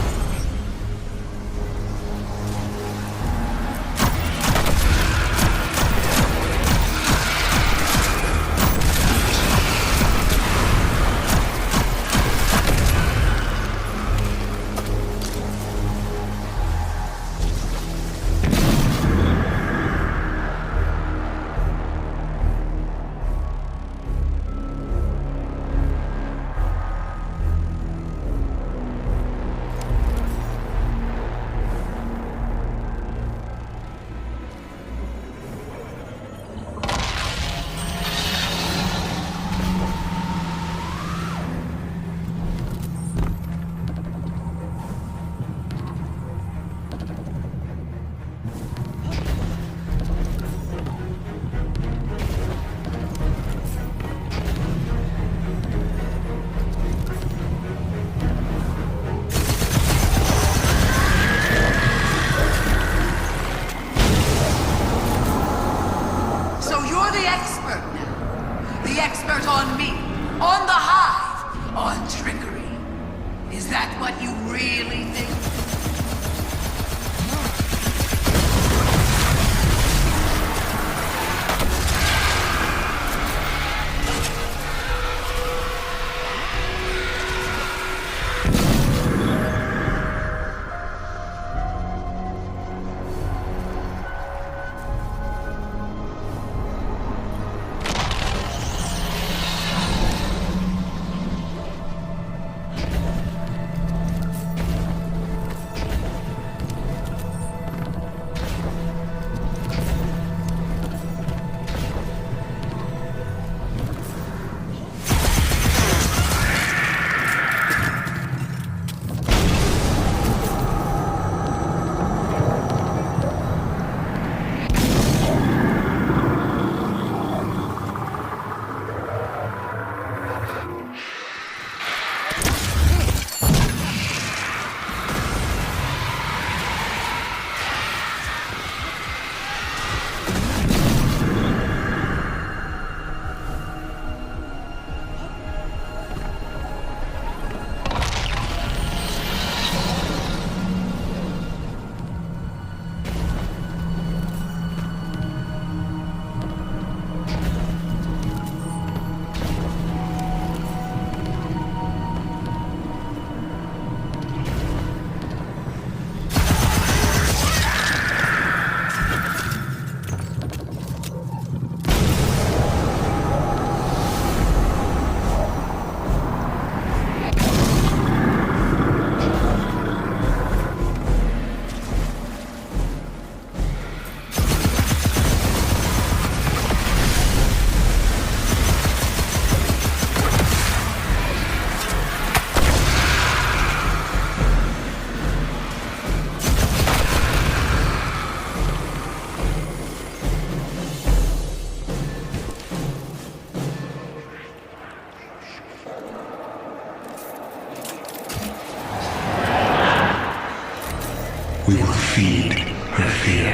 We will feed her fear,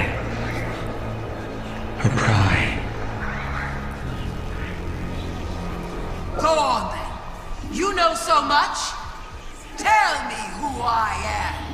her pride. Go on then. You know so much. Tell me who I am.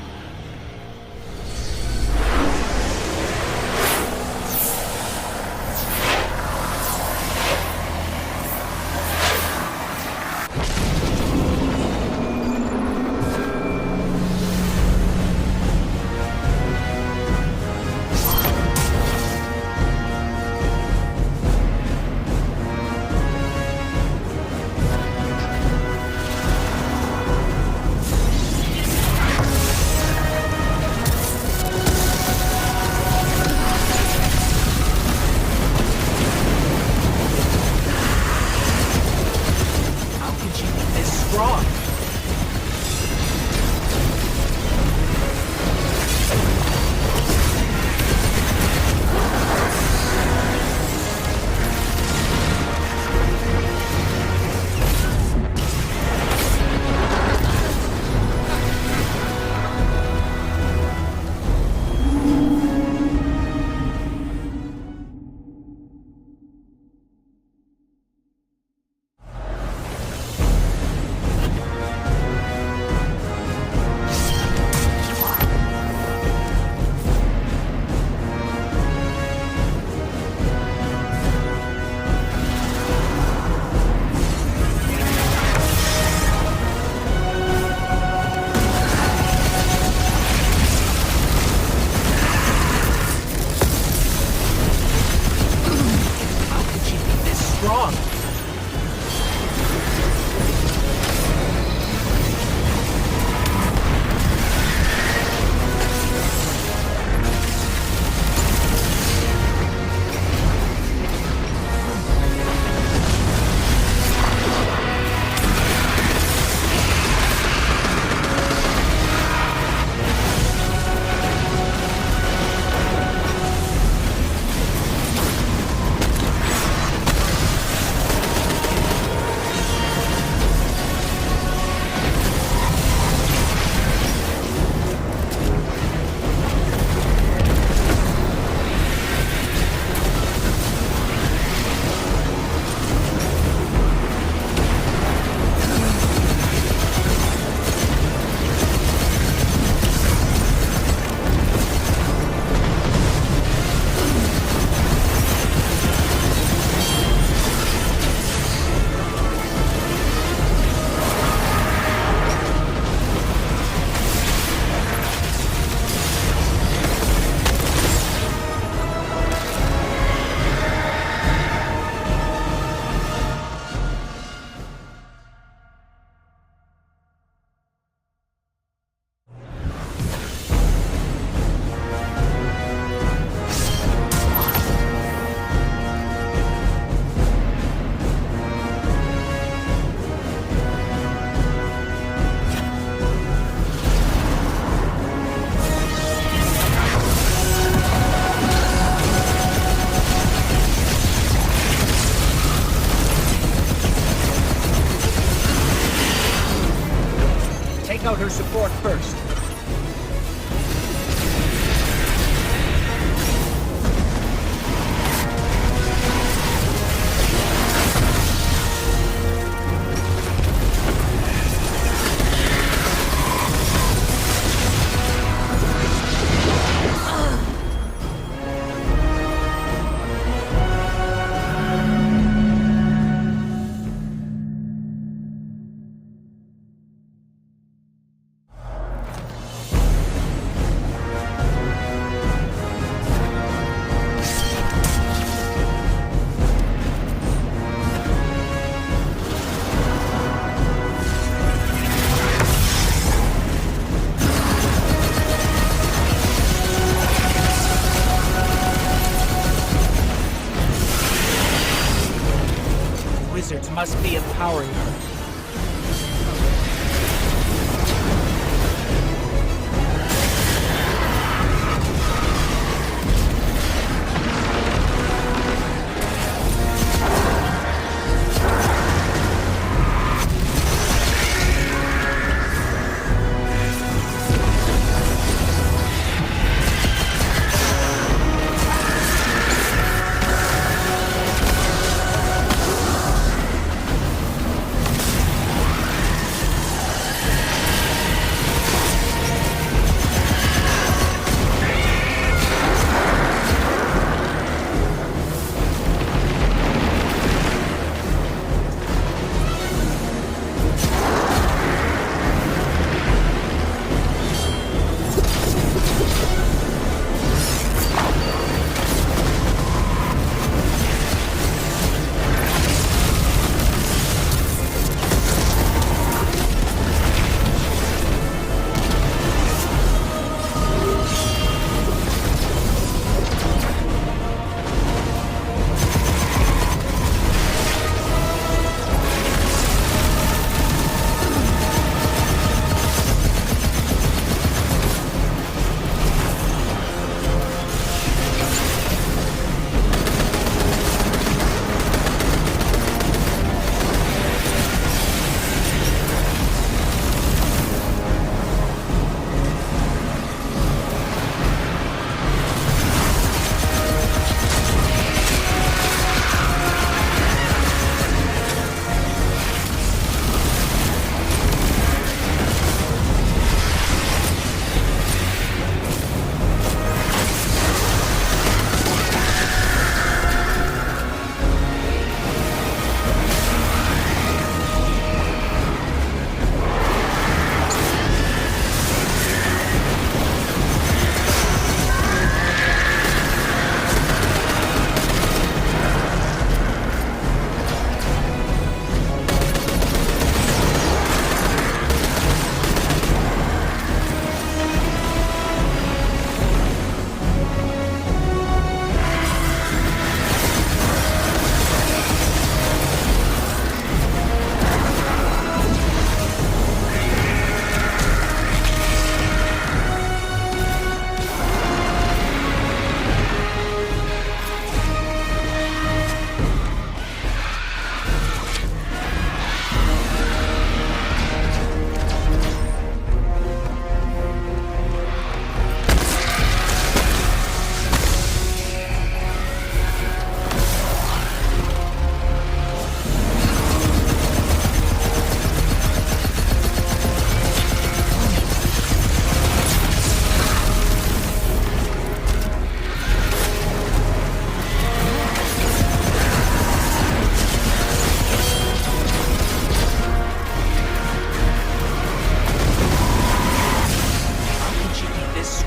Out her support first.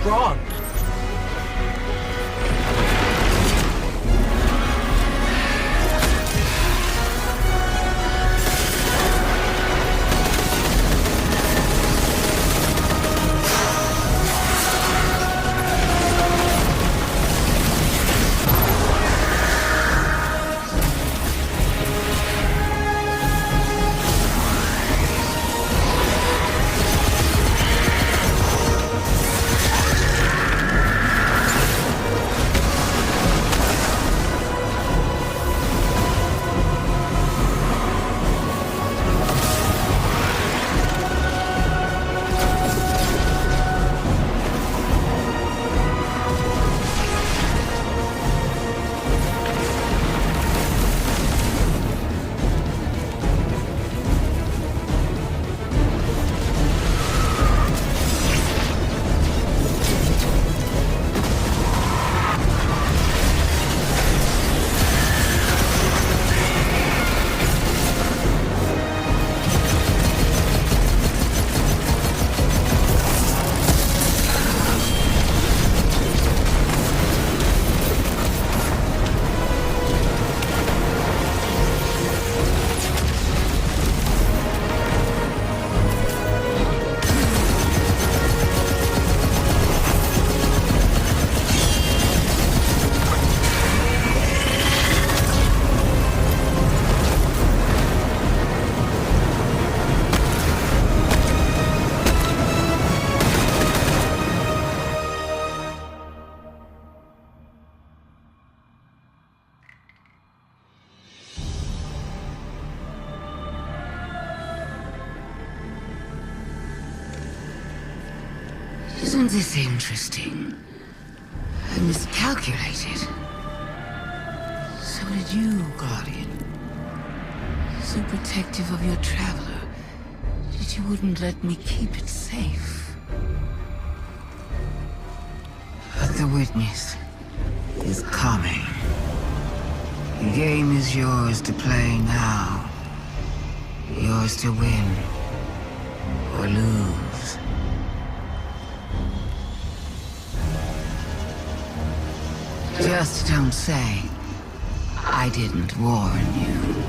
wrong? Isn't this interesting? I miscalculated. So did you, Guardian. So protective of your traveler that you wouldn't let me keep it safe. But the witness is coming. The game is yours to play now. Yours to win or lose. Just don't say I didn't warn you.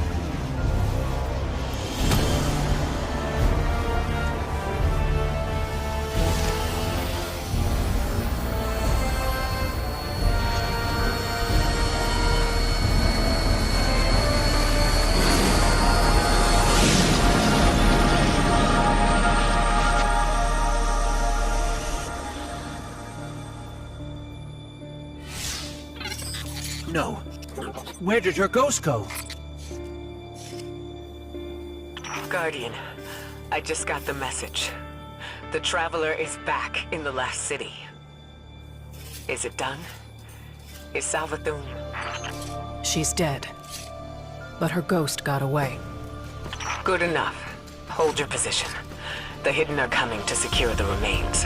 No. Where did her ghost go? Guardian, I just got the message. The Traveler is back in the last city. Is it done? Is Savathun... She's dead. But her ghost got away. Good enough. Hold your position. The Hidden are coming to secure the remains.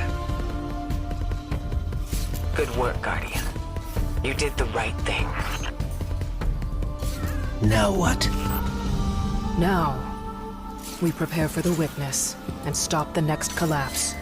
Good work, Guardian. You did the right thing. Now what? Now, we prepare for the witness and stop the next collapse.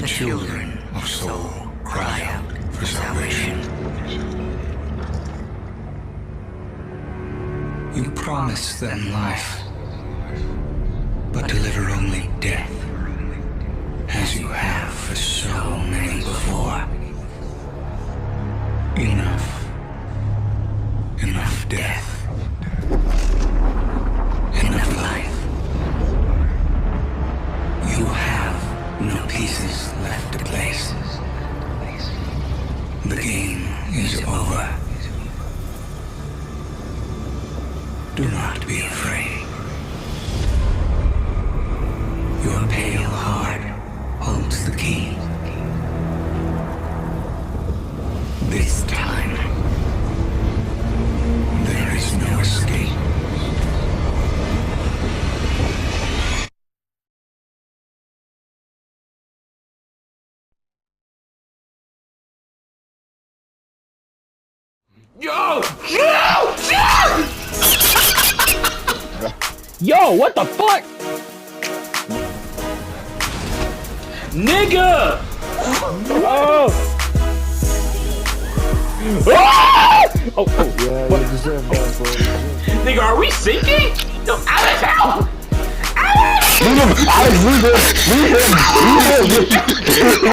Children of soul cry out for salvation. You promise them life, but deliver only death, as you have for so many before. Enough. Enough death. Enough life. You have no pieces left to place. The game is over. Do not be afraid. Yo! Yo, what the fuck? Nigga! Oh! Oh, yeah, you deserve that, bro. Nigga, are we sinking? Yo, Alex, help! Leave him! Alex, leave him! Leave him! Leave him!